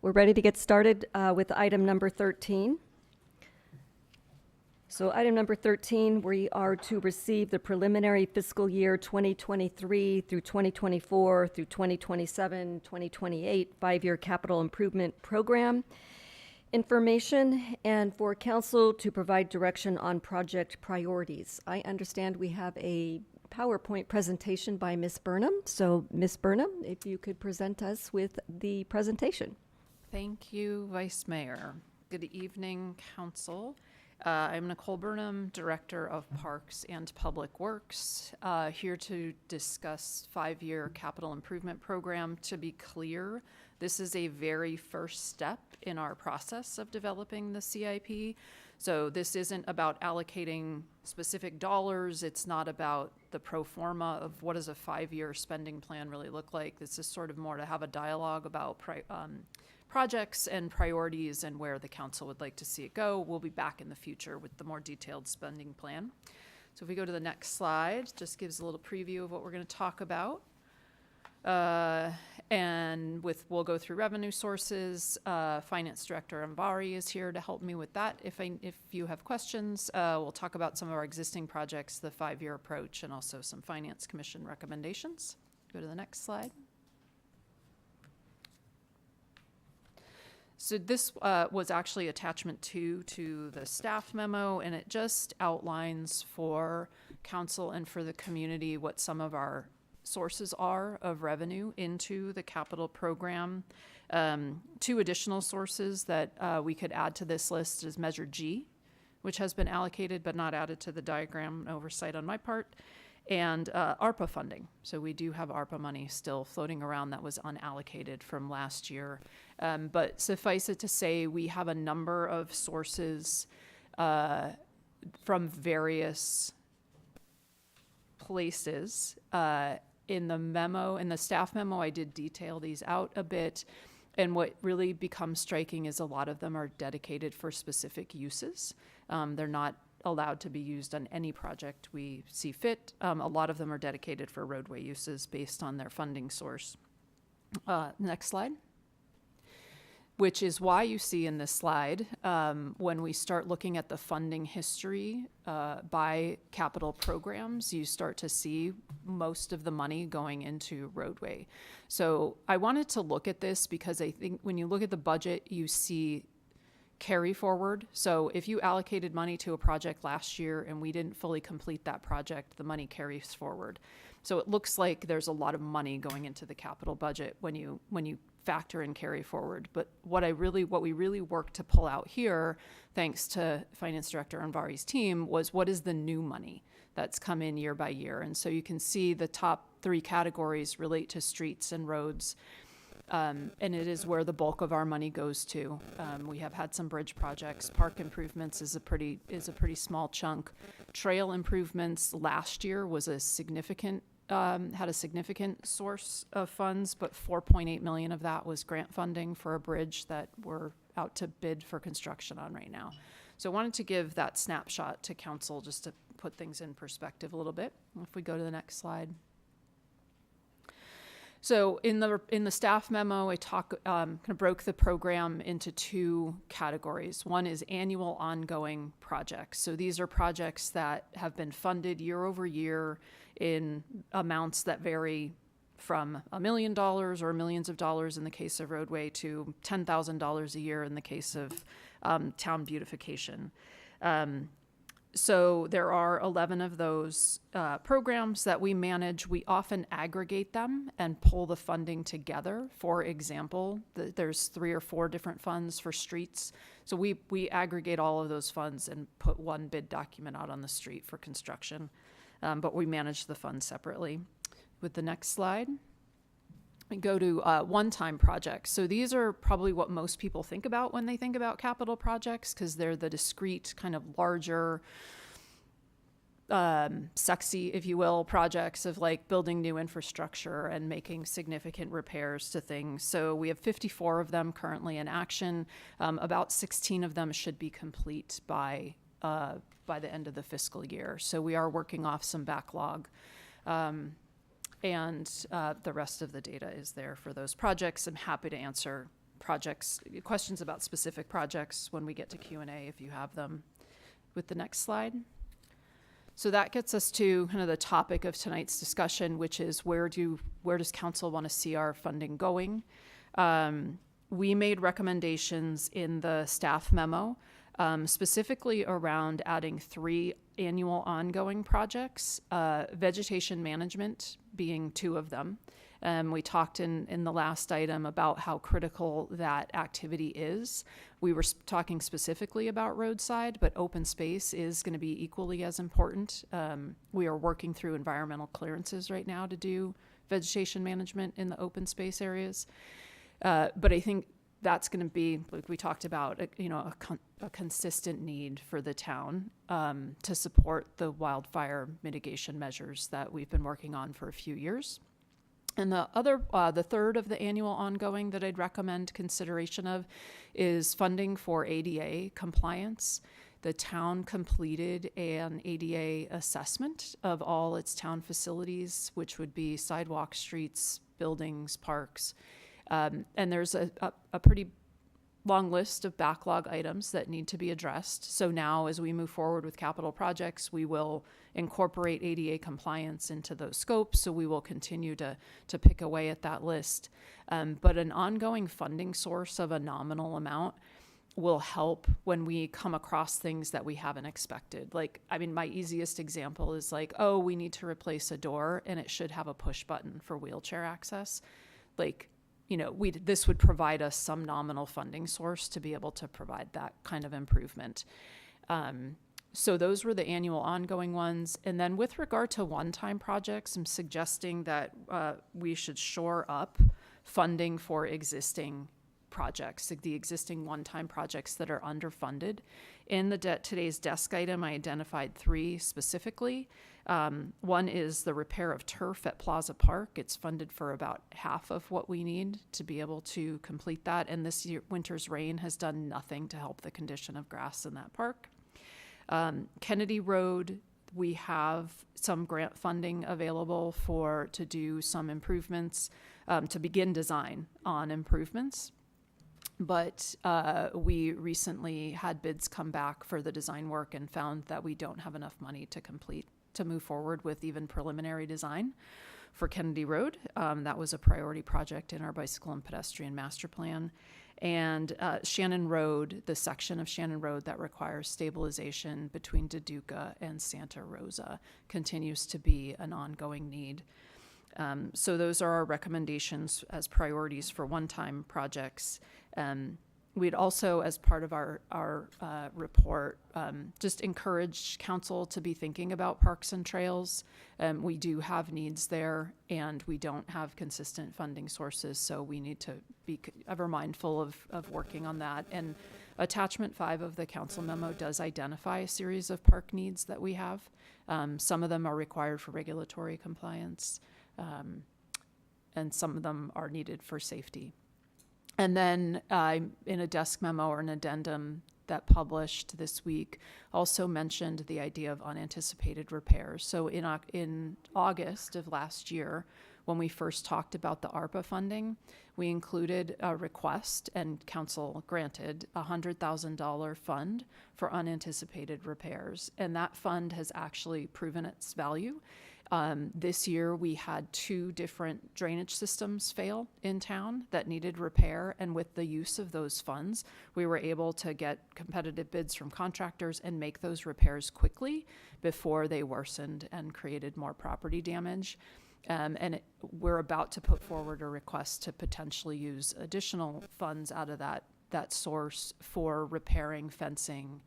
We're ready to get started with item number 13. So item number 13, we are to receive the preliminary fiscal year 2023 through 2024 through 2027, 2028 five-year capital improvement program information, and for council to provide direction on project priorities. I understand we have a PowerPoint presentation by Ms. Burnham. So Ms. Burnham, if you could present us with the presentation. Thank you, Vice Mayor. Good evening, Council. I'm Nicole Burnham, Director of Parks and Public Works, here to discuss five-year capital improvement program. To be clear, this is a very first step in our process of developing the CIP. So this isn't about allocating specific dollars. It's not about the pro forma of what does a five-year spending plan really look like. This is sort of more to have a dialogue about projects and priorities and where the council would like to see it go. We'll be back in the future with the more detailed spending plan. So if we go to the next slide, just gives a little preview of what we're going to talk about. We'll go through revenue sources. Finance Director Amvari is here to help me with that. If you have questions, we'll talk about some of our existing projects, the five-year approach, and also some Finance Commission recommendations. Go to the next slide. So this was actually attachment 2 to the staff memo, and it just outlines for council and for the community what some of our sources are of revenue into the capital program. Two additional sources that we could add to this list is Measure G, which has been allocated but not added to the diagram, oversight on my part, and ARPA funding. So we do have ARPA money still floating around that was unallocated from last year. But suffice it to say, we have a number of sources from various places. In the staff memo, I did detail these out a bit. And what really becomes striking is a lot of them are dedicated for specific uses. They're not allowed to be used on any project we see fit. A lot of them are dedicated for roadway uses based on their funding source. Next slide. Which is why you see in this slide, when we start looking at the funding history by capital programs, you start to see most of the money going into roadway. So I wanted to look at this because I think when you look at the budget, you see carry forward. So if you allocated money to a project last year and we didn't fully complete that project, the money carries forward. So it looks like there's a lot of money going into the capital budget when you factor in carry forward. But what we really worked to pull out here, thanks to Finance Director Anvari's team, was what is the new money that's come in year by year. And so you can see the top three categories relate to streets and roads. And it is where the bulk of our money goes to. We have had some bridge projects. Park improvements is a pretty small chunk. Trail improvements last year was a significant had a significant source of funds, but 4.8 million of that was grant funding for a bridge that we're out to bid for construction on right now. So I wanted to give that snapshot to council just to put things in perspective a little bit. If we go to the next slide. So in the staff memo, I kind of broke the program into two categories. One is annual ongoing projects. So these are projects that have been funded year over year in amounts that vary from $1 million or millions of dollars in the case of roadway to $10,000 a year in the case of town beautification. So there are 11 of those programs that we manage. We often aggregate them and pull the funding together. For example, there's 3 or 4 different funds for streets. So we aggregate all of those funds and put one bid document out on the street for construction. But we manage the funds separately. With the next slide. We go to one-time projects. So these are probably what most people think about when they think about capital projects, because they're the discrete, kind of larger, sexy, if you will, projects of like building new infrastructure and making significant repairs to things. So we have 54 of them currently in action. About 16 of them should be complete by by the end of the fiscal year. So we are working off some backlog. And the rest of the data is there for those projects. I'm happy to answer questions about specific projects when we get to Q&A if you have them. With the next slide. So that gets us to kind of the topic of tonight's discussion, which is where does council want to see our funding going? We made recommendations in the staff memo, specifically around adding 3 annual ongoing projects, vegetation management being 2 of them. We talked in the last item about how critical that activity is. We were talking specifically about roadside, but open space is going to be equally as important. We are working through environmental clearances right now to do vegetation management in the open space areas. But I think that's going to be, like we talked about, a consistent need for the town to support the wildfire mitigation measures that we've been working on for a few years. And the third of the annual ongoing that I'd recommend consideration of is funding for ADA compliance. The town completed an ADA assessment of all its town facilities, which would be sidewalks, streets, buildings, parks. And there's a pretty long list of backlog items that need to be addressed. So now as we move forward with capital projects, we will incorporate ADA compliance into those scopes. So we will continue to pick away at that list. But an ongoing funding source of a nominal amount will help when we come across things that we haven't expected. My easiest example is we need to replace a door and it should have a push button for wheelchair access. This would provide us some nominal funding source to be able to provide that kind of improvement. So those were the annual ongoing ones. And then with regard to one-time projects, I'm suggesting that we should shore up funding for existing projects, like the existing one-time projects that are underfunded. In today's desk item, I identified 3 specifically. One is the repair of turf at Plaza Park. It's funded for about half of what we need to be able to complete that. And this winter's rain has done nothing to help the condition of grass in that park. Kennedy Road, we have some grant funding available to do some improvements, to begin design on improvements. But we recently had bids come back for the design work and found that we don't have enough money to move forward with even preliminary design for Kennedy Road. That was a priority project in our bicycle and pedestrian master plan. And Shannon Road, the section of Shannon Road that requires stabilization between Deduca and Santa Rosa, continues to be an ongoing need. So those are our recommendations as priorities for one-time projects. We'd also, as part of our report, just encourage council to be thinking about parks and trails. We do have needs there, and we don't have consistent funding sources, so we need to be ever mindful of working on that. And attachment 5 of the council memo does identify a series of park needs that we have. Some of them are required for regulatory compliance, and some of them are needed for safety. And then in a desk memo or an addendum that published this week, also mentioned the idea of unanticipated repairs. So in August of last year, when we first talked about the ARPA funding, we included a request, and council granted a $100,000 fund for unanticipated repairs. And that fund has actually proven its value. This year we had 2 different drainage systems fail in town that needed repair, and with the use of those funds, we were able to get competitive bids from contractors and make those repairs quickly before they worsened and created more property damage. We're about to put forward a request to potentially use additional funds out of that source for repairing fencing,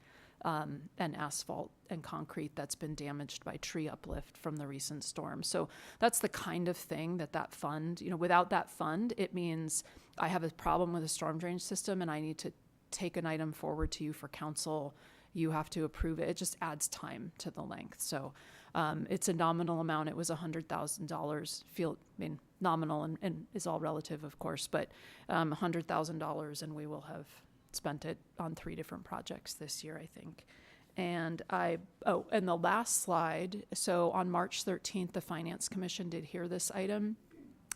and asphalt and concrete that's been damaged by tree uplift from the recent storm. So that's the kind of thing that fund, without that fund, it means I have a problem with a storm drainage system and I need to take an item forward to you for council. You have to approve it. It just adds time to the length. So it's a nominal amount. It was $100,000. Nominal and is all relative, of course, but $100,000, and we will have spent it on 3 different projects this year, I think. And and the last slide, so on March 13th, the Finance Commission did hear this item,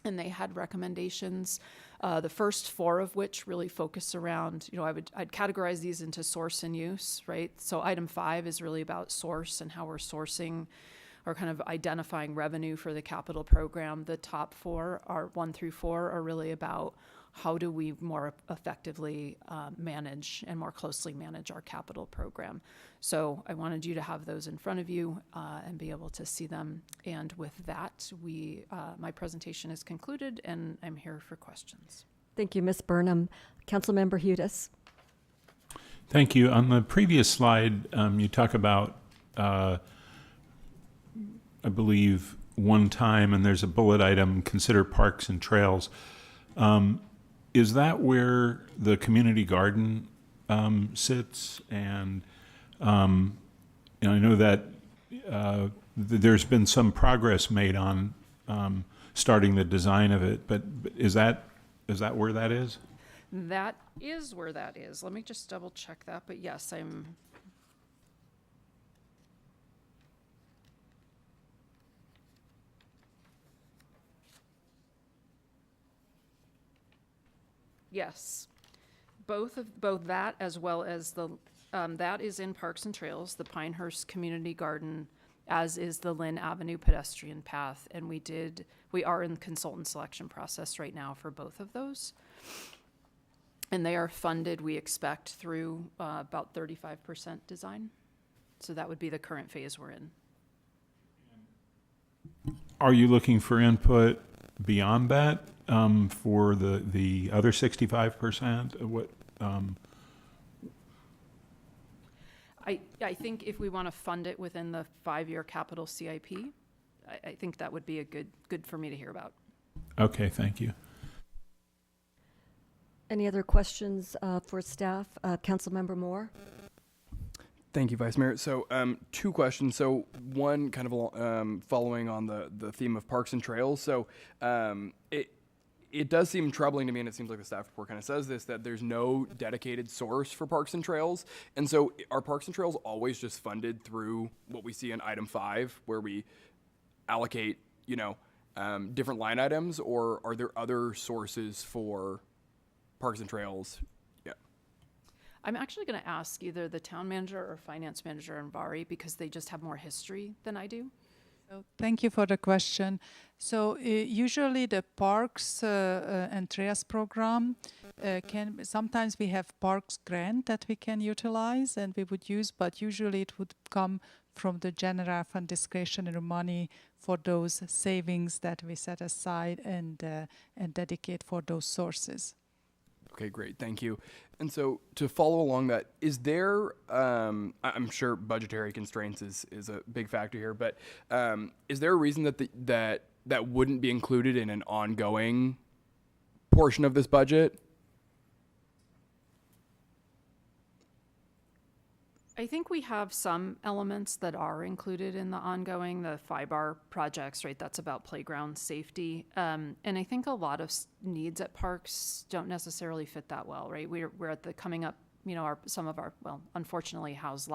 and they had recommendations, the first 4 of which really focus around, I'd categorize these into source and use, right? So item 5 is really about source and how we're sourcing or kind of identifying revenue for the capital program. The top 4 are 1 through 4 are really about how do we more effectively manage and more closely manage our capital program. So I wanted you to have those in front of you and be able to see them. And with that, my presentation is concluded, and I'm here for questions. Thank you, Ms. Burnham. Councilmember Hudes. Thank you. On the previous slide, you talk about, I believe, one time, and there's a bullet item, consider parks and trails. Is that where the community garden sits? And I know that there's been some progress made on starting the design of it, but is that where that is? That is where that is. Let me just double check that. But yes, Yes, both that as well as that is in Parks and Trails, the Pinehurst Community Garden, as is the Lynn Avenue pedestrian path, and we are in the consultant selection process right now for both of those, and they are funded, we expect, through about 35% design. So that would be the current phase we're in. Are you looking for input beyond that? For the other 65%? What? I think if we want to fund it within the 5-year capital CIP, I think that would be a good for me to hear about. Okay, thank you. Any other questions for staff? Councilmember Moore? Thank you, Vice Mayor. So 2 questions. So one kind of following on the theme of parks and trails. So it does seem troubling to me, and it seems like the staff report kind of says this, that there's no dedicated source for parks and trails. And so are parks and trails always just funded through what we see in item 5, where we allocate, different line items, or are there other sources for parks and trails? Yeah. I'm actually going to ask either the town manager or finance manager in Vari, because they just have more history than I do. So thank you for the question. So usually the parks and trails program sometimes we have parks grant that we can utilize and we would use, but usually it would come from the general fund discretionary money for those savings that we set aside and dedicate for those sources. Okay, great. Thank you. And so to follow along that, is there, I'm sure budgetary constraints is a big factor here, but is there a reason that wouldn't be included in an ongoing portion of this budget? I think we have some elements that are included in the ongoing, the FIBAR projects, right? That's about playground safety. And I think a lot of needs at parks don't necessarily fit that well, right? We're at the coming up, unfortunately, House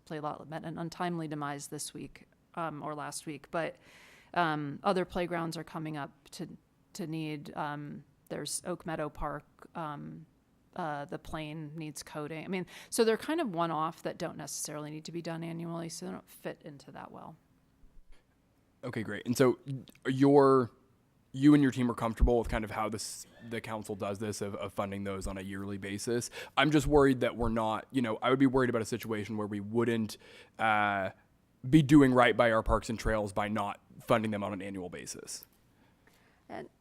Play Lot met an untimely demise this week or last week, but other playgrounds are coming up to need. There's Oak Meadow Park. The plane needs coating. I mean, so they're kind of one-off that don't necessarily need to be done annually, so they don't fit into that well. Okay, great. And so you and your team are comfortable with kind of how the council does this of funding those on a yearly basis. I'm just worried that we're not, I would be worried about a situation where we wouldn't be doing right by our parks and trails by not funding them on an annual basis.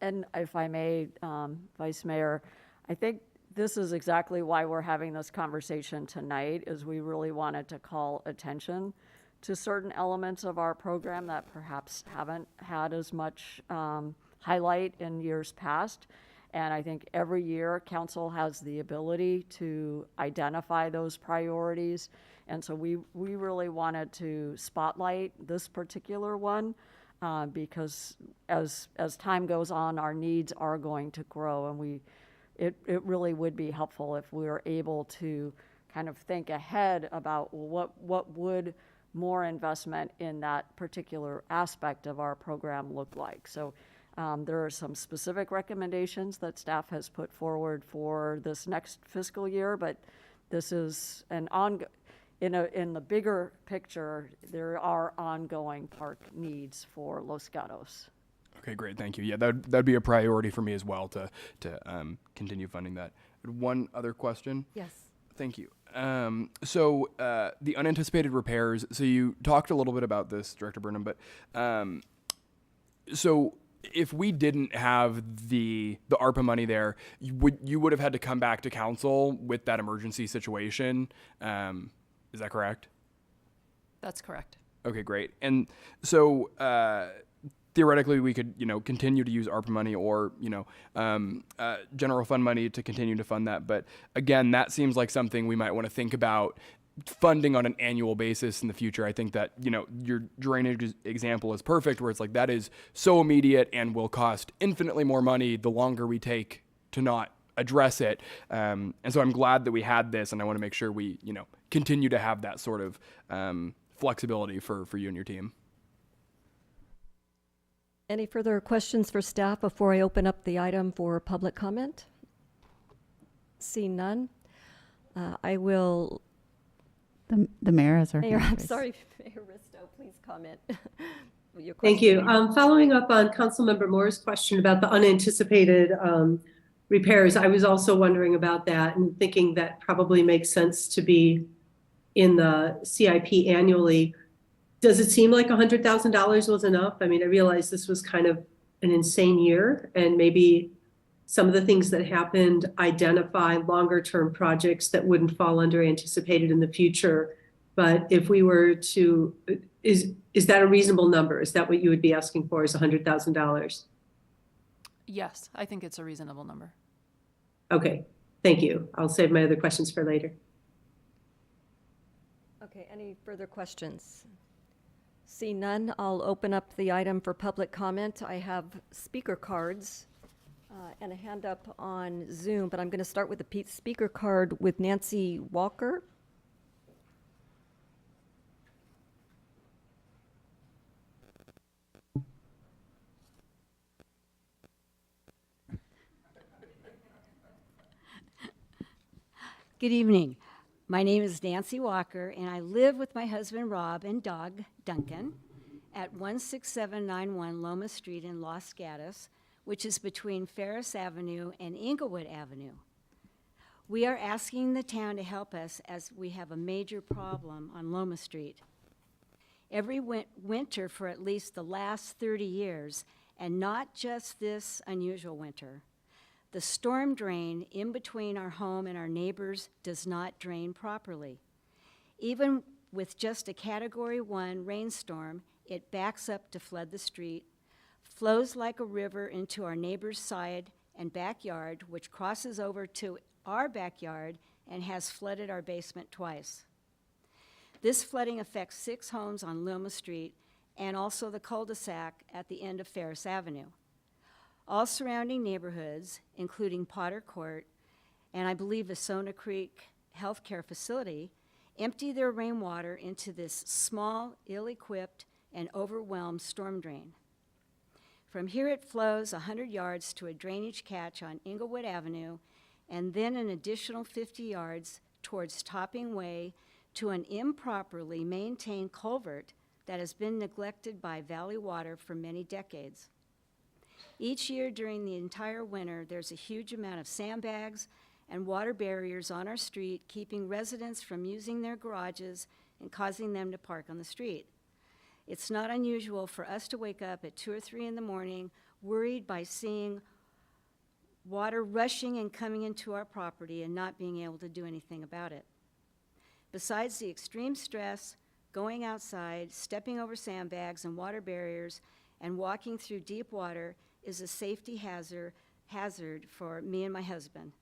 And if I may, Vice Mayor, I think this is exactly why we're having this conversation tonight, is we really wanted to call attention to certain elements of our program that perhaps haven't had as much highlight in years past. And I think every year council has the ability to identify those priorities. And so we really wanted to spotlight this particular one because as time goes on, our needs are going to grow, and it really would be helpful if we were able to kind of think ahead about what would more investment in that particular aspect of our program look like. So there are some specific recommendations that staff has put forward for this next fiscal year, but this is an in the bigger picture, there are ongoing park needs for Los Gatos. Okay, great. Thank you. Yeah, that'd be a priority for me as well to continue funding that. One other question. Yes. Thank you. So the unanticipated repairs. So you talked a little bit about this, Director Burnham, but so if we didn't have the ARPA money there, you would have had to come back to council with that emergency situation. Is that correct? That's correct. Okay, great. And so theoretically, we could, continue to use ARPA money or, general fund money to continue to fund that. But again, that seems like something we might want to think about funding on an annual basis in the future. I think that, your drainage example is perfect, where it's like that is so immediate and will cost infinitely more money the longer we take to not address it. And so I'm glad that we had this, and I want to make sure we, continue to have that sort of flexibility for you and your team. Any further questions for staff before I open up the item for public comment? See none. I will. The mayor has her Mayor, hand I'm raised. sorry, Mayor Risto, please comment. Your Thank you. question. Following up on Councilmember Moore's question about the unanticipated repairs, I was also wondering about that and thinking that probably makes sense to be in the CIP annually. Does it seem like $100,000 was enough? I mean, I realize this was kind of an insane year, and maybe some of the things that happened identify longer term projects that wouldn't fall under anticipated in the future. But if we were to, is that a reasonable number? Is that what you would be asking for, is $100,000? Yes, I think it's a reasonable number. Okay, thank you. I'll save my other questions for later. Okay, any further questions? See none, I'll open up the item for public comment. I have speaker cards and a hand up on Zoom, but I'm going to start with the speaker card with Nancy Walker. Good evening. My name is Nancy Walker, and I live with my husband Rob and dog Duncan at 16791 Loma Street in Los Gatos, which is between Ferris Avenue and Inglewood Avenue. We are asking the town to help us as we have a major problem on Loma Street. Every winter for at least the last 30 years, and not just this unusual winter, the storm drain in between our home and our neighbors does not drain properly. Even with just a Category 1 rainstorm, it backs up to flood the street, flows like a river into our neighbor's side and backyard, which crosses over to our backyard and has flooded our basement twice. This flooding affects 6 homes on Loma Street and also the cul-de-sac at the end of Ferris Avenue. All surrounding neighborhoods, including Potter Court and I believe the Sona Creek Healthcare Facility, empty their rainwater into this small, ill-equipped, and overwhelmed storm drain. From here it flows 100 yards to a drainage catch on Inglewood Avenue, and then an additional 50 yards towards Topping Way to an improperly maintained culvert that has been neglected by Valley Water for many decades. Each year during the entire winter, there's a huge amount of sandbags and water barriers on our street, keeping residents from using their garages and causing them to park on the street. It's not unusual for us to wake up at 2 or 3 in the morning, worried by seeing water rushing and coming into our property and not being able to do anything about it. Besides the extreme stress, going outside, stepping over sandbags and water barriers, and walking through deep water is a safety hazard for me and my husband.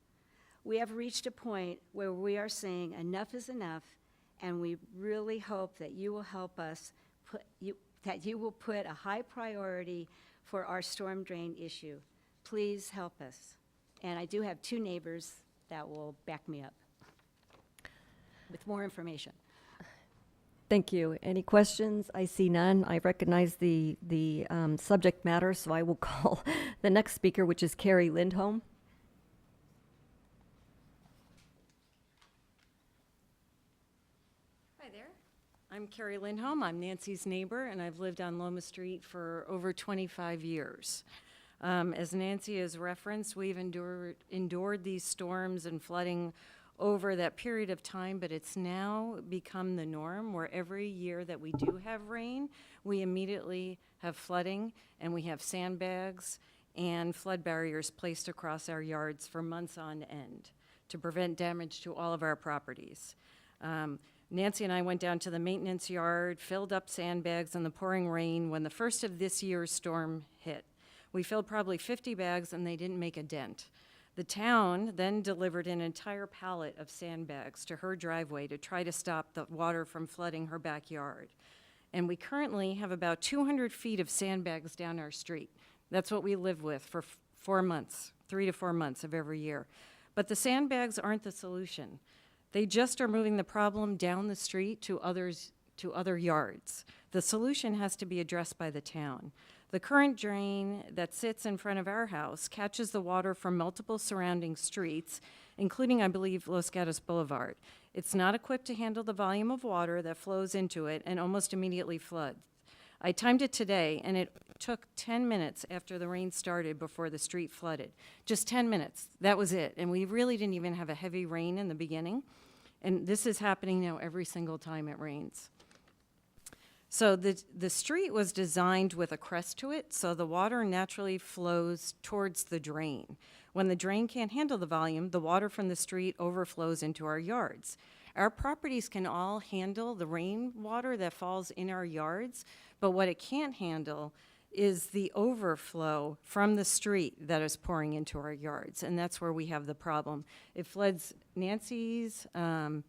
We have reached a point where we are saying enough is enough, and we really hope that you will help us that you will put a high priority for our storm drain issue. Please help us. And I do have 2 neighbors that will back me up. with more information. Thank you. Any questions? I see none. I recognize the subject matter, so I will call the next speaker, which is Carrie Lindholm. Hi there. I'm Carrie Lindholm. I'm Nancy's neighbor, and I've lived on Loma Street for over 25 years. As Nancy has referenced, we've endured these storms and flooding over that period of time, but it's now become the norm where every year that we do have rain, we immediately have flooding, and we have sandbags and flood barriers placed across our yards for months on end to prevent damage to all of our properties. Nancy and I went down to the maintenance yard, filled up sandbags in the pouring rain when the first of this year's storm hit. We filled probably 50 bags and they didn't make a dent. The town then delivered an entire pallet of sandbags to her driveway to try to stop the water from flooding her backyard. And we currently have about 200 feet of sandbags down our street. That's what we live with for 4 months, 3 to 4 months of every year. But the sandbags aren't the solution. They just are moving the problem down the street to other yards. The solution has to be addressed by the town. The current drain that sits in front of our house catches the water from multiple surrounding streets, including, I believe, Los Gatos Boulevard. It's not equipped to handle the volume of water that flows into it and almost immediately floods. I timed it today, and it took 10 minutes after the rain started before the street flooded. Just 10 minutes. That was it. And we really didn't even have a heavy rain in the beginning. And this is happening now every single time it rains. So the street was designed with a crest to it, so the water naturally flows towards the drain. When the drain can't handle the volume, the water from the street overflows into our yards. Our properties can all handle the rainwater that falls in our yards, but what it can't handle is the overflow from the street that is pouring into our yards, and that's where we have the problem. It floods Nancy's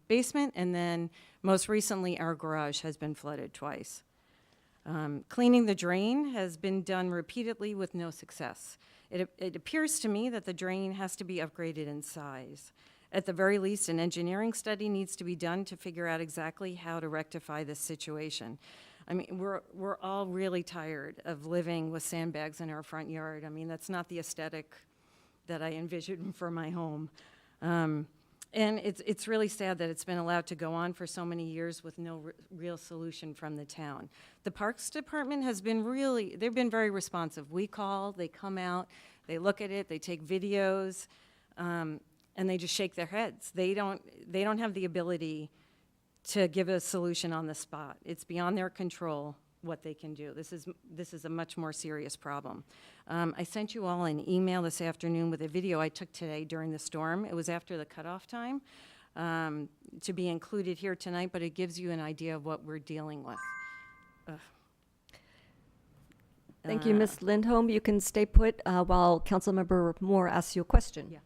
basement, and then most recently our garage has been flooded twice. Cleaning the drain has been done repeatedly with no success. It appears to me that the drain has to be upgraded in size. At the very least, an engineering study needs to be done to figure out exactly how to rectify this situation. I mean, we're all really tired of living with sandbags in our front yard. I mean, that's not the aesthetic that I envisioned for my home. And it's really sad that it's been allowed to go on for so many years with no real solution from the town. The Parks Department has been they've been very responsive. We call, they come out, they look at it, they take videos, and they just shake their heads. They don't have the ability to give a solution on the spot. It's beyond their control what they can do. This is a much more serious problem. I sent you all an email this afternoon with a video I took today during the storm. It was after the cutoff time to be included here tonight, but it gives you an idea of what we're dealing with. Thank you, Ms. Lindholm. You can stay put while Councilmember Moore asks you a question. Yeah.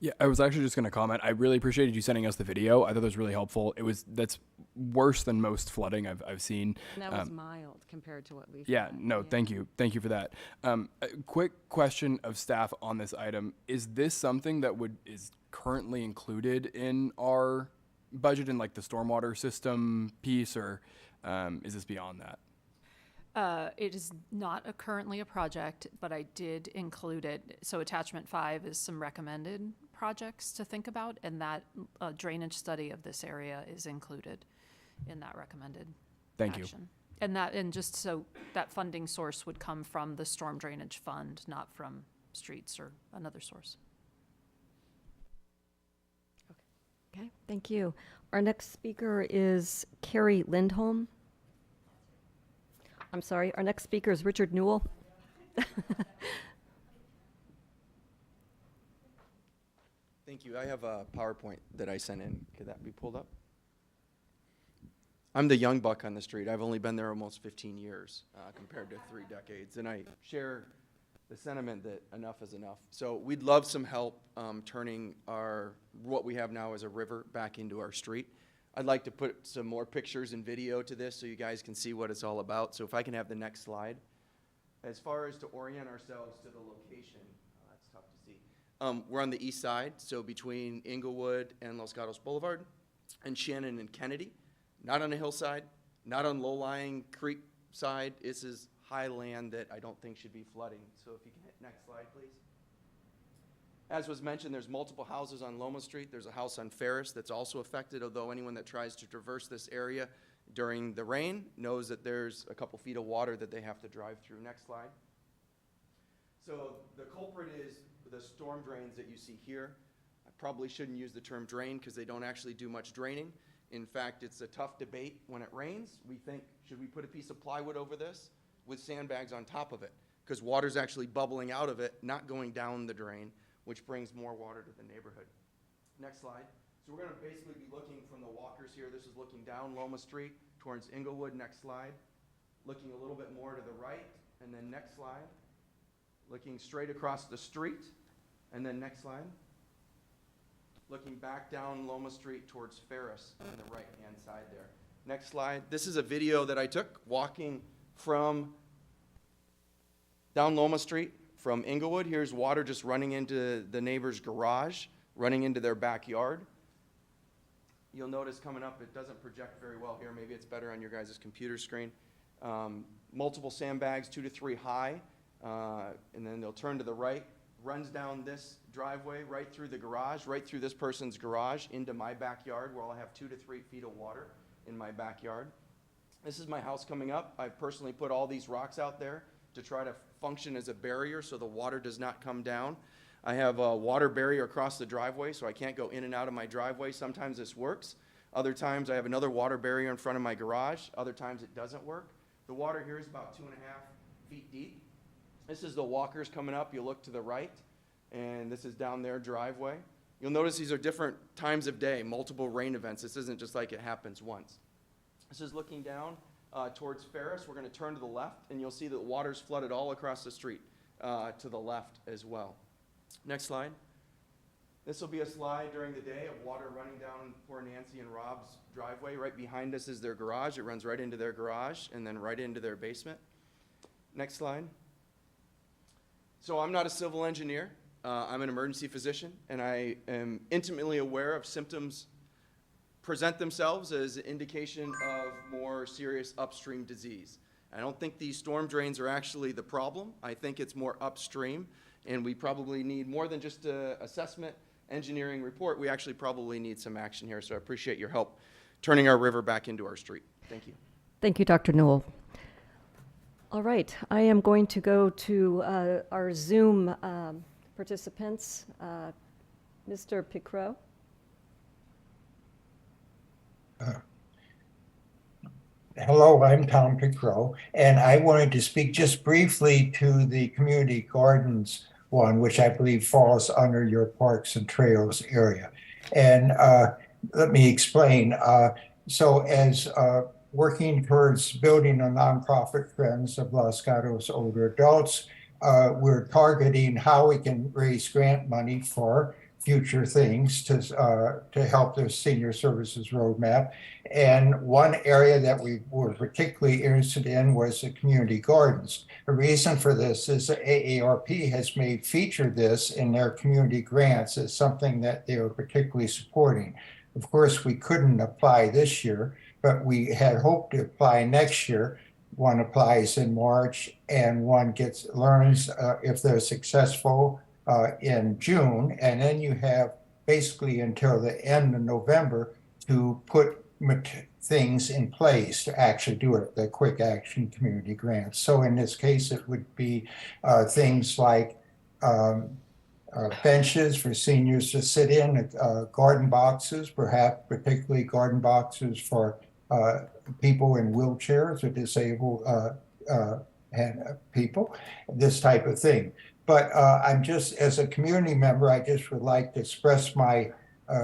Yeah, I was actually just going to comment. I really appreciated you sending us the video. I thought that was really helpful. That's worse than most flooding I've seen. And that was mild compared to what we've Yeah, had. no, thank you. Thank you for that. A quick question of staff on this item. Is this something that is currently included in our budget in like the stormwater system piece, or is this beyond that? It is not currently a project, but I did include it. So attachment 5 is some recommended projects to think about, and that drainage study of this area is included in that recommended Thank you. action. And just so that funding source would come from the storm drainage fund, not from streets or another source. Okay, thank you. Our next speaker is Carrie Lindholm. I'm sorry, our next speaker is Richard Newell. Thank you. I have a PowerPoint that I sent in. Could that be pulled up? I'm the young buck on the street. I've only been there almost 15 years compared to 3 decades, and I share the sentiment that enough is enough. So we'd love some help turning what we have now as a river back into our street. I'd like to put some more pictures and video to this so you guys can see what it's all about. So if I can have the next slide. As far as to orient ourselves to the location, that's tough to see. We're on the east side, so between Inglewood and Los Gatos Boulevard. and Shannon and Kennedy. Not on a hillside, not on low-lying creek side. This is high land that I don't think should be flooding. So if you can hit next slide, please. As was mentioned, there's multiple houses on Loma Street. There's a house on Ferris that's also affected, although anyone that tries to traverse this area during the rain knows that there's a couple feet of water that they have to drive through. Next slide. So the culprit is the storm drains that you see here. I probably shouldn't use the term drain because they don't actually do much draining. In fact, it's a tough debate when it rains. We think, should we put a piece of plywood over this with sandbags on top of it? Because water's actually bubbling out of it, not going down the drain, which brings more water to the neighborhood. Next slide. So we're going to basically be looking from the walkers here. This is looking down Loma Street towards Inglewood. Next slide. Looking a little bit more to the right, and then next slide. Looking straight across the street, and then next slide. Looking back down Loma Street towards Ferris on the right-hand side there. Next slide. This is a video that I took walking from down Loma Street from Inglewood. Here's water just running into the neighbor's garage, running into their backyard. You'll notice coming up, it doesn't project very well here. Maybe it's better on your guys' computer screen. Multiple sandbags, 2 to 3 high, and then they'll turn to the right, runs down this driveway, right through the garage, right through this person's garage, into my backyard, where I'll have 2 to 3 feet of water in my backyard. This is my house coming up. I've personally put all these rocks out there to try to function as a barrier so the water does not come down. I have a water barrier across the driveway, so I can't go in and out of my driveway. Sometimes this works. Other times I have another water barrier in front of my garage. Other times it doesn't work. The water here is about 2.5 feet deep. This is the walkers coming up. You look to the right, and this is down their driveway. You'll notice these are different times of day, multiple rain events. This isn't just like it happens once. This is looking down towards Ferris. We're going to turn to the left, and you'll see that water's flooded all across the street to the left as well. Next slide. This will be a slide during the day of water running down poor Nancy and Rob's driveway. Right behind us is their garage. It runs right into their garage and then right into their basement. Next slide. So I'm not a civil engineer. I'm an emergency physician, and I am intimately aware of symptoms present themselves as an indication of more serious upstream disease. I don't think these storm drains are actually the problem. I think it's more upstream, and we probably need more than just an assessment engineering report. We actually probably need some action here, so I appreciate your help turning our river back into our street. Thank you. Thank you, Dr. Newell. All right, I am going to go to our Zoom participants. Mr. Picro. Hello, I'm Tom Picro, and I wanted to speak just briefly to the community gardens one, which I believe falls under your parks and trails area. And let me explain. So as working towards building a nonprofit Friends of Los Gatos Older Adults, we're targeting how we can raise grant money for future things to help the senior services roadmap. And one area that we were particularly interested in was the community gardens. The reason for this is that AARP has made feature this in their community grants as something that they were particularly supporting. Of course, we couldn't apply this year, but we had hoped to apply next year. One applies in March, and one learns if they're successful in June, and then you have basically until the end of November to put things in place to actually do it, the quick action community grants. So in this case, it would be things like benches for seniors to sit in, garden boxes, perhaps particularly garden boxes for people in wheelchairs or disabled people, this type of thing. But I'm just, as a community member, I just would like to express my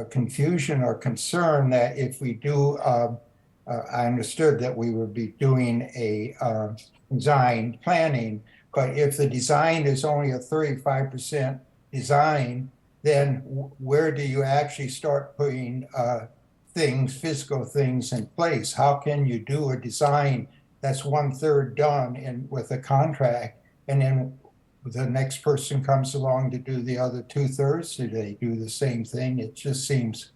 confusion or concern that if we do, I understood that we would be doing a design planning, but if the design is only a 35% design, then where do you actually start putting physical things in place? How can you do a design that's 1/3 done with a contract, and then the next person comes along to do the other 2/3? Do they do the same thing? It just seems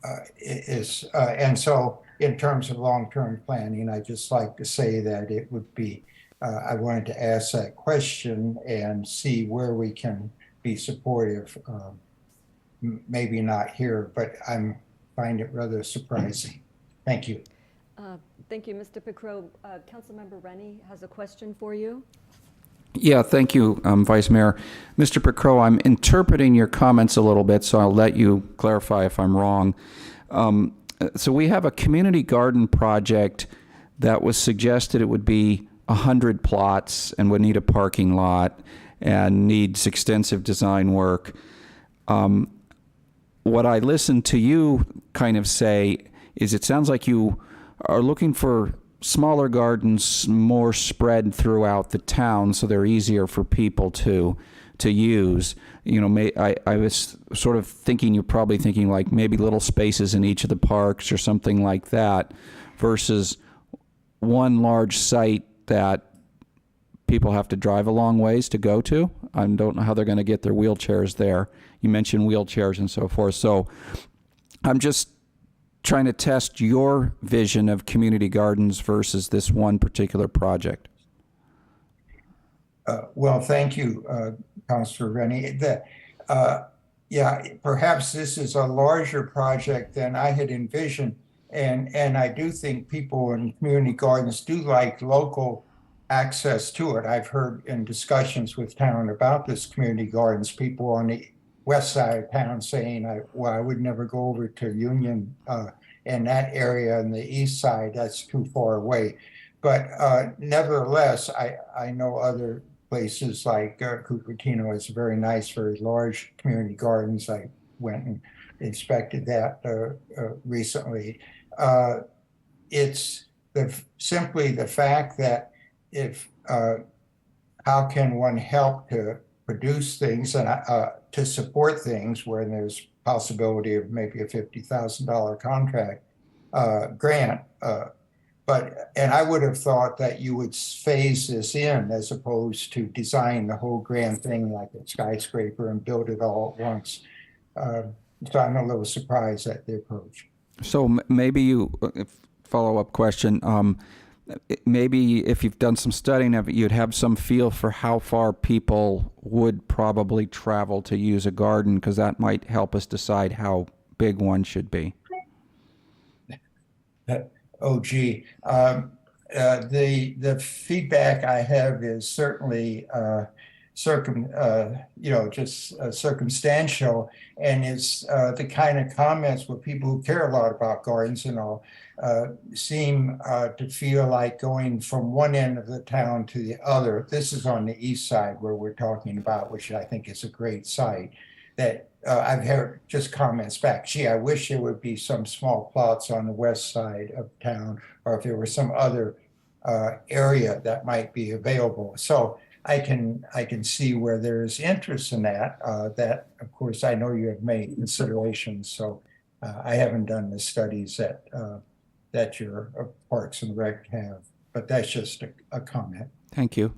and so in terms of long-term planning, I just like to say that it would be, I wanted to ask that question and see where we can be supportive. Maybe not here, but find it rather surprising. Thank you. Thank you, Mr. Picro. Councilmember Rennie has a question for you. Yeah, thank you, Vice Mayor. Mr. Picro, I'm interpreting your comments a little bit, so I'll let you clarify if I'm wrong. So we have a community garden project that was suggested it would be 100 plots and would need a parking lot and needs extensive design work. What I listened to you kind of say is it sounds like you are looking for smaller gardens more spread throughout the town so they're easier for people to use. You know, I was sort of thinking, you're probably thinking like maybe little spaces in each of the parks or something like that versus one large site that people have to drive a long ways to go to. I don't know how they're going to get their wheelchairs there. You mentioned wheelchairs and so forth. So I'm just trying to test your vision of community gardens versus this one particular project. Well, thank you, Councilor Rennie. Yeah, perhaps this is a larger project than I had envisioned. And I do think people in community gardens do like local access to it. I've heard in discussions with town about this community gardens, people on the west side of town saying, I would never go over to Union in that area on the east side, that's too far away. But nevertheless, I know other places like Cupertino is very nice, very large community gardens. I went and inspected that recently. It's simply the fact that if how can one help to produce things and to support things where there's possibility of maybe a $50,000 contract grant. And I would have thought that you would phase this in as opposed to design the whole grand thing like a skyscraper and build it all at once. So I'm a little surprised at the approach. So maybe follow-up question. Maybe if you've done some studying of it, you'd have some feel for how far people would probably travel to use a garden, because that might help us decide how big one should be. Oh, gee. The feedback I have is certainly circumstantial, and it's the kind of comments where people who care a lot about gardens and all seem to feel like going from one end of the town to the other. This is on the east side where we're talking about, which I think is a great site. That I've heard just comments back, gee, I wish there would be some small plots on the west side of town, or if there were some other area that might be available. So I can see where there's interest in that. That, of course, I know you have made considerations. So I haven't done the studies that your Parks and Rec have, but that's just a comment. Thank you.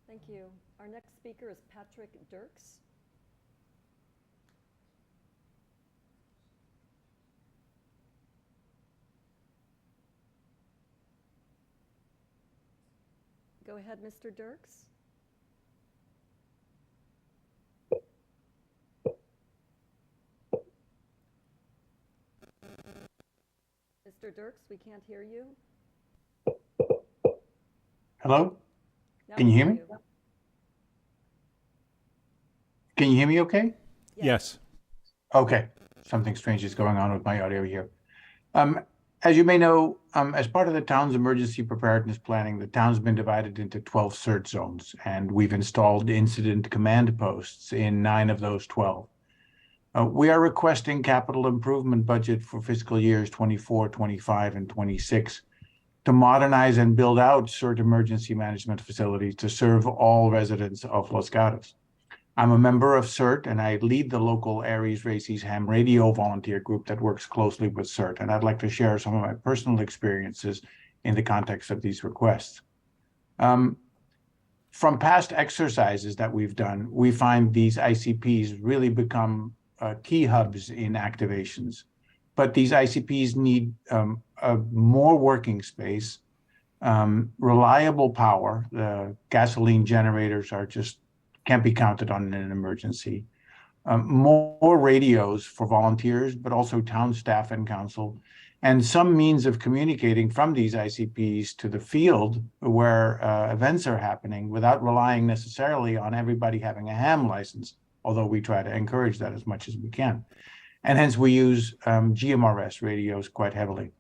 Thank you. Our next speaker is Patrick Dirks. Go ahead, Mr. Dirks. Mr. Dirks, we can't hear you. Hello? Now Can you we hear me? Can you hear me okay? Yes. Okay. Something strange is going on with my audio here. As you may know, as part of the town's emergency preparedness planning, the town's been divided into 12 CERT zones, and we've installed incident command posts in 9 of those 12. We are requesting capital improvement budget for fiscal years 24, 25, and 26 to modernize and build out CERT emergency management facilities to serve all residents of Los Gatos. I'm a member of CERT, and I lead the local Aries Races Ham radio volunteer group that works closely with CERT, and I'd like to share some of my personal experiences in the context of these requests. From past exercises that we've done, we find these ICPs really become key hubs in activations. But these ICPs need more working space, reliable power. The gasoline generators can't be counted on in an emergency. More radios for volunteers, but also town staff and council, and some means of communicating from these ICPs to the field where events are happening without relying necessarily on everybody having a ham license, although we try to encourage that as much as we can. And hence we use GMRS radios quite heavily.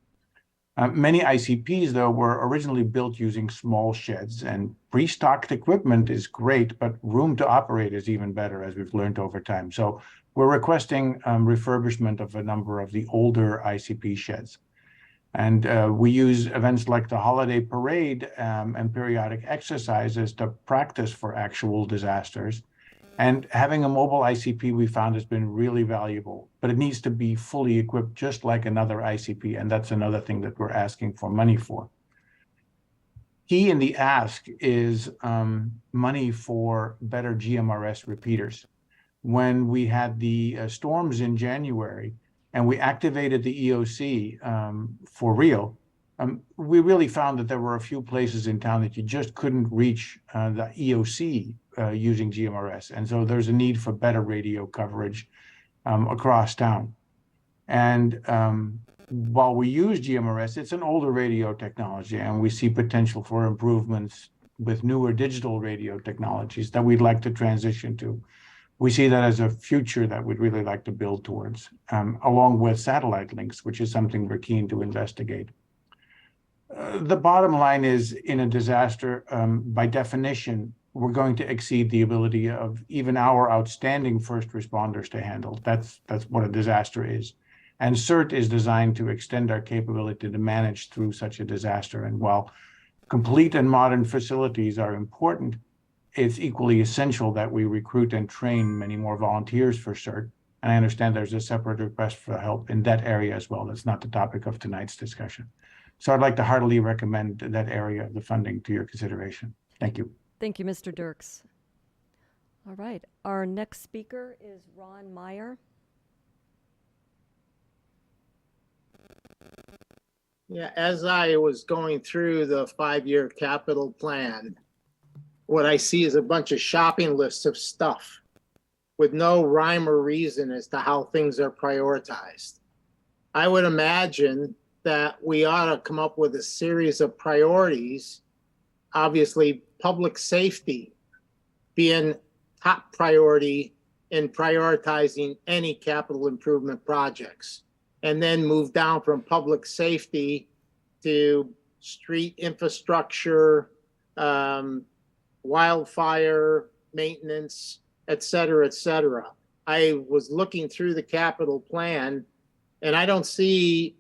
Many ICPs, though, were originally built using small sheds, and pre-stocked equipment is great, but room to operate is even better, as we've learned over time. So we're requesting refurbishment of a number of the older ICP sheds. And we use events like the holiday parade and periodic exercises to practice for actual disasters. And having a mobile ICP we found has been really valuable, but it needs to be fully equipped just like another ICP. And that's another thing that we're asking for money for. Key in the ask is money for better GMRS repeaters. When we had the storms in January and we activated the EOC for real, we really found that there were a few places in town that you just couldn't reach the EOC using GMRS. And so there's a need for better radio coverage across town. And while we use GMRS, it's an older radio technology, and we see potential for improvements with newer digital radio technologies that we'd like to transition to. We see that as a future that we'd really like to build towards, along with satellite links, which is something we're keen to investigate. The bottom line is, in a disaster, by definition, we're going to exceed the ability of even our outstanding first responders to handle. That's what a disaster is. And CERT is designed to extend our capability to manage through such a disaster. And while complete and modern facilities are important, it's equally essential that we recruit and train many more volunteers for CERT. And I understand there's a separate request for help in that area as well. That's not the topic of tonight's discussion. So I'd like to heartily recommend that area of the funding to your consideration. Thank you. Thank you, Mr. Dirks. All right, our next speaker is Ron Meyer. Yeah, as I was going through the 5-year capital plan, what I see is a bunch of shopping lists of stuff with no rhyme or reason as to how things are prioritized. I would imagine that we ought to come up with a series of priorities, obviously public safety being top priority in prioritizing any capital improvement projects, and then move down from public safety to street infrastructure, wildfire maintenance, et cetera, et cetera. I was looking through the capital plan and I don't see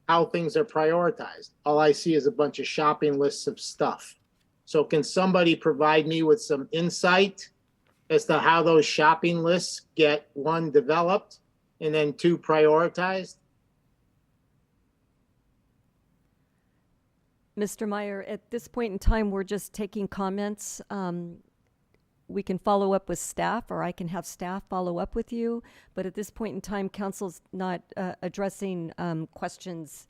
how things are prioritized. All I see is a bunch of shopping lists of stuff. So can somebody provide me with some insight as to how those shopping lists get, 1, developed, and then 2, prioritized? Mr. Meyer, at this point in time, we're just taking comments. We can follow up with staff, or I can have staff follow up with you. But at this point in time, council's not addressing questions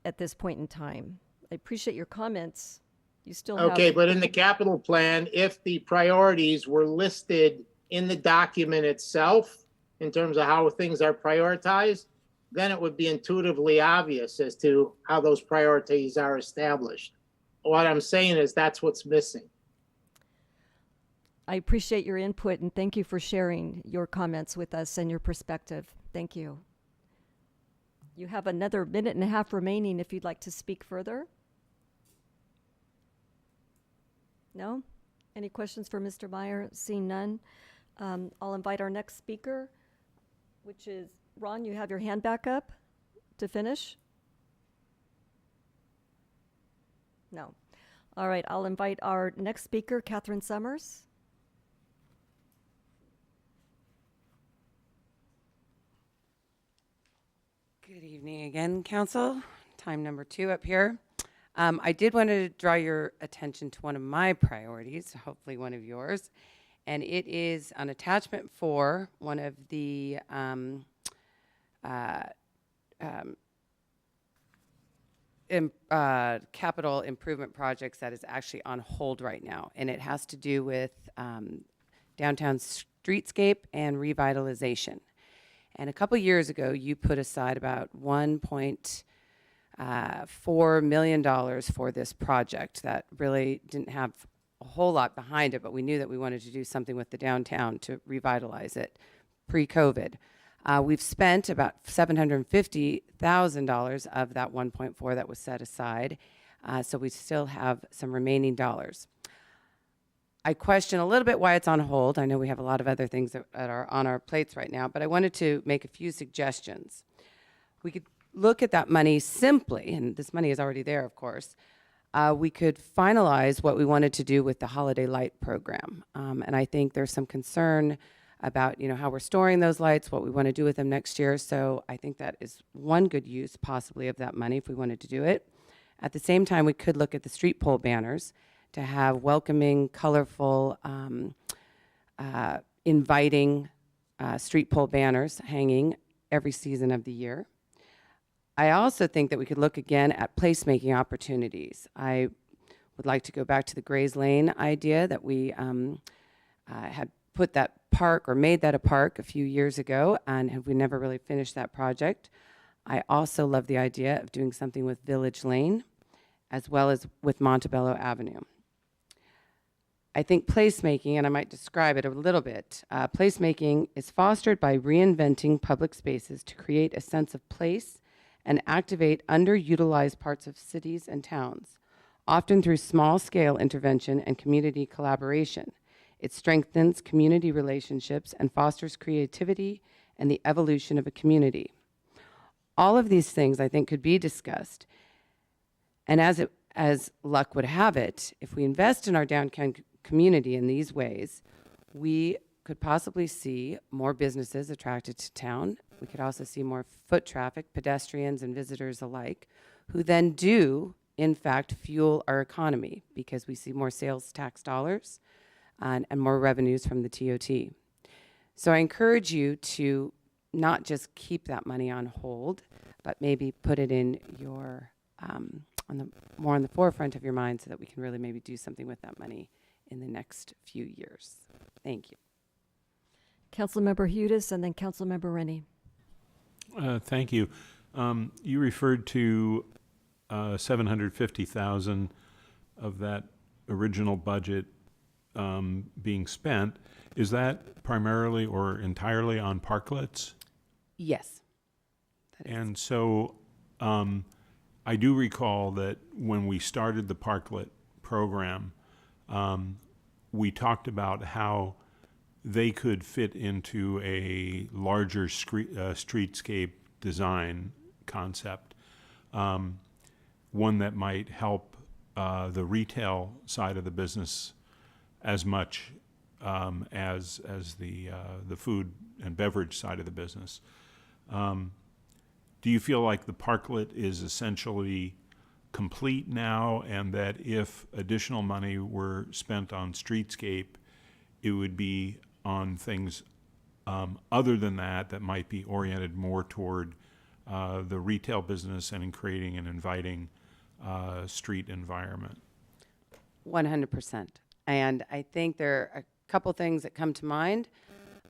at this point in time. I appreciate your comments. You still have... Okay, but in the capital plan, if the priorities were listed in the document itself, in terms of how things are prioritized, then it would be intuitively obvious as to how those priorities are established. What I'm saying is that's what's missing. I appreciate your input, and thank you for sharing your comments with us and your perspective. Thank you. You have another 1.5 minutes remaining if you'd like to speak further. No? Any questions for Mr. Meyer? Seeing none, I'll invite our next speaker, which is Ron. You have your hand back up to finish? No. All right, I'll invite our next speaker, Catherine Summers. Good evening again, Council. Time number 2 up here. I did want to draw your attention to one of my priorities, hopefully one of yours, And it is an attachment for one of the capital improvement projects that is actually on hold right now. And it has to do with downtown streetscape and revitalization. And a couple years ago, you put aside about $1.4 million for this project that really didn't have a whole lot behind it, but we knew that we wanted to do something with the downtown to revitalize it pre-COVID. We've spent about $750,000 of that 1.4 that was set aside, so we still have some remaining dollars. I question a little bit why it's on hold. I know we have a lot of other things that are on our plates right now, but I wanted to make a few suggestions. We could look at that money simply, and this money is already there, of course. We could finalize what we wanted to do with the Holiday Light program. And I think there's some concern about, how we're storing those lights, what we want to do with them next year. So I think that is one good use possibly of that money if we wanted to do it. At the same time, we could look at the street pole banners to have welcoming, colorful, inviting street pole banners hanging every season of the year. I also think that we could look again at placemaking opportunities. I would like to go back to the Grays Lane idea that we had put that park or made that a park a few years ago, and we never really finished that project. I also love the idea of doing something with Village Lane as well as with Montebello Avenue. I think placemaking, and I might describe it a little bit, placemaking is fostered by reinventing public spaces to create a sense of place and activate underutilized parts of cities and towns, often through small-scale intervention and community collaboration. It strengthens community relationships and fosters creativity and the evolution of a community. All of these things, I think, could be discussed. And as luck would have it, if we invest in our downtown community in these ways, we could possibly see more businesses attracted to town. We could also see more foot traffic, pedestrians and visitors alike, who then do, in fact, fuel our economy because we see more sales tax dollars and more revenues from the TOT. So I encourage you to not just keep that money on hold, but maybe put it in your, more on the forefront of your mind so that we can really maybe do something with that money in the next few years. Thank you. Councilmember Hudis and then Councilmember Rennie. Thank you. You referred to $750,000 of that original budget being spent. Is that primarily or entirely on parklets? Yes. And so I do recall that when we started the parklet program, we talked about how they could fit into a larger streetscape design concept, one that might help the retail side of the business as much as the food and beverage side of the business. Do you feel like the parklet is essentially complete now, and that if additional money were spent on streetscape, it would be on things other than that might be oriented more toward the retail business and in creating an inviting street environment? 100%. And I think there are a couple things that come to mind.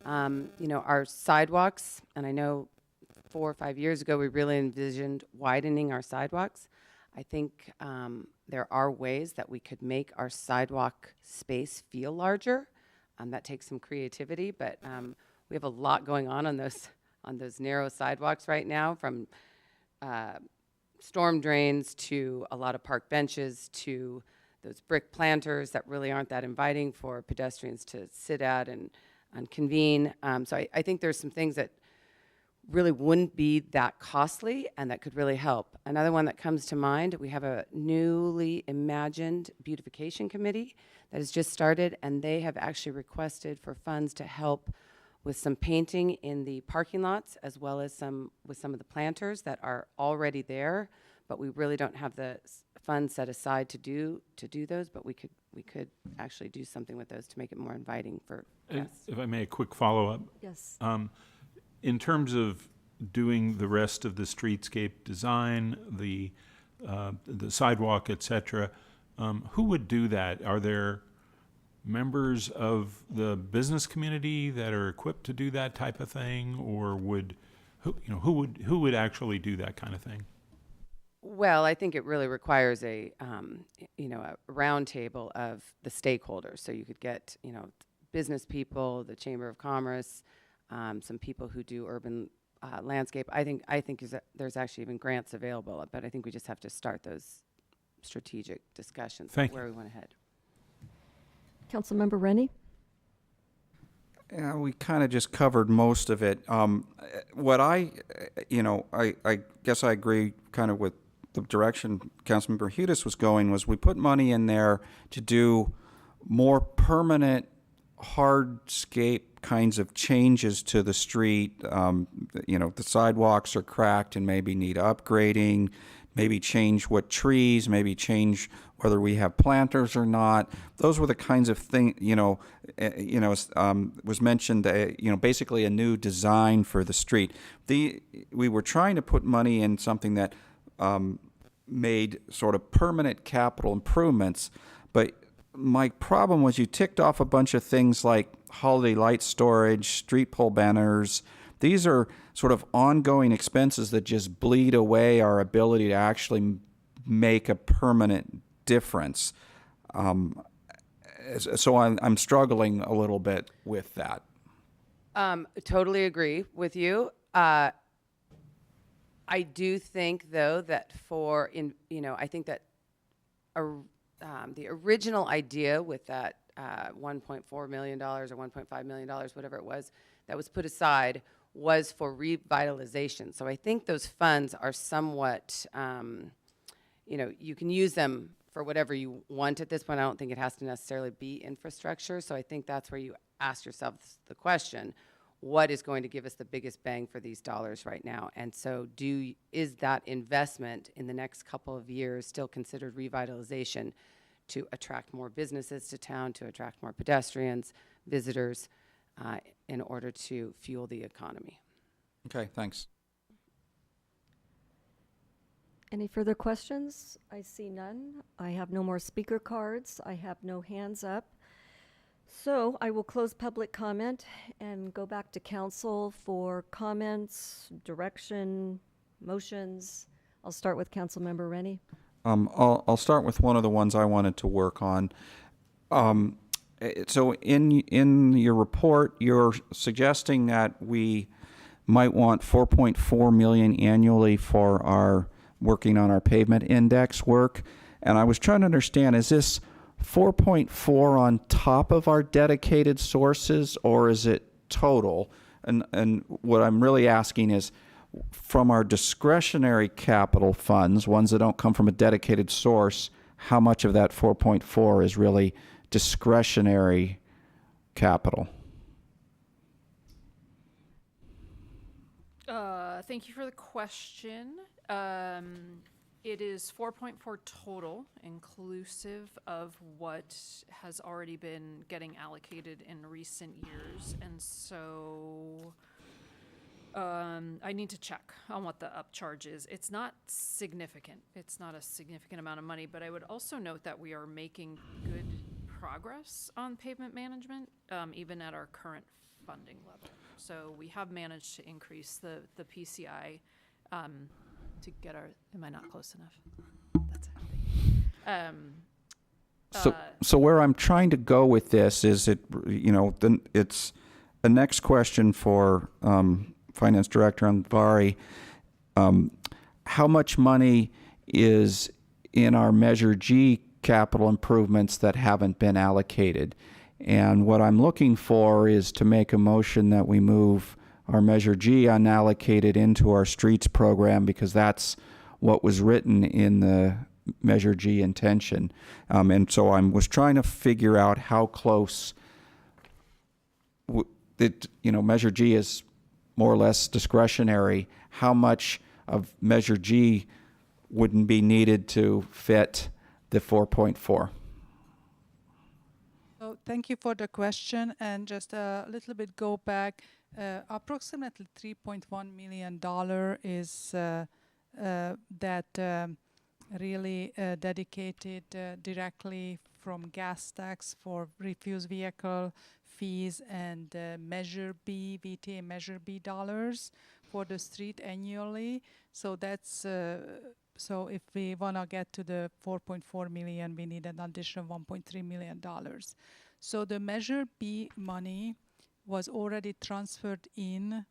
Our sidewalks, and I know 4 or 5 years ago we really envisioned widening our sidewalks. I think there are ways that we could make our sidewalk space feel larger. That takes some creativity, but we have a lot going on those narrow sidewalks right now, from storm drains to a lot of park benches to those brick planters that really aren't that inviting for pedestrians to sit at and convene. So I think there's some things that really wouldn't be that costly and that could really help. Another one that comes to mind, we have a newly imagined beautification committee that has just started, and they have actually requested for funds to help with some painting in the parking lots, as well as with some of the planters that are already there, but we really don't have the funds set aside to do those, but we could actually do something with those to make it more inviting for guests. If I may, a quick follow-up. Yes. In terms of doing the rest of the streetscape design, the sidewalk, et cetera, who would do that? Are there members of the business community that are equipped to do that type of thing, or who would actually do that kind of thing? Well, I think it really requires a roundtable of the stakeholders. So you could get, business people, the Chamber of Commerce, some people who do urban landscape. I think there's actually even grants available, but I think we just have to start those strategic discussions where we want to head. Councilmember Rennie? Yeah, we kind of just covered most of it. What I guess I agree kind of with the direction Councilmember Hudis was going, was we put money in there to do more permanent hardscape kinds of changes to the street. The sidewalks are cracked and maybe need upgrading, maybe change what trees, maybe change whether we have planters or not. Those were the kinds of things, was mentioned, basically a new design for the street. We were trying to put money in something that made sort of permanent capital improvements, but my problem was you ticked off a bunch of things like holiday light storage, street pole banners. These are sort of ongoing expenses that just bleed away our ability to actually make a permanent difference. So I'm struggling a little bit with that. Totally agree with you. I do think, though, that I think that the original idea with that $1.4 million or $1.5 million, whatever it was, that was put aside was for revitalization. So I think those funds are somewhat, you can use them for whatever you want at this point. I don't think it has to necessarily be infrastructure. So I think that's where you ask yourself the question, what is going to give us the biggest bang for these dollars right now? And so is that investment in the next couple of years still considered revitalization to attract more businesses to town, to attract more pedestrians, visitors, in order to fuel the economy? Okay, thanks. Any further questions? I see none. I have no more speaker cards. I have no hands up. So I will close public comment and go back to council for comments, direction, motions. I'll start with Councilmember Rennie. I'll start with one of the ones I wanted to work on. So in your report, you're suggesting that we might want 4.4 million annually for our working on our pavement index work. And I was trying to understand, is this 4.4 on top of our dedicated sources, or is it total? And what I'm really asking is, from our discretionary capital funds, ones that don't come from a dedicated source, how much of that 4.4 is really discretionary capital? Thank you for the question. It is 4.4 total, inclusive of what has already been getting allocated in recent years. And so I need to check on what the upcharge is. It's not significant. It's not a significant amount of money, but I would also note that we are making good progress on pavement management, even at our current funding level. So we have managed to increase the PCI to get our, am I not close enough? That's it. So where I'm trying to go with this is it's a next question for Finance Director Anvari. How much money is in our Measure G capital improvements that haven't been allocated? And what I'm looking for is to make a motion that we move our Measure G unallocated into our streets program, because that's what was written in the Measure G intention. And so I was trying to figure out how close Measure G is more or less discretionary. How much of Measure G wouldn't be needed to fit the 4.4? So thank you for the question, and just a little bit go back. Approximately $3.1 million is that really dedicated directly from gas tax for refuse vehicle fees and Measure B, VTA Measure B dollars for the street annually. So that's so if we want to get to the 4.4 million, we need an additional $1.3 million. So the Measure B money was already transferred in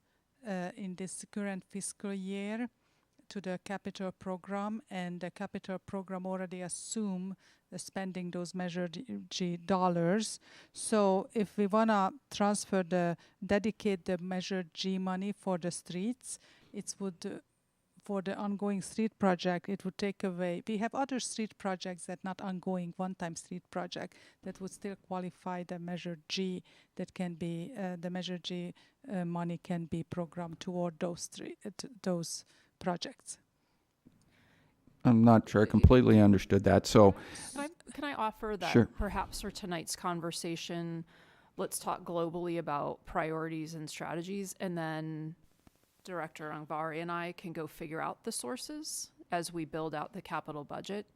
this current fiscal year to the capital program, and the capital program already assume spending those Measure G dollars. So if we want to dedicate the Measure G money for the streets, it would for the ongoing street project, it would take away. We have other street projects that not ongoing one-time street project that would still qualify the Measure G. That can be the Measure G money can be programmed toward those projects. I'm not sure I completely understood that. So, Can I offer that Sure. perhaps for tonight's conversation, let's talk globally about priorities and strategies, and then Director Angvari and I can go figure out the sources as we build out the capital budget.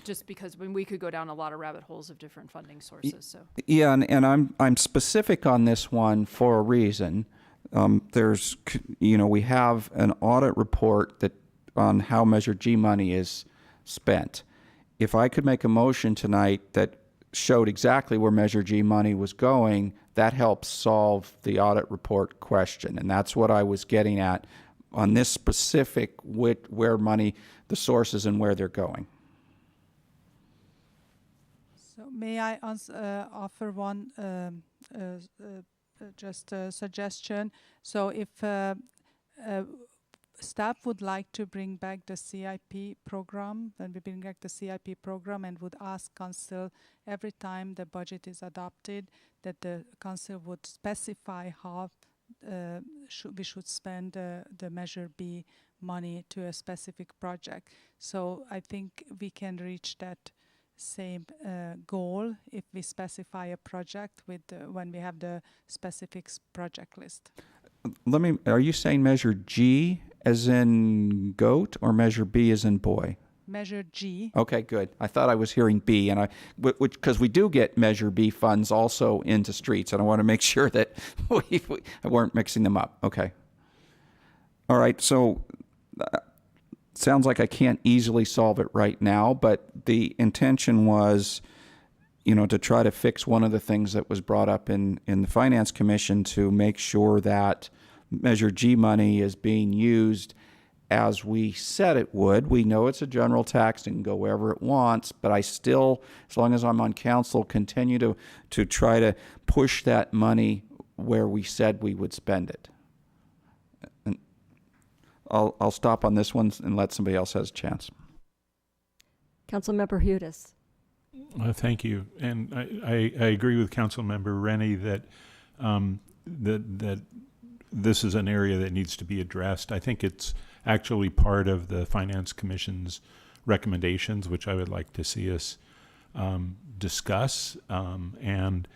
Just because when we could go down a lot of rabbit holes of different funding sources. So yeah, and I'm specific on this one for a reason. We have an audit report that on how Measure G money is spent. If I could make a motion tonight that showed exactly where Measure G money was going, that helps solve the audit report question. And that's what I was getting at on this specific where money, the sources and where they're going. So may I offer one just a suggestion? So if staff would like to bring back the CIP program, then we bring back the CIP program and would ask council every time the budget is adopted that the council would specify how we should spend the Measure B money to a specific project. So I think we can reach that same goal if we specify a project with when we have the specific project list. Are you saying Measure G as in goat or Measure B as in boy? Measure G. Okay, good. I thought I was hearing B, and which because we do get Measure B funds also into streets, and I want to make sure that we weren't mixing them up. Okay. All right. So sounds like I can't easily solve it right now, but the intention was, to try to fix one of the things that was brought up in the Finance Commission to make sure that Measure G money is being used as we said it would. We know it's a general tax and can go wherever it wants, but I still, as long as I'm on council, continue to try to push that money where we said we would spend it. And I'll stop on this one and let somebody else has a chance. Councilmember Hudes. Thank you, and I agree with Councilmember Rennie that that this is an area that needs to be addressed. I think it's actually part of the Finance Commission's recommendations, which I would like to see us discuss, and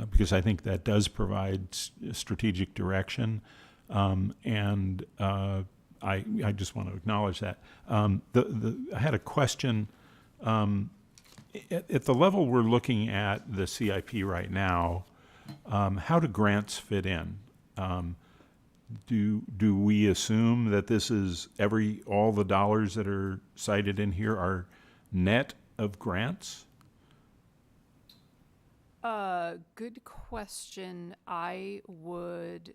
because I think that does provide strategic direction, and I just want to acknowledge that. I had a question. At the level we're looking at the CIP right now, how do grants fit in? Do we assume that this is all the dollars that are cited in here are net of grants? Good question. I would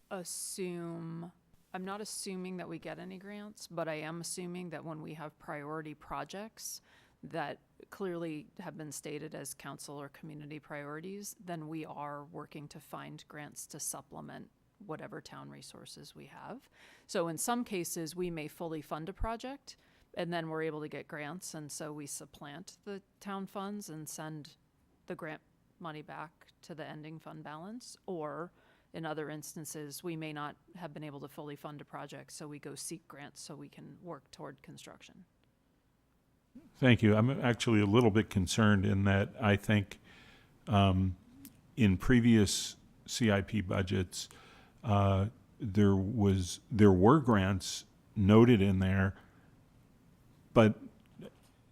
assume, I'm not assuming that we get any grants, but I am assuming that when we have priority projects that clearly have been stated as council or community priorities, then we are working to find grants to supplement whatever town resources we have. So in some cases, we may fully fund a project and then we're able to get grants, and so we supplant the town funds and send the grant money back to the ending fund balance. Or in other instances, we may not have been able to fully fund a project, so we go seek grants so we can work toward construction. Thank you. I'm actually a little bit concerned in that I think in previous CIP budgets, there were grants noted in there, but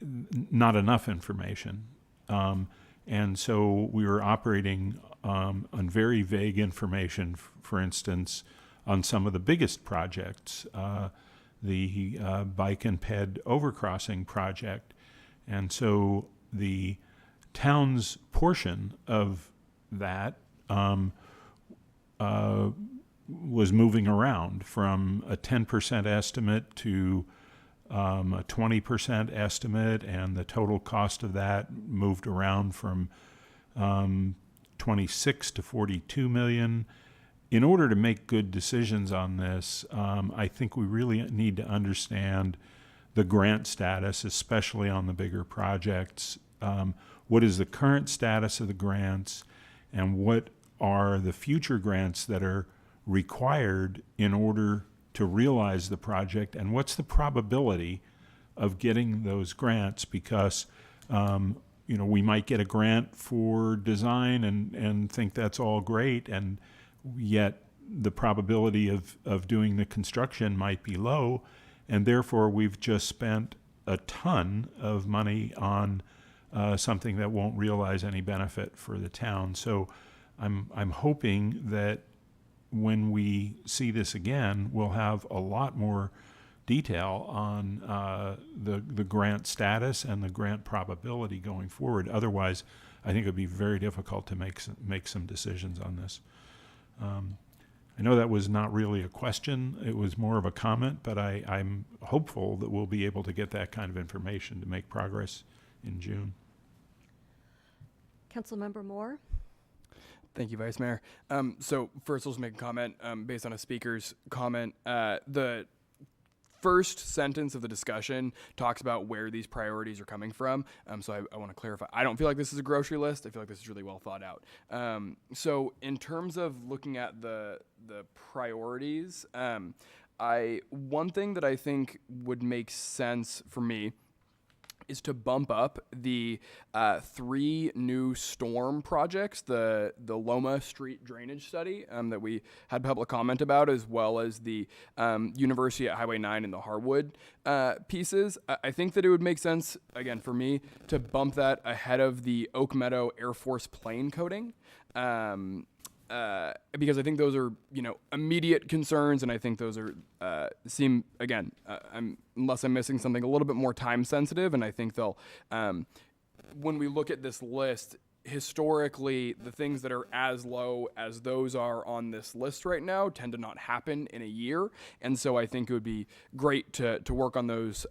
not enough information. And so we were operating on very vague information, for instance, on some of the biggest projects, the bike and ped overcrossing project. And so the town's portion of that was moving around from a 10% estimate to a 20% estimate, and the total cost of that moved around from 26 to 42 million. In order to make good decisions on this, I think we really need to understand the grant status, especially on the bigger projects. What is the current status of the grants, and what are the future grants that are required in order to realize the project, and what's the probability of getting those grants? Because we might get a grant for design and think that's all great, and yet the probability of doing the construction might be low, and therefore we've just spent a ton of money on something that won't realize any benefit for the town. So I'm hoping that when we see this again, we'll have a lot more detail on the grant status and the grant probability going forward. Otherwise, I think it would be very difficult to make some decisions on this. I know that was not really a question, it was more of a comment, but I'm hopeful that we'll be able to get that kind of information to make progress in June. Councilmember Moore? Thank you, Vice Mayor. So first, let's make a comment based on a speaker's comment. The first sentence of the discussion talks about where these priorities are coming from. So I want to clarify. I don't feel like this is a grocery list. I feel like this is really well thought out. So in terms of looking at the priorities, one thing that I think would make sense for me is to bump up the 3 new storm projects, the Loma Street drainage study that we had public comment about, as well as the University at Highway 9 and the Harwood pieces. I think that it would make sense, again, for me, to bump that ahead of the Oak Meadow Air Force plane coating. Because I think those are, immediate concerns, and I think those are seem, again, unless I'm missing something, a little bit more time sensitive, and I think they'll, when we look at this list, historically, the things that are as low as those are on this list right now tend to not happen in a year, and so I think it would be great to work on those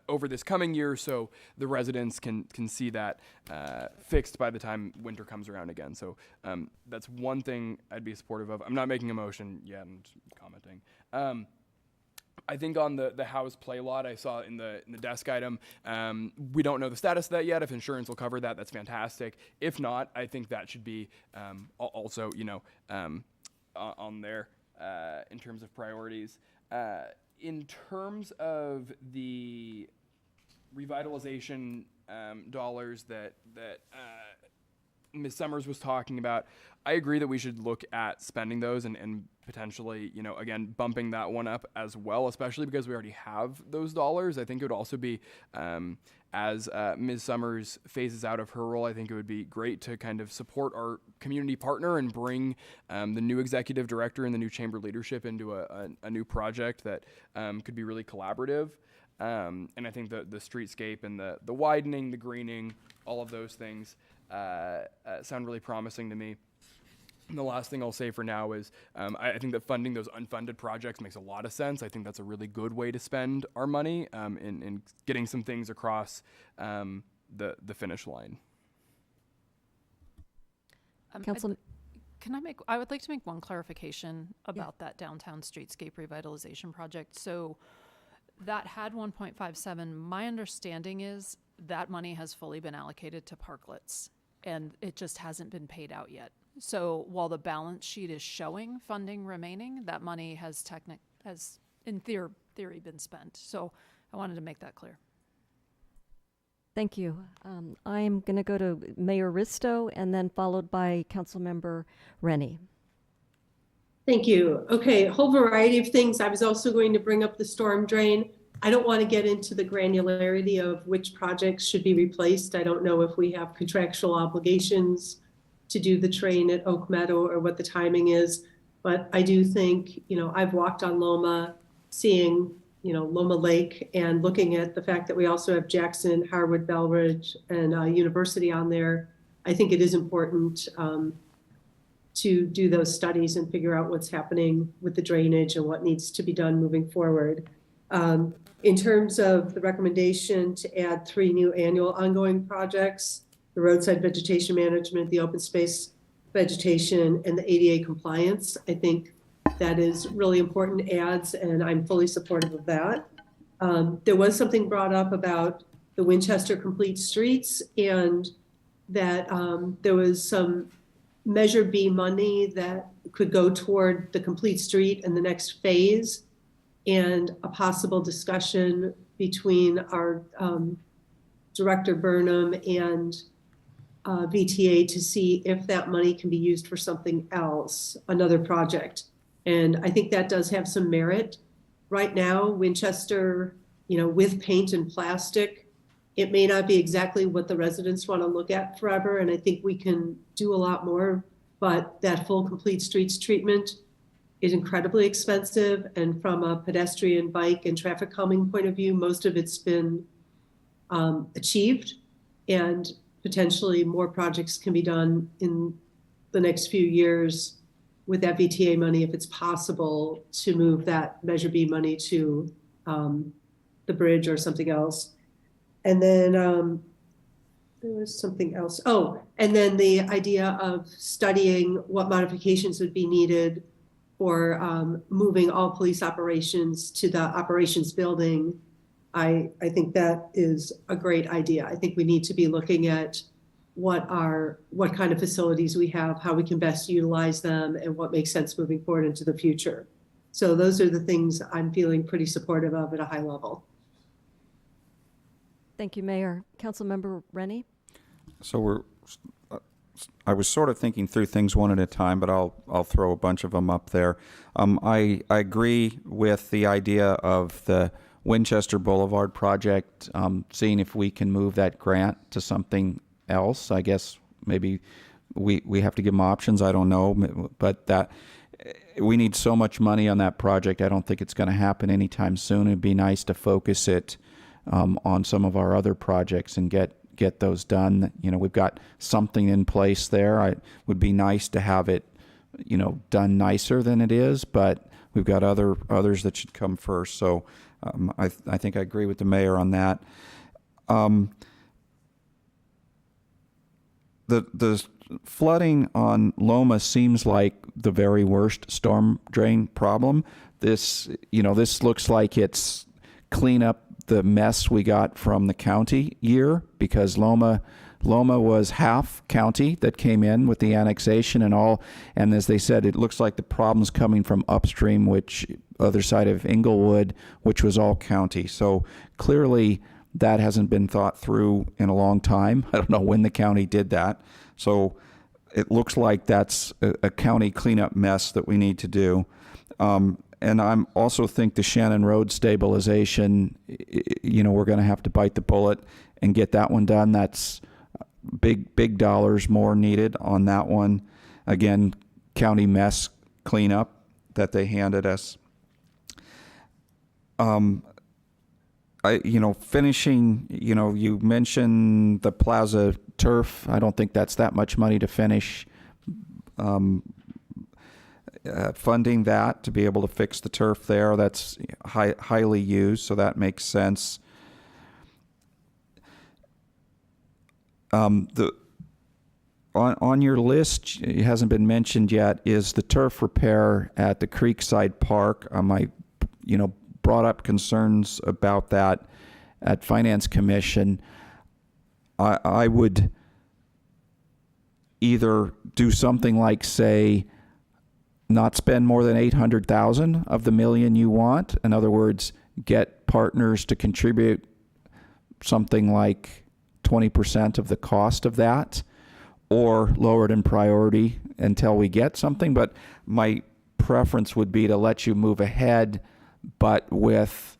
over this coming year, so the residents can see that fixed by the time winter comes around again. So that's one thing I'd be supportive of. I'm not making a motion yet, I'm just commenting. I think on the house play lot I saw in the desk item, we don't know the status of that yet. If insurance will cover that, that's fantastic. If not, I think that should be also on there in terms of priorities. In terms of the revitalization dollars that Ms. Summers was talking about, I agree that we should look at spending those and potentially, again, bumping that one up as well, especially because we already have those dollars. I think it would also be, as Ms. Summers phases out of her role, I think it would be great to kind of support our community partner and bring the new executive director and the new chamber leadership into a new project that could be really collaborative. And I think the streetscape and the widening, the greening, all of those things sound really promising to me. And the last thing I'll say for now is I think that funding those unfunded projects makes a lot of sense. I think that's a really good way to spend our money in getting some things across the finish line. I would like to make one clarification about that downtown streetscape revitalization project. So that had 1.57. My understanding is that money has fully been allocated to parklets, and it just hasn't been paid out yet. So while the balance sheet is showing funding remaining, that money has in theory been spent. So I wanted to make that clear. Thank you. I'm going to go to Mayor Risto and then followed by Councilmember Rennie. Thank you. Okay, a whole variety of things. I was also going to bring up the storm drain. I don't want to get into the granularity of which projects should be replaced. I don't know if we have contractual obligations to do the train at Oak Meadow or what the timing is. But I do think, I've walked on Loma, seeing, Loma Lake, and looking at the fact that we also have Jackson, Harwood, Belridge, and University on there. I think it is important to do those studies and figure out what's happening with the drainage and what needs to be done moving forward. In terms of the recommendation to add 3 new annual ongoing projects, the roadside vegetation management, the open space vegetation, and the ADA compliance, I think that is really important adds, and I'm fully supportive of that. There was something brought up about the Winchester Complete Streets, and that there was some Measure B money that could go toward the complete street and the next phase, and a possible discussion between our Director Burnham and VTA to see if that money can be used for something else, another project. And I think that does have some merit. Right now, Winchester, with paint and plastic, it may not be exactly what the residents want to look at forever, and I think we can do a lot more, but that full complete streets treatment is incredibly expensive, and from a pedestrian, bike, and traffic calming point of view, most of it's been achieved, and potentially more projects can be done in the next few years with that VTA money if it's possible to move that Measure B money to the bridge or something else. And then there was something else. Oh, and then the idea of studying what modifications would be needed for moving all police operations to the operations building. I think that is a great idea. I think we need to be looking at what kind of facilities we have, how we can best utilize them, and what makes sense moving forward into the future. So those are the things I'm feeling pretty supportive of at a high level. Thank you, Mayor. Councilmember Rennie? So I was sort of thinking through things one at a time, but I'll throw a bunch of them up there. I agree with the idea of the Winchester Boulevard project, seeing if we can move that grant to something else. I guess maybe we have to give them options. I don't know, but that we need so much money on that project. I don't think it's going to happen anytime soon. It'd be nice to focus it on some of our other projects and get those done. We've got something in place there. It would be nice to have it, done nicer than it is, but we've got others that should come first. So I think I agree with the mayor on that. The flooding on Loma seems like the very worst storm drain problem. This looks like it's clean up the mess we got from the county year, because Loma was half county that came in with the annexation and all. And as they said, it looks like the problem's coming from upstream, which other side of Inglewood, which was all county. So clearly that hasn't been thought through in a long time. I don't know when the county did that. So it looks like that's a county cleanup mess that we need to do. And I'm also think the Shannon Road stabilization, we're going to have to bite the bullet and get that one done. That's big dollars more needed on that one. Again, county mess cleanup that they handed us. Finishing, you mentioned the Plaza turf. I don't think that's that much money to finish. Funding that to be able to fix the turf there, that's highly used, so that makes sense. On your list, it hasn't been mentioned yet, is the turf repair at the Creekside Park. I brought up concerns about that at Finance Commission. I would either do something like, say, not spend more than 800,000 of the million you want. In other words, get partners to contribute something like 20% of the cost of that, or lower it in priority until we get something. But my preference would be to let you move ahead, but with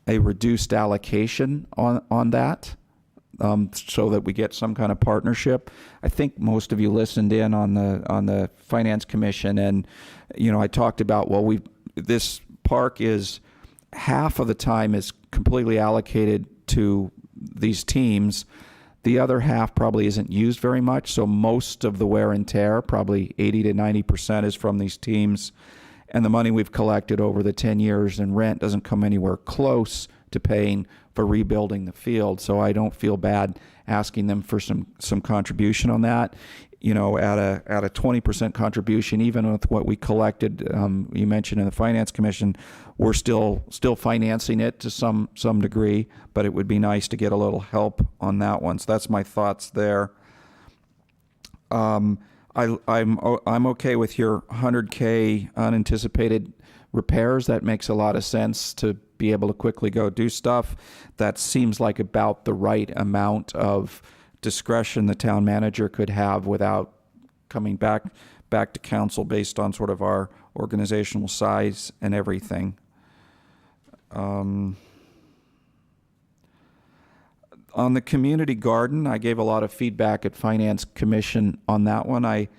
a reduced allocation on that, so that we get some kind of partnership. I think most of you listened in on the Finance Commission, and I talked about, well, this park is half of the time is completely allocated to these teams. The other half probably isn't used very much, so most of the wear and tear, probably 80 to 90%, is from these teams. And the money we've collected over the 10 years in rent doesn't come anywhere close to paying for rebuilding the field. So I don't feel bad asking them for some contribution on that. At a 20% contribution, even with what we collected, you mentioned in the Finance Commission, we're still financing it to some degree, but it would be nice to get a little help on that one. So that's my thoughts there. I'm okay with your 100K unanticipated repairs. That makes a lot of sense to be able to quickly go do stuff. That seems like about the right amount of discretion the town manager could have without coming back to council based on sort of our organizational size and everything. On the community garden, I gave a lot of feedback at Finance Commission on that one. I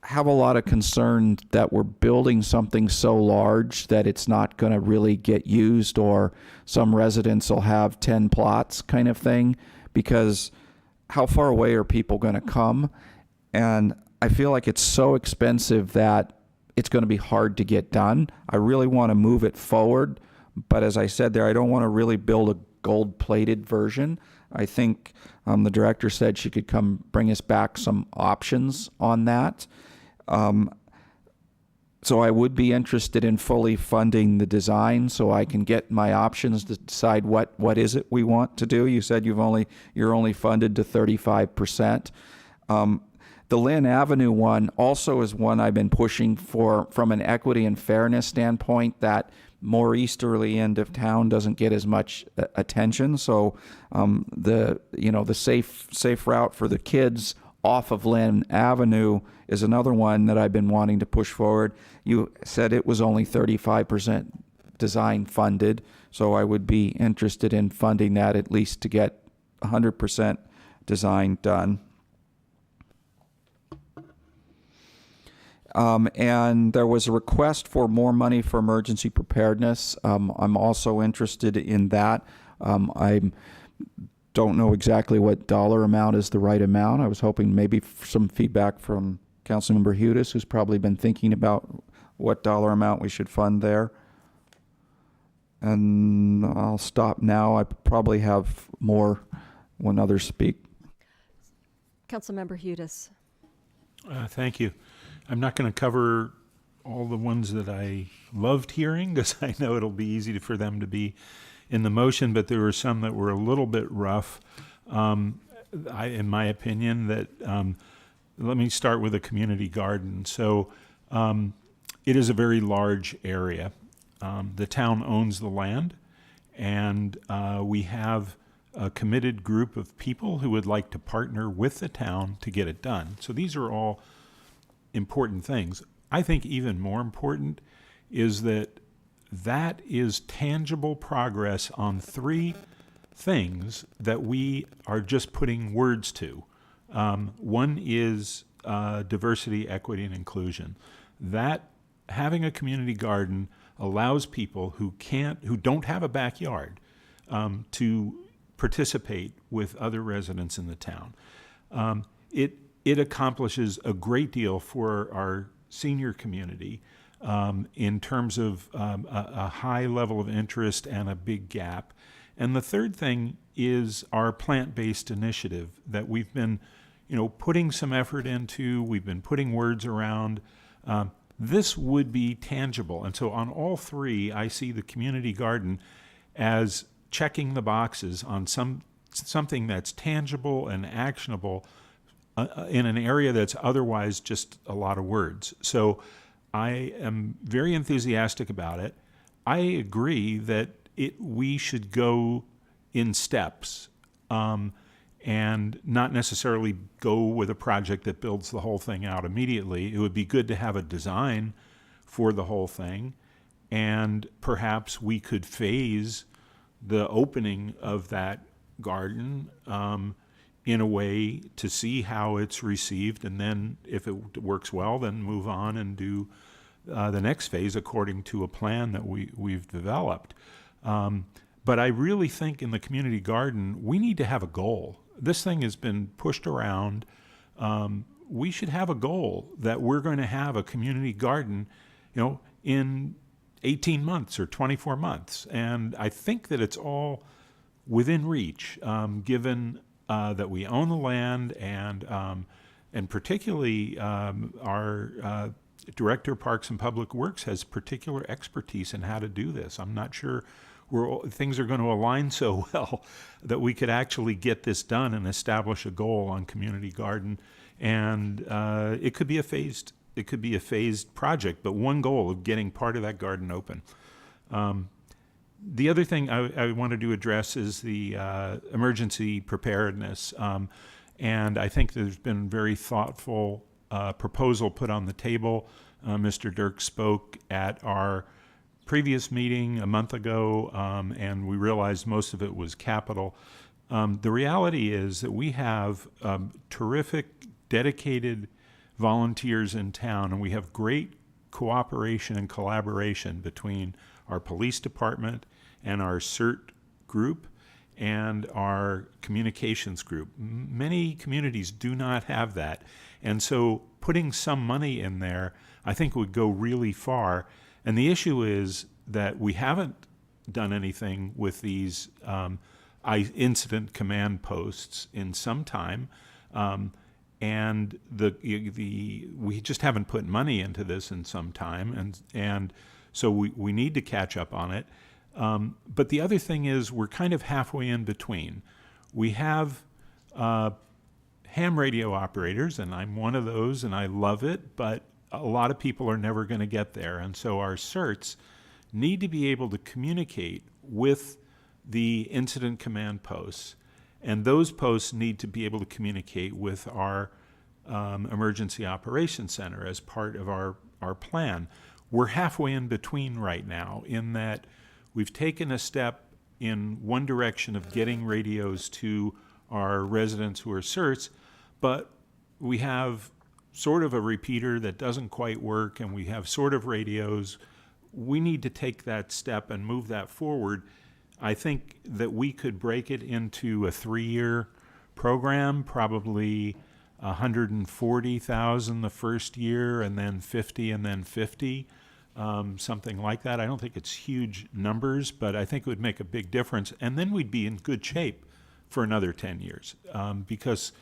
have a lot of concern that we're building something so large that it's not going to really get used, or some residents will have 10 plots kind of thing, because how far away are people going to come? And I feel like it's so expensive that it's going to be hard to get done. I really want to move it forward, but as I said there, I don't want to really build a gold-plated version. I think the director said she could come bring us back some options on that. So I would be interested in fully funding the design so I can get my options to decide what is it we want to do. You said you're only funded to 35%. The Lynn Avenue one also is one I've been pushing for from an equity and fairness standpoint, that more easterly end of town doesn't get as much attention. So the safe route for the kids off of Lynn Avenue is another one that I've been wanting to push forward. You said it was only 35% design funded, so I would be interested in funding that at least to get 100% design done. And there was a request for more money for emergency preparedness. I'm also interested in that. I don't know exactly what dollar amount is the right amount. I was hoping maybe some feedback from Councilmember Hudis, who's probably been thinking about what dollar amount we should fund there. And I'll stop now. I probably have more when others speak. Councilmember Hudis. Thank you. I'm not going to cover all the ones that I loved hearing, because I know it'll be easy for them to be in the motion, but there were some that were a little bit rough, in my opinion. Let me start with a community garden. So it is a very large area. The town owns the land, and we have a committed group of people who would like to partner with the town to get it done. So these are all important things. I think even more important is that is tangible progress on three things that we are just putting words to. One is diversity, equity, and inclusion. That having a community garden allows people who don't have a backyard to participate with other residents in the town. It accomplishes a great deal for our senior community in terms of a high level of interest and a big gap. And the third thing is our plant-based initiative that we've been, putting some effort into. We've been putting words around. This would be tangible. And so on all three, I see the community garden as checking the boxes on something that's tangible and actionable in an area that's otherwise just a lot of words. So I am very enthusiastic about it. I agree that we should go in steps, and not necessarily go with a project that builds the whole thing out immediately. It would be good to have a design for the whole thing, and perhaps we could phase the opening of that garden in a way to see how it's received, and then if it works well, then move on and do the next phase according to a plan that we've developed. But I really think in the community garden, we need to have a goal. This thing has been pushed around. We should have a goal that we're going to have a community garden, in 18 months or 24 months. And I think that it's all within reach, given that we own the land, and particularly our Director of Parks and Public Works has particular expertise in how to do this. I'm not sure things are going to align so well that we could actually get this done and establish a goal on community garden. And it could be a phased project, but one goal of getting part of that garden open. The other thing I wanted to address is the emergency preparedness. And I think there's been very thoughtful proposal put on the table. Mr. Dirk spoke at our previous meeting a month ago, and we realized most of it was capital. The reality is that we have terrific, dedicated volunteers in town, and we have great cooperation and collaboration between our police department and our CERT group and our communications group. Many communities do not have that. And so putting some money in there, I think, would go really far. And the issue is that we haven't done anything with these incident command posts in some time. And we just haven't put money into this in some time. And so we need to catch up on it. But the other thing is we're kind of halfway in between. We have ham radio operators, and I'm one of those, and I love it, but a lot of people are never going to get there. And so our CERTs need to be able to communicate with the incident command posts, and those posts need to be able to communicate with our emergency operations center as part of our plan. We're halfway in between right now in that we've taken a step in one direction of getting radios to our residents who are CERTs, but we have sort of a repeater that doesn't quite work, and we have sort of radios. We need to take that step and move that forward. I think that we could break it into a 3-year program, probably 140,000 the first year, and then 50, and then 50, something like that. I don't think it's huge numbers, but I think it would make a big difference. And then we'd be in good shape for another 10 years because,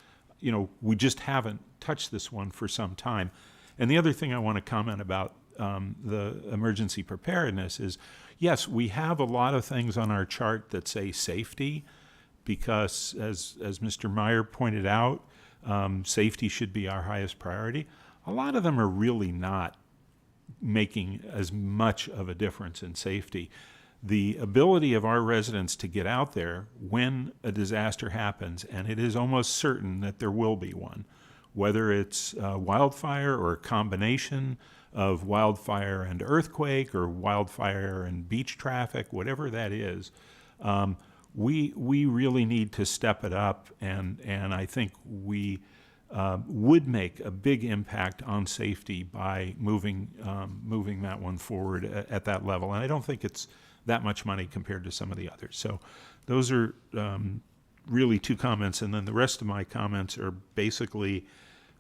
we just haven't touched this one for some time. And the other thing I want to comment about the emergency preparedness is, yes, we have a lot of things on our chart that say safety, because as Mr. Meyer pointed out, safety should be our highest priority. A lot of them are really not making as much of a difference in safety. The ability of our residents to get out there when a disaster happens, and it is almost certain that there will be one, whether it's wildfire or a combination of wildfire and earthquake or wildfire and beach traffic, whatever that is, we really need to step it up, and I think we would make a big impact on safety by moving that one forward at that level. And I don't think it's that much money compared to some of the others. So those are really two comments, and then the rest of my comments are basically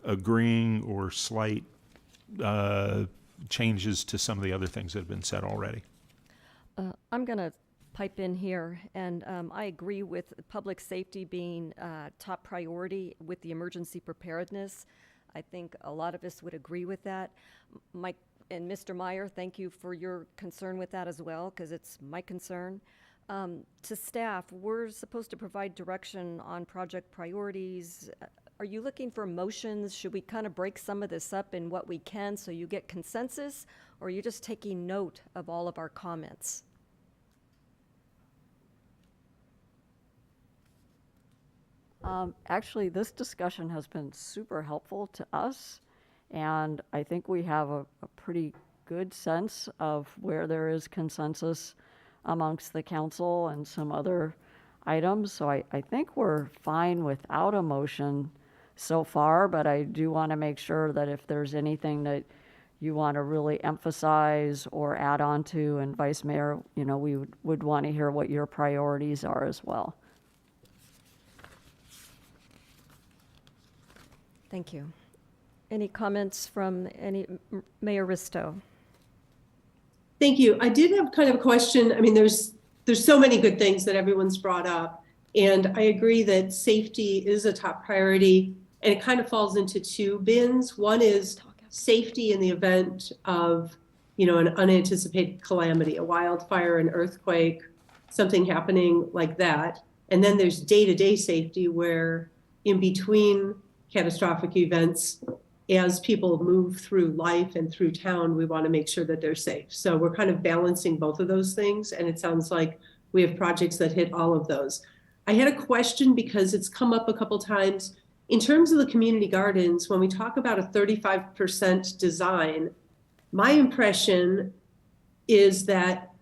agreeing or slight changes to some of the other things that have been said already. I'm going to pipe in here, and I agree with public safety being top priority with the emergency preparedness. I think a lot of us would agree with that. Mike and Mr. Meyer, thank you for your concern with that as well, because it's my concern. To staff, we're supposed to provide direction on project priorities, Are you looking for motions? Should we kind of break some of this up in what we can so you get consensus? Or are you just taking note of all of our comments? Actually, this discussion has been super helpful to us, and I think we have a pretty good sense of where there is consensus amongst the council and some other items. So I think we're fine without a motion so far, but I do want to make sure that if there's anything that you want to really emphasize or add on to, and Vice Mayor, you know, we would want to hear what your priorities are as well. Thank you. Any comments from Mayor Risto? Thank you. I did have kind of a question. I mean, there's so many good things that everyone's brought up, and I agree that safety is a top priority, and it kind of falls into two bins. One is safety in the event of, you know, an unanticipated calamity, a wildfire, an earthquake, something happening like that. And then there's day-to-day safety, where in between catastrophic events, as people move through life and through town, we want to make sure that they're safe. So we're kind of balancing both of those things, and it sounds like we have projects that hit all of those. I had a question because it's come up a couple times. In terms of the community gardens, when we talk about a 35% design, my impression is that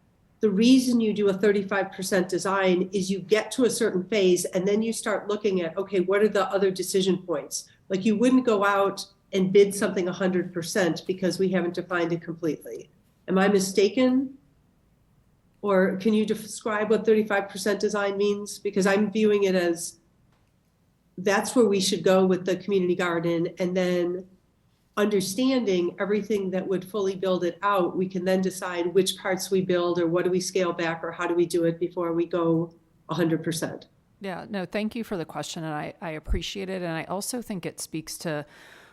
the reason you do a 35% design is you get to a certain phase and then you start looking at, okay, what are the other decision points? Like, you wouldn't go out and bid something 100% because we haven't defined it completely. Am I mistaken? Or can you describe what 35% design means? Because I'm viewing it as that's where we should go with the community garden, and then understanding everything that would fully build it out, we can then decide which parts we build, or what do we scale back, or how do we do it before we go 100%. Yeah, no, thank you for the question, and I appreciate it. And I also think it speaks to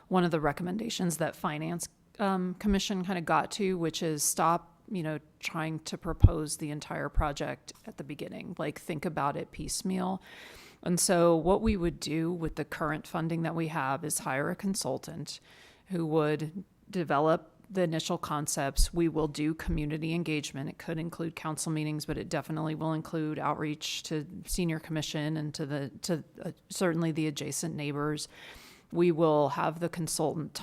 one of the recommendations that Finance Commission kind of got to, which is stop, you know, trying to propose the entire project at the beginning. Like, think about it piecemeal. And so what we would do with the current funding that we have is hire a consultant who would develop the initial concepts. We will do community engagement. It could include council meetings, but it definitely will include outreach to senior commission and to certainly the adjacent neighbors. We will have the consultant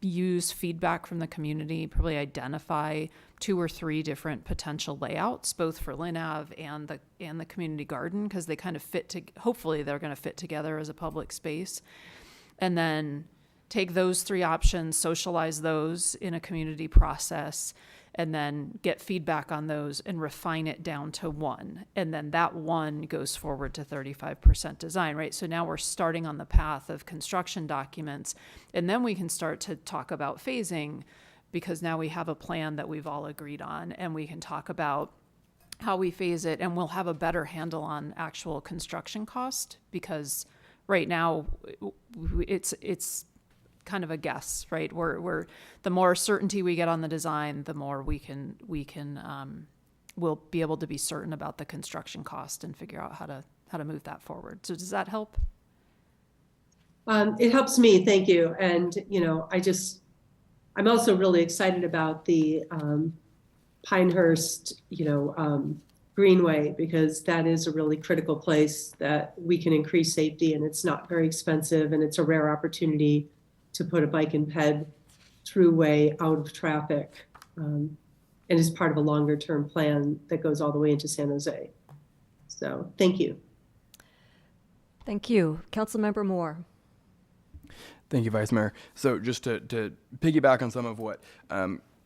use feedback from the community, probably identify 2 or 3 different potential layouts, both for Lynn Ave and the community garden, because they kind of hopefully they're going to fit together as a public space. And then take those 3 options, socialize those in a community process, and then get feedback on those and refine it down to 1. And then that 1 goes forward to 35% design, right? So now we're starting on the path of construction documents, and then we can start to talk about phasing, because now we have a plan that we've all agreed on, and we can talk about how we phase it, and we'll have a better handle on actual construction cost, because right now it's kind of a guess, right? We're the more certainty we get on the design, the more we'll be able to be certain about the construction cost and figure out how to move that forward. So does that help? It helps me, thank you. And I'm also really excited about the Pinehurst, Greenway, because that is a really critical place that we can increase safety, and it's not very expensive, and it's a rare opportunity to put a bike and ped throughway out of traffic, and is part of a longer term plan that goes all the way into San Jose. So thank you. Thank you. Councilmember Moore. Thank you, Vice Mayor. So just to piggyback on some of what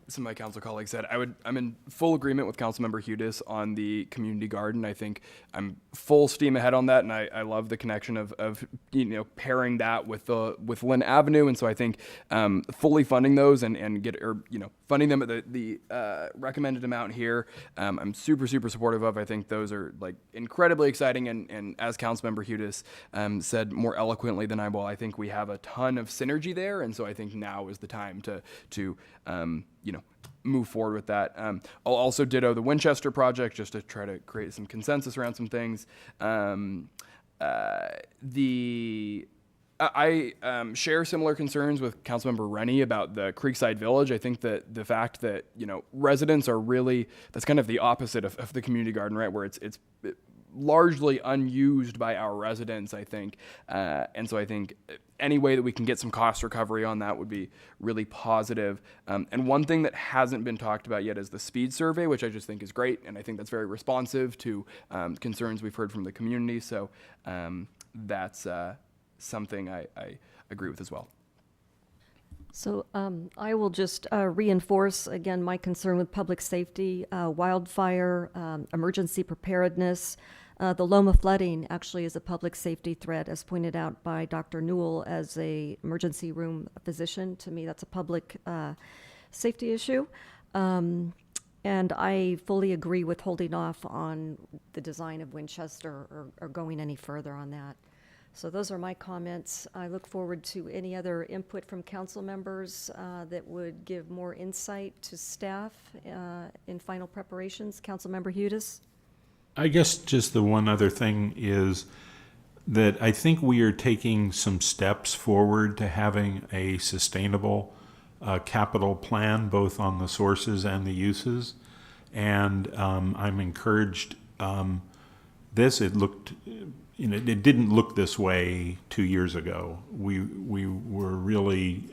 some of my council colleagues said, I'm in full agreement with Councilmember Hudis on the community garden. I think I'm full steam ahead on that, and I love the connection of pairing that with Lynn Avenue. And so I think fully funding those and funding them at the recommended amount here, I'm super supportive of. I think those are like incredibly exciting, and as Councilmember Hudis said more eloquently than I will, I think we have a ton of synergy there, and so I think now is the time to move forward with that. I'll also ditto the Winchester project just to try to create some consensus around some things. The I share similar concerns with Councilmember Rennie about the Creekside Village. I think that the fact that, residents are really, that's kind of the opposite of the community garden, right? Where it's largely unused by our residents, I think. And so I think any way that we can get some cost recovery on that would be really positive. And one thing that hasn't been talked about yet is the speed survey, which I just think is great. And I think that's very responsive to concerns we've heard from the community. So that's something I agree with as well. So I will just reinforce again my concern with public safety, wildfire, emergency preparedness. The Loma flooding actually is a public safety threat, as pointed out by Dr. Newell as a emergency room physician. To me, that's a public safety issue. And I fully agree with holding off on the design of Winchester or going any further on that. So those are my comments. I look forward to any other input from council members that would give more insight to staff in final preparations. Councilmember Hudes? I guess just the one other thing is that I think we are taking some steps forward to having a sustainable capital plan, both on the sources and the uses. And I'm encouraged. It didn't look this way 2 years ago. We were really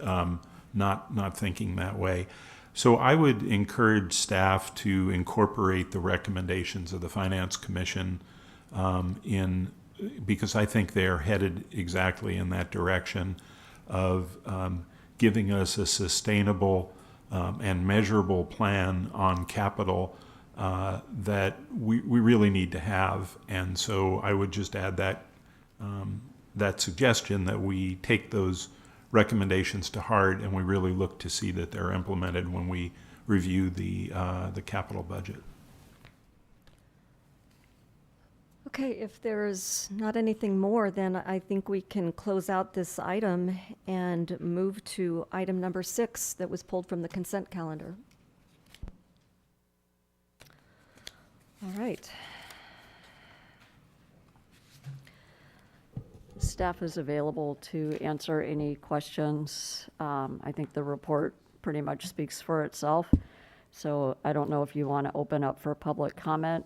not thinking that way. So I would encourage staff to incorporate the recommendations of the Finance Commission because I think they're headed exactly in that direction of giving us a sustainable and measurable plan on capital that we really need to have. And so I would just add that suggestion that we take those recommendations to heart and we really look to see that they're implemented when we review the capital budget. Okay, if there's not anything more, then I think we can close out this item and move to item number 6 that was pulled from the consent calendar. All right. Staff is available to answer any questions. I think the report pretty much speaks for itself. So I don't know if you want to open up for public comment.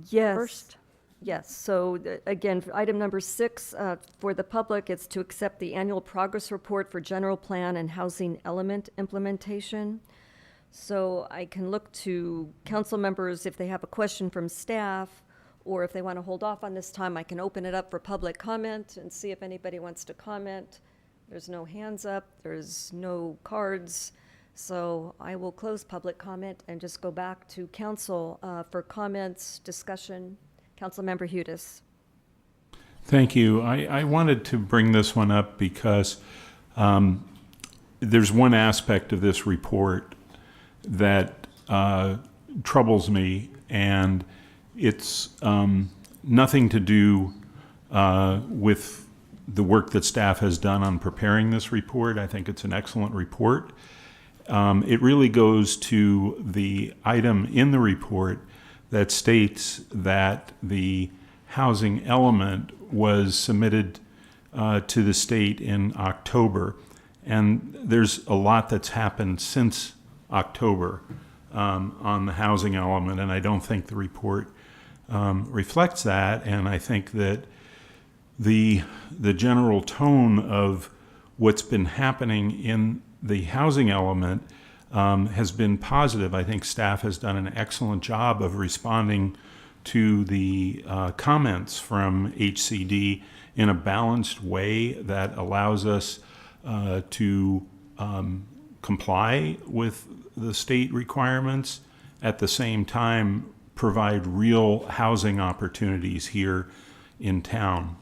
Yes. First. Yes. So again, for item number 6, for the public, it's to accept the annual progress report for general plan and housing element implementation. So I can look to council members if they have a question from staff, or if they want to hold off on this time, I can open it up for public comment and see if anybody wants to comment. There's no hands up, there's no cards. So I will close public comment and just go back to council for comments, discussion. Councilmember Hudes. Thank you. I wanted to bring this one up because there's one aspect of this report that troubles me, and it's nothing to do with the work that staff has done on preparing this report. I think it's an excellent report. It really goes to the item in the report that states that the housing element was submitted to the state in October. And there's a lot that's happened since October on the housing element, and I don't think the report reflects that. And I think that the general tone of what's been happening in the housing element has been positive. I think staff has done an excellent job of responding to the comments from HCD in a balanced way that allows us to comply with the state requirements, at the same time provide real housing opportunities here in town.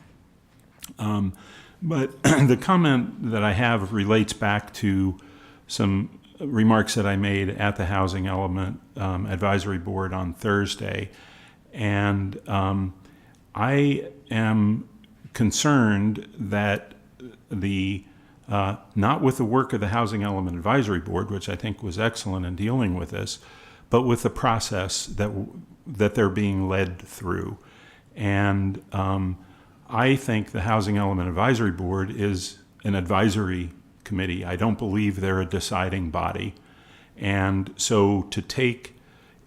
But the comment that I have relates back to some remarks that I made at the Housing Element Advisory Board on Thursday. And I am concerned that not with the work of the Housing Element Advisory Board, which I think was excellent in dealing with this, but with the process that they're being led through. And I think the Housing Element Advisory Board is an advisory committee. I don't believe they're a deciding body. And so to take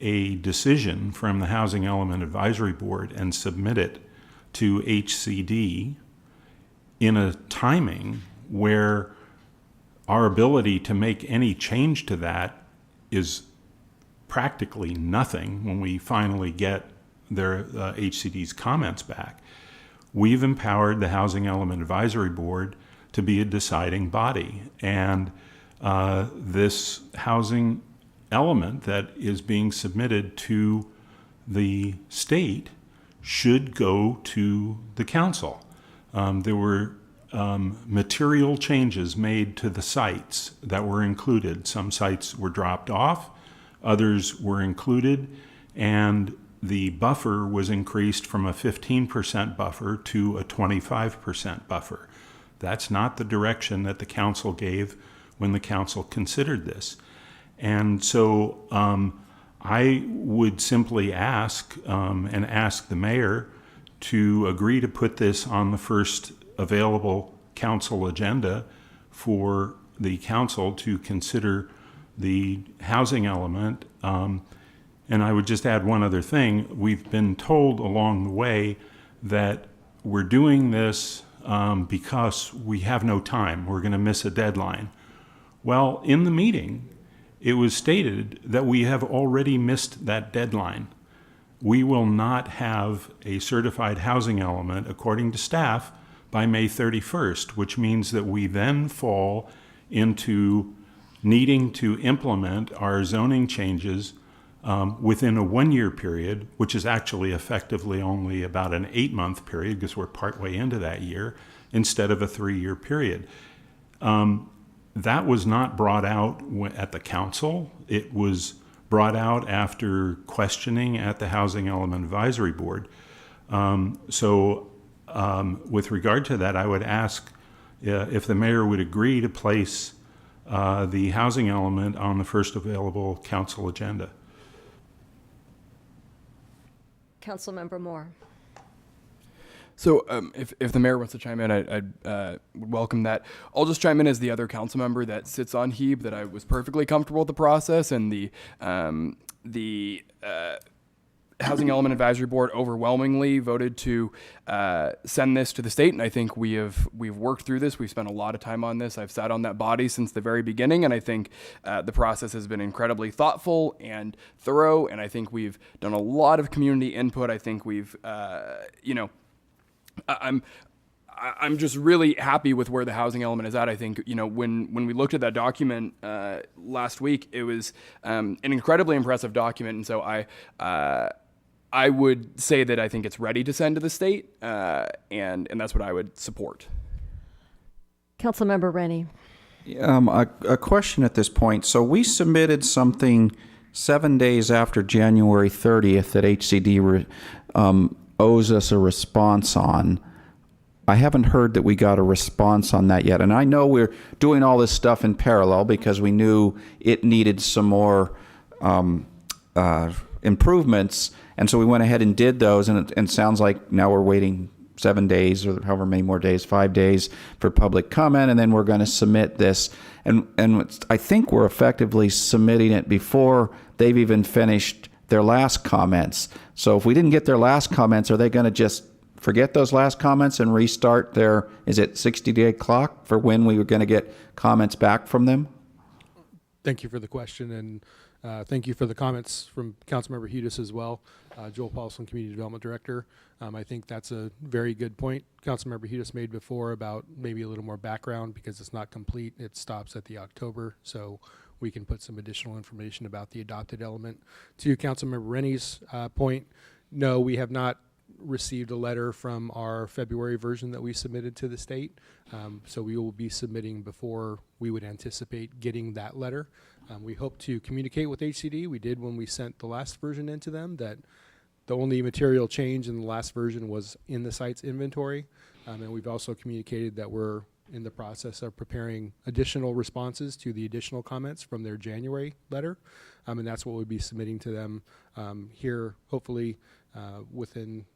a decision from the Housing Element Advisory Board and submit it to HCD in a timing where our ability to make any change to that is practically nothing when we finally get their HCD's comments back. We've empowered the Housing Element Advisory Board to be a deciding body. And this housing element that is being submitted to the state should go to the council. There were material changes made to the sites that were included. Some sites were dropped off, others were included, and the buffer was increased from a 15% buffer to a 25% buffer. That's not the direction that the council gave when the council considered this. And so I would simply ask and ask the mayor to agree to put this on the first available council agenda for the council to consider the housing element. And I would just add one other thing. We've been told along the way that we're doing this because we have no time. We're going to miss a deadline. Well, in the meeting, it was stated that we have already missed that deadline. We will not have a certified housing element, according to staff, by May 31st, which means that we then fall into needing to implement our zoning changes within a 1-year period, which is actually effectively only about an 8-month period because we're partway into that year, instead of a 3-year period. That was not brought out at the council. It was brought out after questioning at the Housing Element Advisory Board. With regard to that, I would ask if the mayor would agree to place the housing element on the first available council agenda. Councilmember Moore. So if the mayor wants to chime in, I would welcome that. I'll just chime in as the other council member that sits on HEB, that I was perfectly comfortable with the process, and the Housing Element Advisory Board overwhelmingly voted to send this to the state, and I think we've worked through this. We've spent a lot of time on this. I've sat on that body since the very beginning, and I think the process has been incredibly thoughtful and thorough, and I think we've done a lot of community input. I think we've, I'm just really happy with where the housing element is at. I think, when we looked at that document last week, it was an incredibly impressive document. And so I would say that I think it's ready to send to the state, and that's what I would support. Councilmember Rennie. A question at this point. So we submitted something 7 days after January 30th that HCD owes us a response on. I haven't heard that we got a response on that yet. And I know we're doing all this stuff in parallel because we knew it needed some more improvements. And so we went ahead and did those. And it sounds like now we're waiting 7 days or however many more days, 5 days for public comment. And then we're going to submit this. And I think we're effectively submitting it before they've even finished their last comments. So if we didn't get their last comments, are they going to just forget those last comments and restart their, is it 60-day clock for when we were going to get comments back from them? Thank you for the question, and thank you for the comments from Councilmember Hudis as well. Joel Paulson, Community Development Director. I think that's a very good point Councilmember Hudis made before about maybe a little more background because it's not complete. It stops at the October, so we can put some additional information about the adopted element. To Councilmember Rennie's point, no, we have not received a letter from our February version that we submitted to the state. So we will be submitting before we would anticipate getting that letter. We hope to communicate with HCD. We did when we sent the last version into them, that the only material change in the last version was in the site's inventory. And we've also communicated that we're in the process of preparing additional responses to the additional comments from their January letter. And that's what we'll be submitting to them here, hopefully within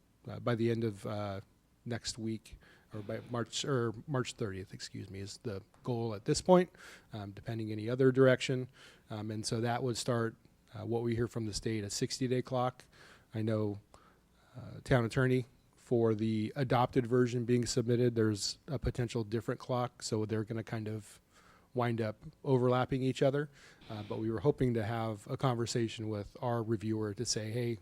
by the end of next week, or by March 30th, excuse me, is the goal at this point, depending any other direction. And so that would start what we hear from the state, a 60-day clock. I know town attorney, for the adopted version being submitted, there's a potential different clock, so they're going to kind of wind up overlapping each other. But we were hoping to have a conversation with our reviewer to say, hey,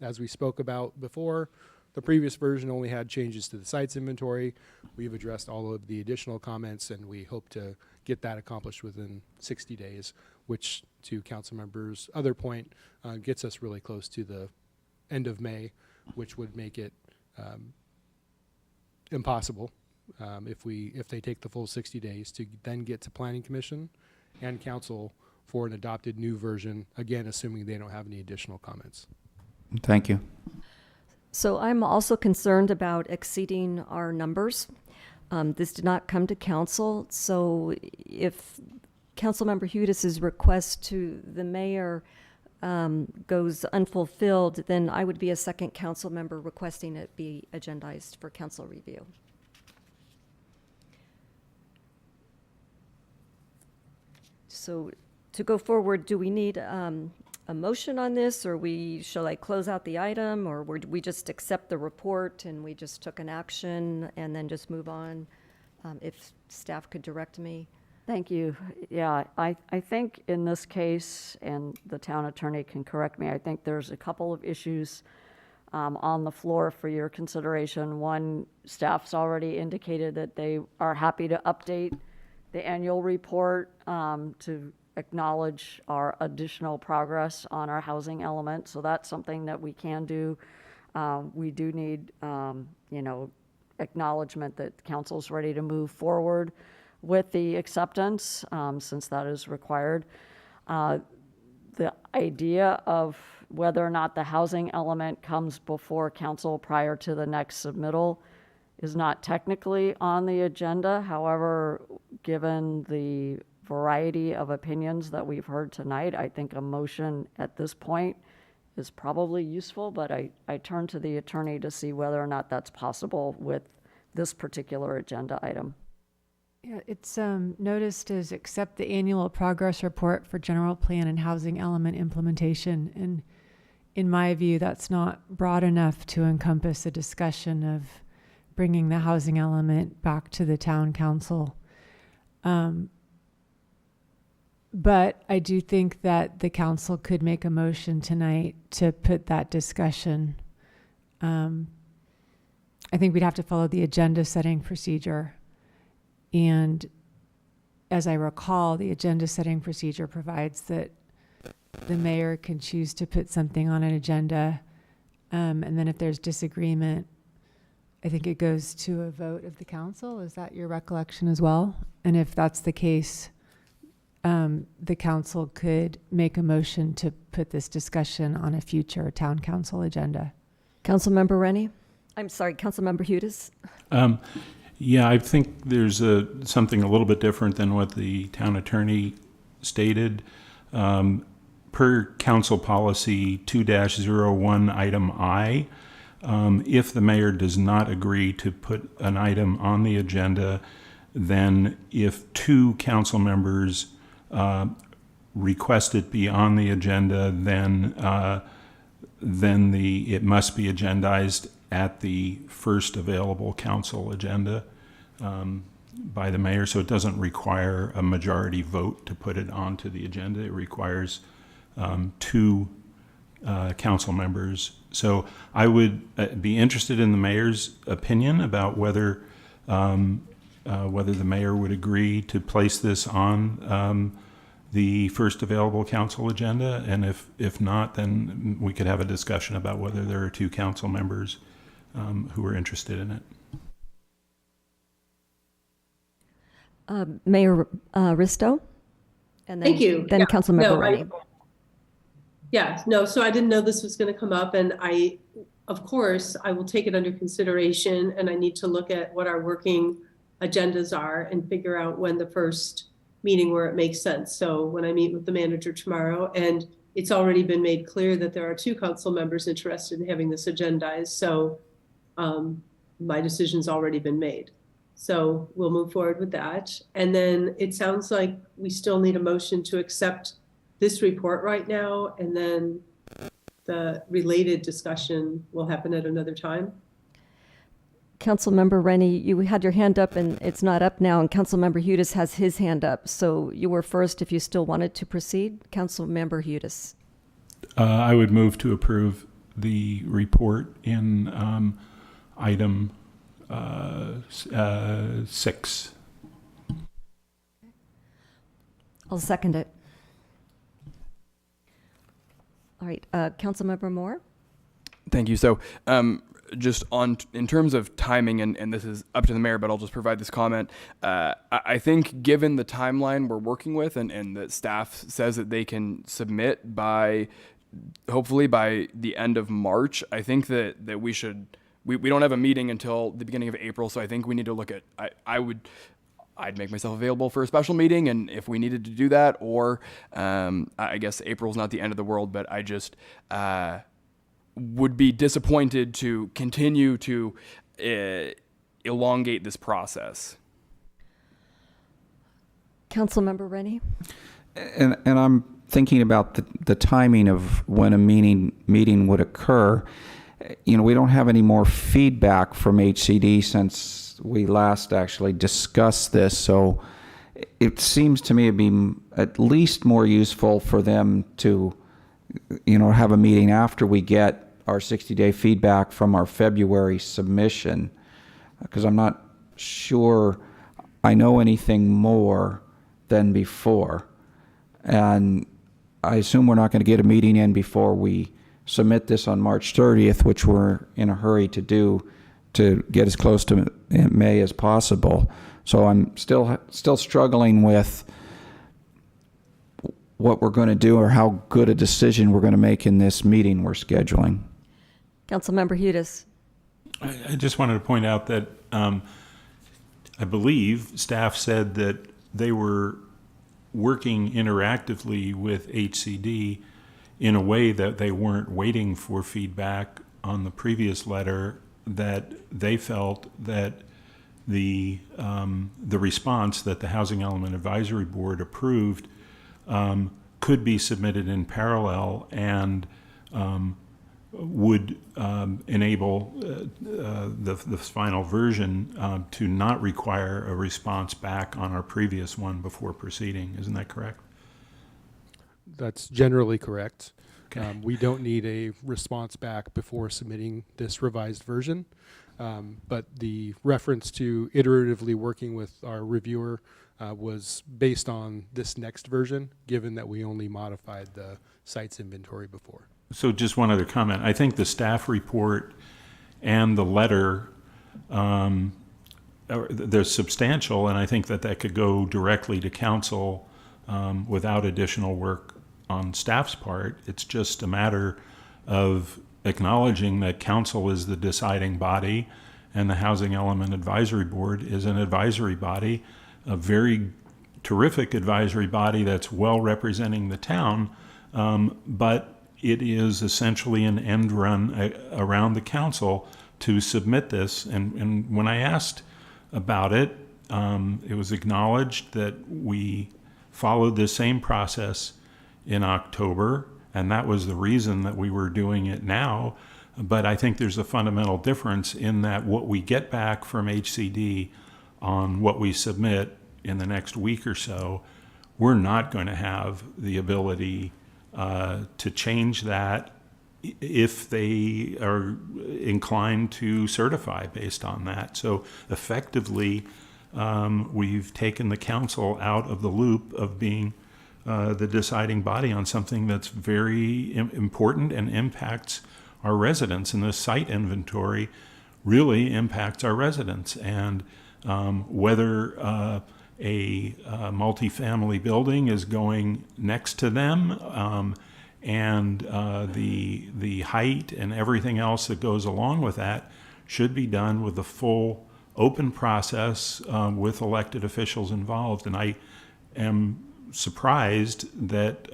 as we spoke about before, the previous version only had changes to the sites inventory. We've addressed all of the additional comments, and we hope to get that accomplished within 60 days, which, to council members' other point, gets us really close to the end of May, which would make it impossible if they take the full 60 days to then get to Planning Commission and Council for an adopted new version, again, assuming they don't have any additional comments. Thank you. So I'm also concerned about exceeding our numbers. This did not come to council, so if Councilmember Hudis's request to the mayor goes unfulfilled, then I would be a second council member requesting it be agendized for council review. So to go forward, do we need a motion on this, or shall I close out the item, or we just accept the report and we just took an action and then just move on? If staff could direct me. Thank you. Yeah, I think in this case, and the town attorney can correct me, I think there's a couple of issues on the floor for your consideration. One, staff's already indicated that they are happy to update the annual report to acknowledge our additional progress on our housing element. So that's something that we can do. We do need, acknowledgement that council's ready to move forward with the acceptance, since that is required. The idea of whether or not the housing element comes before council prior to the next submittal is not technically on the agenda. However, given the variety of opinions that we've heard tonight, I think a motion at this point is probably useful, but I turn to the attorney to see whether or not that's possible with this particular agenda item. Yeah, it's noticed as accept the annual progress report for general plan and housing element implementation. And in my view, that's not broad enough to encompass a discussion of bringing the housing element back to the town council. But I do think that the council could make a motion tonight to put that discussion. I think we'd have to follow the agenda setting procedure. And as I recall, the agenda setting procedure provides that the mayor can choose to put something on an agenda. And then if there's disagreement, I think it goes to a vote of the council. Is that your recollection as well? And if that's the case, the council could make a motion to put this discussion on a future town council agenda. Councilmember Rennie? I'm sorry, Councilmember Hudis? Yeah, I think there's something a little bit different than what the town attorney stated. Per council policy 2-01 item I, if the mayor does not agree to put an item on the agenda, then if two council members request it be on the agenda, then it must be agendized at the first available council agenda by the mayor. So it doesn't require a majority vote to put it onto the agenda. It requires two council members. So I would be interested in the mayor's opinion about whether the mayor would agree to place this on the first available council agenda. And if not, then we could have a discussion about whether there are two council members who are interested in it. Mayor Risto? And then, Thank you. Then Yeah. Councilmember Rennie. So I didn't know this was going to come up, and of course, I will take it under consideration, and I need to look at what our working agendas are and figure out when the first meeting where it makes sense. So when I meet with the manager tomorrow, and it's already been made clear that there are two council members interested in having this agendized. So my decision's already been made. So we'll move forward with that. And then it sounds like we still need a motion to accept this report right now, and then the related discussion will happen at another time. Councilmember Rennie, you had your hand up and it's not up now, and Councilmember Hudes has his hand up. So you were first if you still wanted to proceed. Councilmember Hudes. I would move to approve the report in item 6. I'll second it. All right, Councilmember Moore. Thank you. So, just in terms of timing, and this is up to the mayor, but I'll just provide this comment. I think given the timeline we're working with, and that staff says that they can submit hopefully by the end of March, I think that we should. We don't have a meeting until the beginning of April, so I think we need to look at. I'd make myself available for a special meeting, and if we needed to do that, or I guess April's not the end of the world, but I just would be disappointed to continue to elongate this process. Councilmember Rennie. And I'm thinking about the timing of when a meeting would occur. You know, we don't have any more feedback from HCD since we last actually discussed this, so it seems to me it'd be at least more useful for them to, have a meeting after we get our 60-day feedback from our February submission, because I'm not sure I know anything more than before. And I assume we're not going to get a meeting in before we submit this on March 30th, which we're in a hurry to do to get as close to May as possible. So I'm still struggling with what we're going to do or how good a decision we're going to make in this meeting we're scheduling. Councilmember Hudes. I just wanted to point out that I believe staff said that they were working interactively with HCD in a way that they weren't waiting for feedback on the previous letter, that they felt that the response that the Housing Element Advisory Board approved could be submitted in parallel and would enable the final version to not require a response back on our previous one before proceeding. Isn't that correct? That's generally correct. Okay. We don't need a response back before submitting this revised version, but the reference to iteratively working with our reviewer was based on this next version, given that we only modified the sites inventory before. So just one other comment. I think the staff report and the letter, they're substantial, and I think that could go directly to council without additional work on staff's part. It's just a matter of acknowledging that council is the deciding body and the Housing Element Advisory Board is an advisory body, a very terrific advisory body that's well representing the town, but it is essentially an end run around the council to submit this. And when I asked about it, it was acknowledged that we followed the same process in October, and that was the reason that we were doing it now. But I think there's a fundamental difference in that what we get back from HCD on what we submit in the next week or so, we're not going to have the ability to change that if they are inclined to certify based on that. So effectively, we've taken the council out of the loop of being the deciding body on something that's very important and impacts our residents. And the site inventory really impacts our residents. And whether a multifamily building is going next to them and the height and everything else that goes along with that should be done with a full open process with elected officials involved. And I am surprised that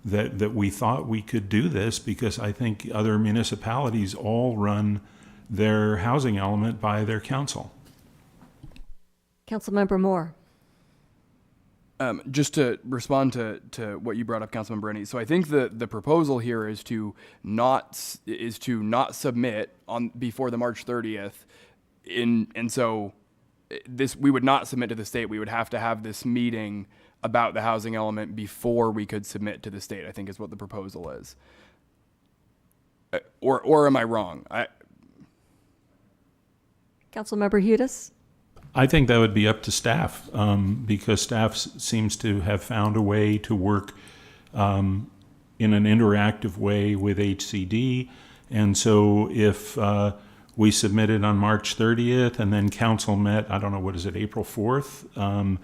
that we thought we could do this, because I think other municipalities all run their housing element by their council. Councilmember Moore. Just to respond to what you brought up, Councilmember Rennie. So I think the proposal here is to not submit on before the March 30th. And so this, we would not submit to the state. We would have to have this meeting about the housing element before we could submit to the state, I think is what the proposal is. Or am I wrong? Councilmember Hudes. I think that would be up to staff, because staff seems to have found a way to work in an interactive way with HCD. And so if we submitted on March 30th and then council met, I don't know, what is it, April 4th,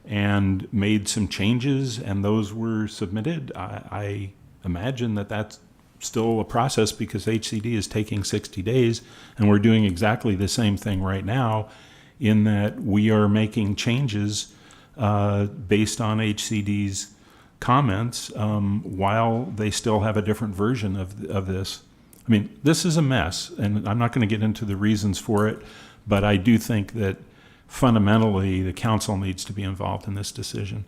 and made some changes and those were submitted, I imagine that that's still a process, because HCD is taking 60 days and we're doing exactly the same thing right now, in that we are making changes based on HCD's comments while they still have a different version of this. I mean, this is a mess, and I'm not going to get into the reasons for it, but I do think that fundamentally the council needs to be involved in this decision.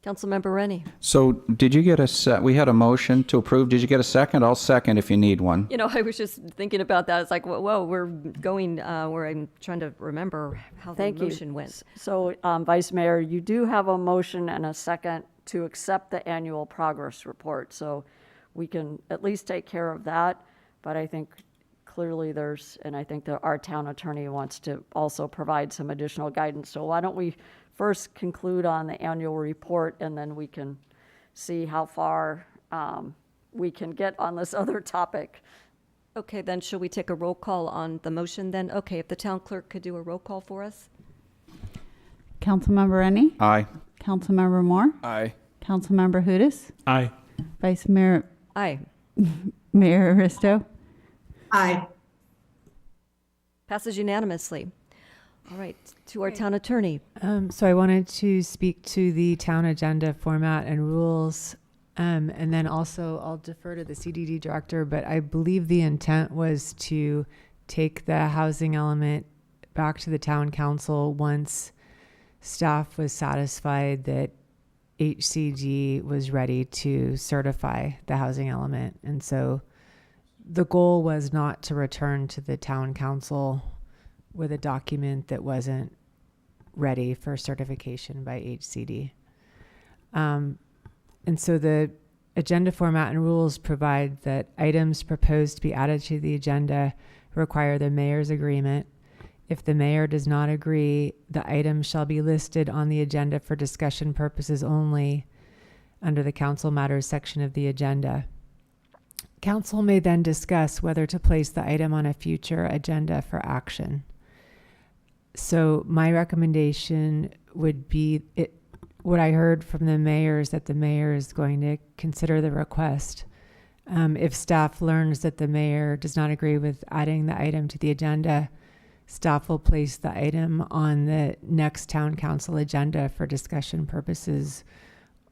Councilmember Rennie. So did you get we had a motion to approve. Did you get a second? I'll second if you need one. You know, I was just thinking about that. It's like, whoa, we're going where I'm trying to remember how the motion went. So, Vice Mayor, you do have a motion and a second to accept the annual progress report. So we can at least take care of that. But I think clearly and I think that our town attorney wants to also provide some additional guidance. So why don't we first conclude on the annual report, and then we can see how far we can get on this other topic. Okay, then shall we take a roll call on the motion then? Okay, if the town clerk could do a roll call for us. Councilmember Rennie? Aye. Councilmember Moore? Aye. Councilmember Hudes? Aye. Vice Mayor? Aye. Mayor Aristo? Aye. Passes unanimously. All right, to our town attorney. So I wanted to speak to the town agenda format and rules. And then also I'll defer to the CDD director, but I believe the intent was to take the housing element back to the town council once staff was satisfied that HCD was ready to certify the housing element. And so the goal was not to return to the town council with a document that wasn't ready for certification by HCD. And so the agenda format and rules provide that items proposed to be added to the agenda require the mayor's agreement. If the mayor does not agree, the item shall be listed on the agenda for discussion purposes only under the council matters section of the agenda. Council may then discuss whether to place the item on a future agenda for action. So my recommendation would be, what I heard from the mayor is that the mayor is going to consider the request. If staff learns that the mayor does not agree with adding the item to the agenda, staff will place the item on the next town council agenda for discussion purposes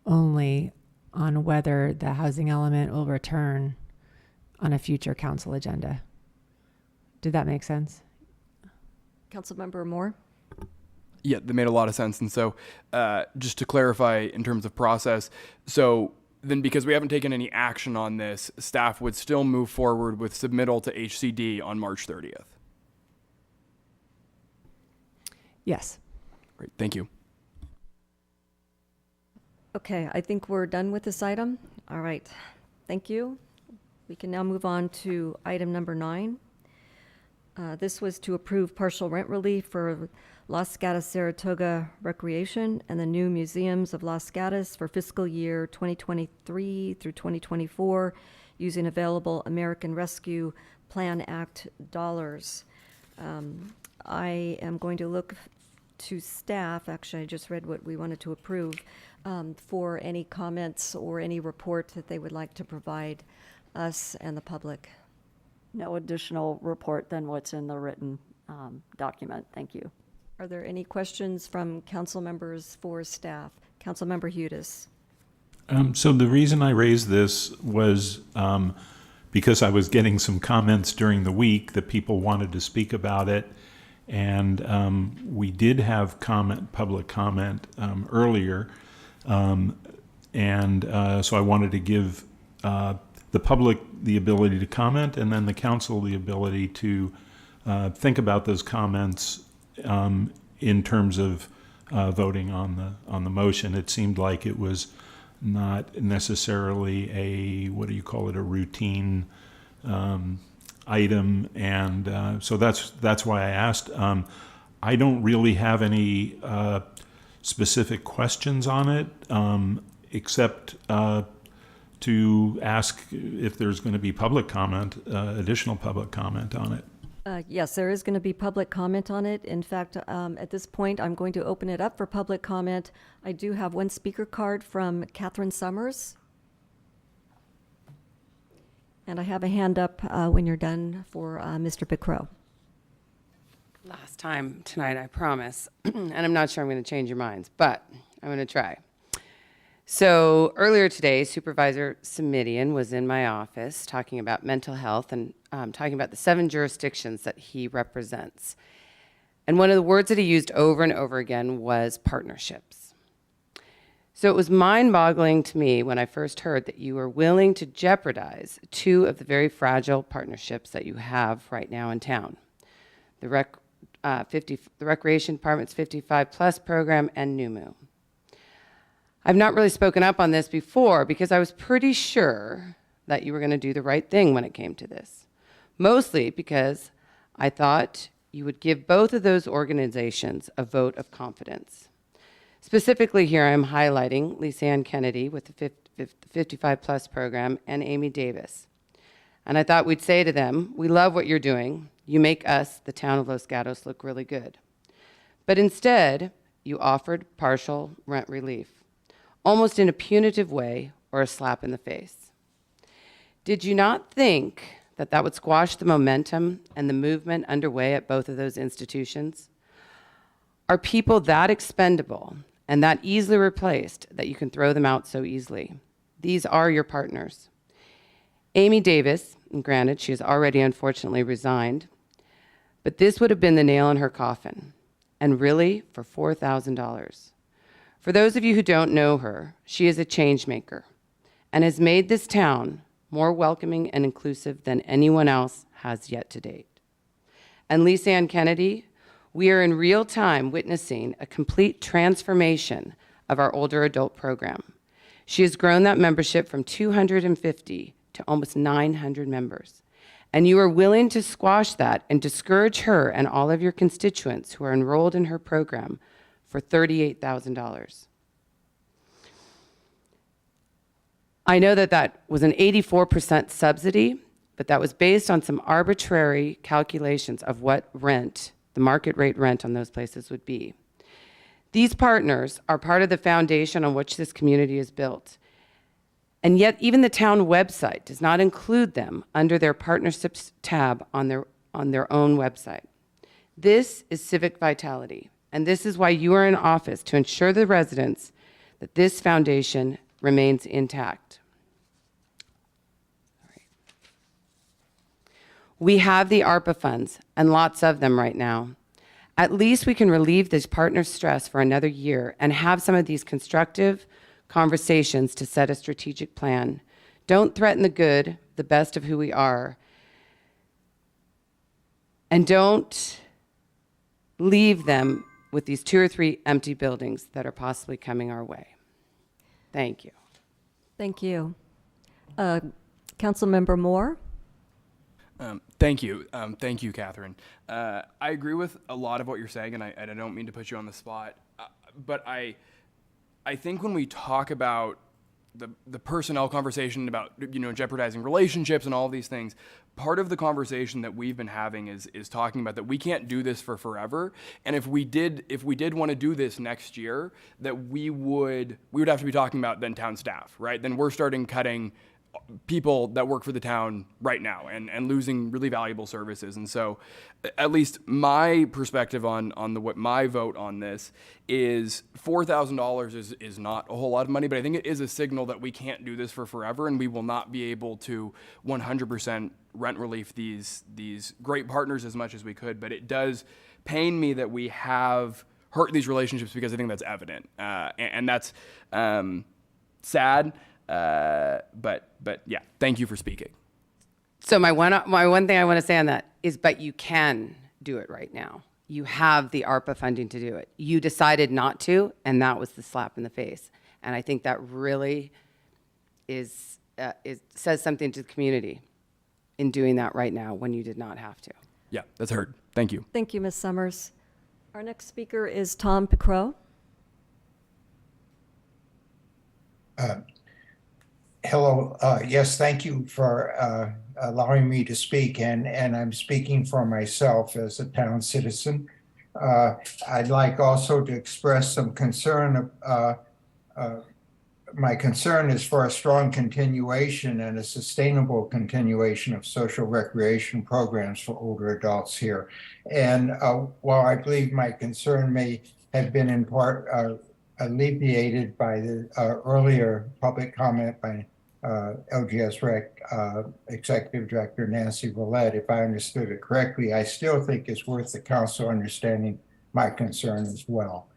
only on whether the housing element will return on a future council agenda. Did that make sense? Councilmember Moore. Yeah, that made a lot of sense. And so just to clarify in terms of process, so then because we haven't taken any action on this, staff would still move forward with submittal to HCD on March 30th. Yes. Great, thank you. Okay, I think we're done with this item. All right, thank you. We can now move on to item number 9. This was to approve partial rent relief for Los Gatos Saratoga Recreation and the new museums of Los Gatos for fiscal year 2023 through 2024 using available American Rescue Plan Act dollars. I am going to look to staff, actually I just read what we wanted to approve, for any comments or any report that they would like to provide us and the public. No additional report than what's in the written document. Thank you. Are there any questions from council members for staff? Councilmember Hudes. So the reason I raised this was because I was getting some comments during the week that people wanted to speak about it. And we did have public comment earlier. So I wanted to give the public the ability to comment, and then the council the ability to think about those comments in terms of voting on the motion. It seemed like it was not necessarily a routine item, and so that's why I asked. I don't really have any specific questions on it, except to ask if there's going to be public comment, additional public comment on it. Yes, there is going to be public comment on it. In fact, at this point, I'm going to open it up for public comment. I do have one speaker card from Catherine Summers. And I have a hand up when you're done for Mr. Picrow. Last time tonight, I promise. And I'm not sure I'm going to change your minds, but I'm going to try. So earlier today, Supervisor Simidian was in my office talking about mental health and talking about the 7 jurisdictions that he represents. And one of the words that he used over and over again was partnerships. So it was mind-boggling to me when I first heard that you were willing to jeopardize 2 of the very fragile partnerships that you have right now in town. The Recreation Department's 55 Plus program and NUMU. I've not really spoken up on this before because I was pretty sure that you were going to do the right thing when it came to this. Mostly because I thought you would give both of those organizations a vote of confidence. Specifically here, I'm highlighting Lisa Ann Kennedy with the 55 Plus program and Amy Davis. And I thought we'd say to them, we love what you're doing. You make us, the town of Los Gatos, look really good. But instead, you offered partial rent relief, almost in a punitive way or a slap in the face. Did you not think that that would squash the momentum and the movement underway at both of those institutions? Are people that expendable and that easily replaced that you can throw them out so easily? These are your partners. Amy Davis, and granted, she has already unfortunately resigned, but this would have been the nail in her coffin, and really for $4,000. For those of you who don't know her, she is a change maker and has made this town more welcoming and inclusive than anyone else has yet to date. And Lisa Ann Kennedy, we are in real time witnessing a complete transformation of our older adult program. She has grown that membership from 250 to almost 900 members. And you are willing to squash that and discourage her and all of your constituents who are enrolled in her program for $38,000. I know that that was an 84% subsidy, but that was based on some arbitrary calculations of what rent, the market rate rent on those places would be. These partners are part of the foundation on which this community is built. And yet even the town website does not include them under their partnerships tab on their own website. This is civic vitality. And this is why you are in office, to ensure the residents that this foundation remains intact. All right. We have the ARPA funds, and lots of them right now. At least we can relieve this partner stress for another year and have some of these constructive conversations to set a strategic plan. Don't threaten the good, the best of who we are. And don't leave them with these 2 or 3 empty buildings that are possibly coming our way. Thank you. Thank you. Councilmember Moore? Thank you. Thank you, Catherine. I agree with a lot of what you're saying, and I don't mean to put you on the spot, but I think when we talk about the personnel conversation about, jeopardizing relationships and all of these things, part of the conversation that we've been having is talking about that we can't do this for forever. And if we did want to do this next year, that we would have to be talking about then town staff, right? Then we're starting cutting people that work for the town right now and losing really valuable services. And so at least my perspective on what my vote on this is $4,000 is not a whole lot of money, but I think it is a signal that we can't do this for forever, and we will not be able to 100% rent relief these great partners as much as we could. But it does pain me that we have hurt these relationships, because I think that's evident. And that's sad. But yeah, thank you for speaking. So my one thing I want to say on that is, but you can do it right now. You have the ARPA funding to do it. You decided not to, and that was the slap in the face. And I think that really says something to the community in doing that right now when you did not have to. Yeah, that's heard. Thank you. Thank you, Ms. Summers. Our next speaker is Tom Picrow. Hello. Yes, thank you for allowing me to speak, and I'm speaking for myself as a town citizen. I'd like also to express some concern. My concern is for a strong continuation and a sustainable continuation of social recreation programs for older adults here. And while I believe my concern may have been in part alleviated by the earlier public comment by LGS Rec Executive Director Nancy Roulette, if I understood it correctly, I still think it's worth the council understanding my concern as well.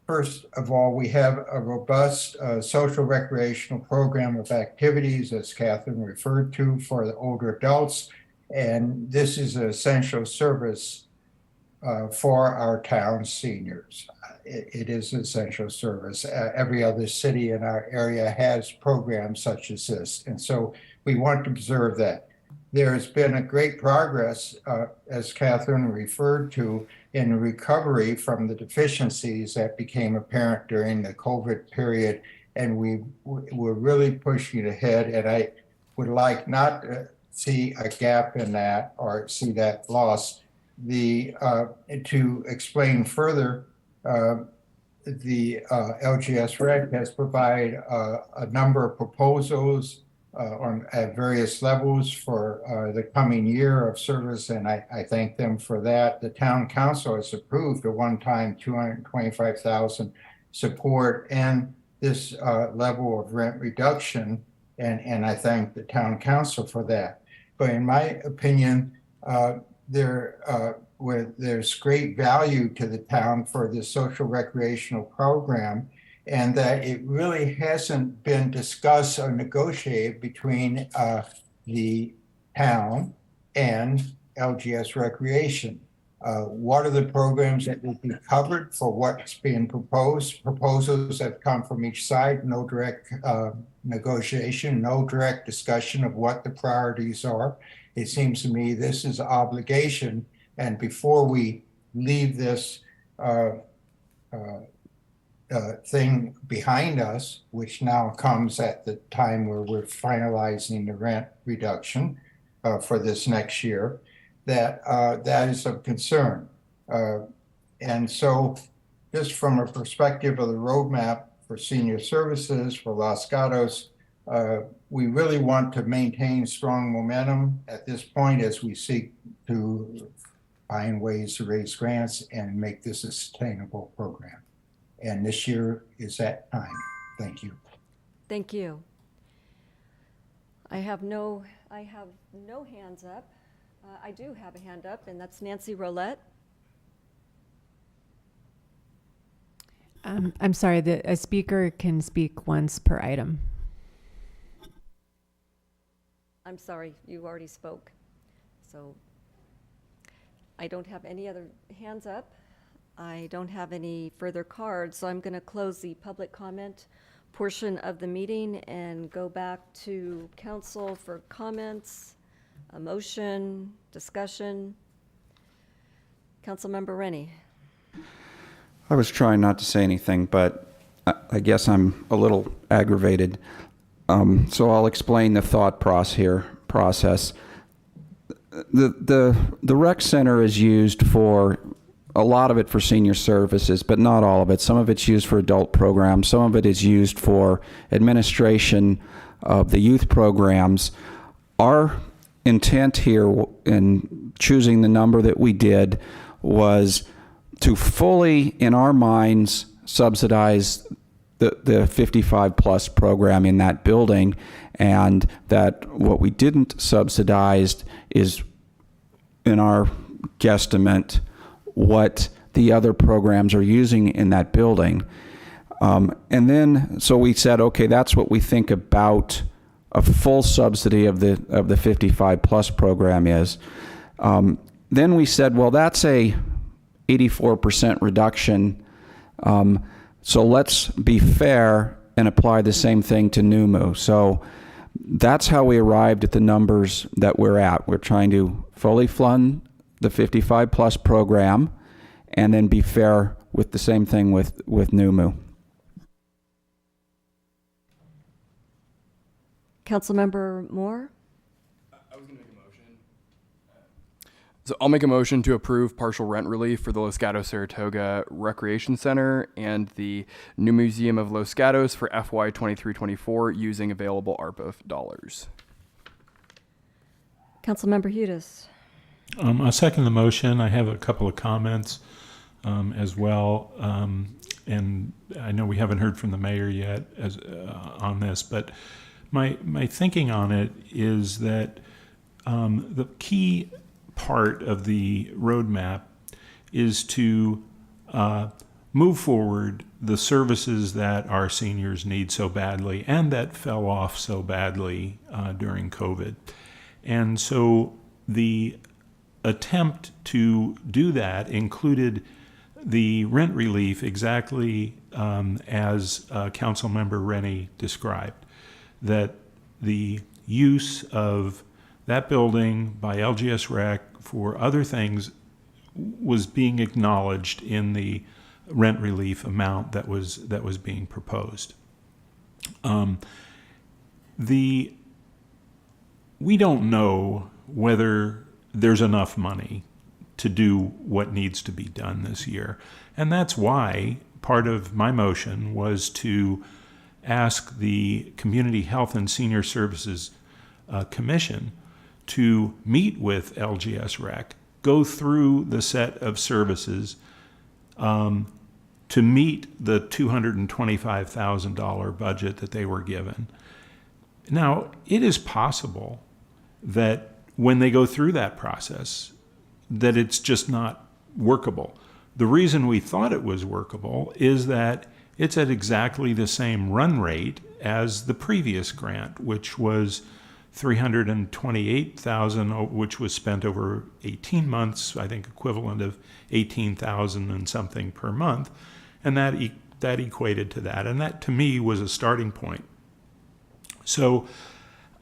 First of all, we have a robust social recreational program of activities, as Catherine referred to, for the older adults. And this is an essential service for our town seniors. It is an essential service. Every other city in our area has programs such as this. And so we want to preserve that. There's been a great progress, as Catherine referred to, in recovery from the deficiencies that became apparent during the COVID period. And we're really pushing ahead. And I would like not to see a gap in that or see that loss. To explain further, the LGS Rec has provided a number of proposals at various levels for the coming year of service, and I thank them for that. The town council has approved a one-time $225,000 support and this level of rent reduction, and I thank the town council for that. But in my opinion, there's great value to the town for the social recreational program, and that it really hasn't been discussed or negotiated between the town and LGS Recreation. What are the programs that will be covered for what's being proposed? Proposals have come from each side, no direct negotiation, no direct discussion of what the priorities are. It seems to me this is an obligation, and before we leave this thing behind us, which now comes at the time where we're finalizing the rent reduction for this next year, that is of concern. And so just from a perspective of the roadmap for senior services for Los Gatos, we really want to maintain strong momentum at this point as we seek to find ways to raise grants and make this a sustainable program. And this year is that time. Thank you. Thank you. I have no hands up. I do have a hand up, and that's Nancy Roulette. I'm sorry, a speaker can speak once per item. I'm sorry, you already spoke. So I don't have any other hands up. I don't have any further cards, so I'm going to close the public comment portion of the meeting and go back to council for comments, a motion, discussion. Councilmember Rennie. I was trying not to say anything, but I guess I'm a little aggravated. So I'll explain the thought process. The rec center is used for a lot of it for senior services, but not all of it. Some of it's used for adult programs. Some of it is used for administration of the youth programs. Our intent here in choosing the number that we did was to fully, in our minds, subsidize the 55 plus program in that building, and that what we didn't subsidize is, in our guesstimate, what the other programs are using in that building. And then, so we said, okay, that's what we think about a full subsidy of the 55 plus program is. Then we said, well, that's a 84% reduction. So let's be fair and apply the same thing to NUMU. So that's how we arrived at the numbers that we're at. We're trying to fully fund the 55 plus program and then be fair with the same thing with NUMU. Councilmember Moore? So I'll make a motion to approve partial rent relief for the Los Gatos Saratoga Recreation Center and the New Museum of Los Gatos for FY 23-24 using available ARPA dollars. Councilmember Hudes? I second the motion. I have a couple of comments as well. And I know we haven't heard from the mayor yet on this, but my thinking on it is that the key part of the roadmap is to move forward the services that our seniors need so badly and that fell off so badly during COVID. And so the attempt to do that included the rent relief exactly as Councilmember Rennie described, that the use of that building by LGS Rec for other things was being acknowledged in the rent relief amount that was being proposed. We don't know whether there's enough money to do what needs to be done this year. And that's why part of my motion was to ask the Community Health and Senior Services Commission to meet with LGS Rec, go through the set of services to meet the $225,000 budget that they were given. Now, it is possible that when they go through that process, that it's just not workable. The reason we thought it was workable is that it's at exactly the same run rate as the previous grant, which was $328,000, which was spent over 18 months, I think equivalent of $18,000 and something per month, and that equated to that, and that to me was a starting point. So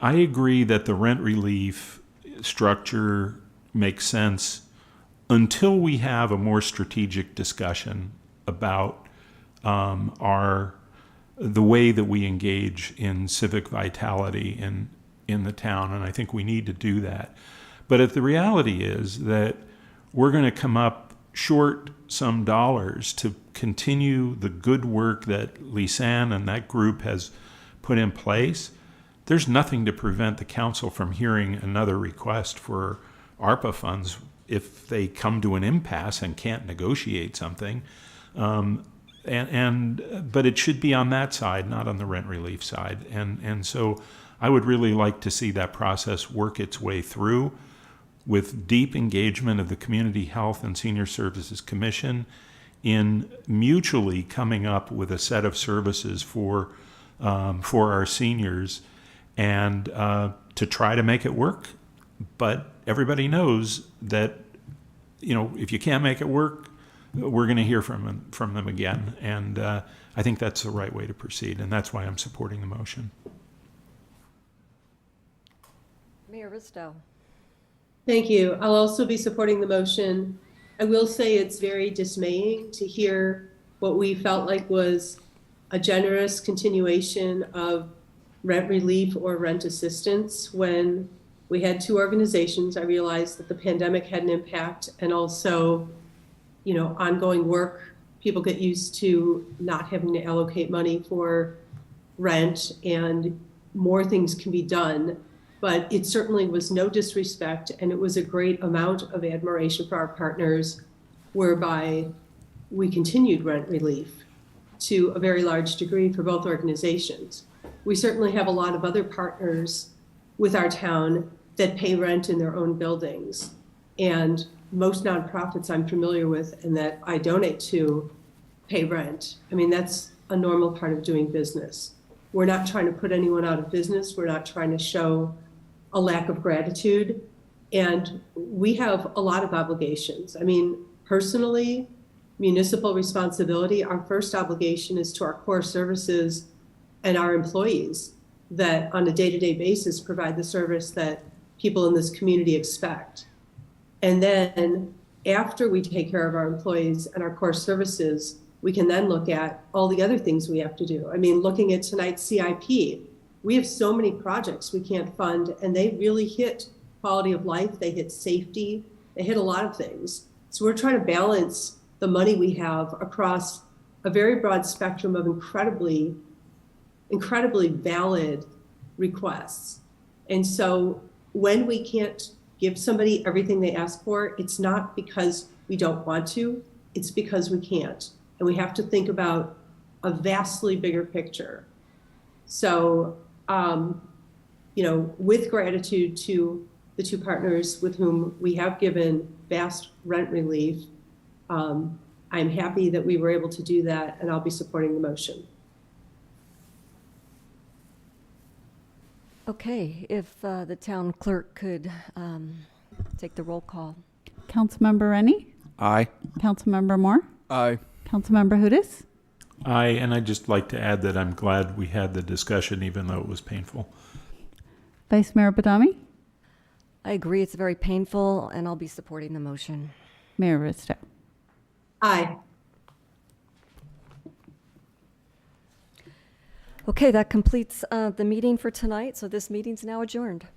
I agree that the rent relief structure makes sense until we have a more strategic discussion about the way that we engage in civic vitality in the town, and I think we need to do that. But the reality is that we're going to come up short some dollars to continue the good work that Lisanne and that group has put in place. There's nothing to prevent the council from hearing another request for ARPA funds if they come to an impasse and can't negotiate something. But it should be on that side, not on the rent relief side. And so I would really like to see that process work its way through with deep engagement of the Community Health and Senior Services Commission in mutually coming up with a set of services for our seniors and to try to make it work. But everybody knows that, if you can't make it work, we're going to hear from them again. And I think that's the right way to proceed. And that's why I'm supporting the motion. Mayor Risto? Thank you. I'll also be supporting the motion. I will say it's very dismaying to hear what we felt like was a generous continuation of rent relief or rent assistance when we had two organizations. I realized that the pandemic had an impact, and also ongoing work. People get used to not having to allocate money for rent, and more things can be done. But it certainly was no disrespect, and it was a great amount of admiration for our partners, whereby we continued rent relief to a very large degree for both organizations. We certainly have a lot of other partners with our town that pay rent in their own buildings. And most nonprofits I'm familiar with and that I donate to pay rent. I mean, that's a normal part of doing business. We're not trying to put anyone out of business. We're not trying to show a lack of gratitude. And we have a lot of obligations. I mean, personally, municipal responsibility, our first obligation is to our core services and our employees that on a day-to-day basis provide the service that people in this community expect. And then after we take care of our employees and our core services, we can then look at all the other things we have to do. I mean, looking at tonight's CIP, we have so many projects we can't fund, and they really hit quality of life, they hit safety, they hit a lot of things. So we're trying to balance the money we have across a very broad spectrum of incredibly valid requests. And so when we can't give somebody everything they ask for, it's not because we don't want to, it's because we can't. And we have to think about a vastly bigger picture. So, with gratitude to the two partners with whom we have given vast rent relief, I'm happy that we were able to do that, and I'll be supporting the motion. Okay, if the town clerk could take the roll call. Councilmember Rennie? Aye. Councilmember Moore? Aye. Councilmember Hudas? Aye, and I'd just like to add that I'm glad we had the discussion, even though it was painful. Vice Mayor Badami? I agree, it's very painful, and I'll be supporting the motion. Mayor Risto? Aye. Okay, that completes the meeting for tonight, so this meeting's now adjourned.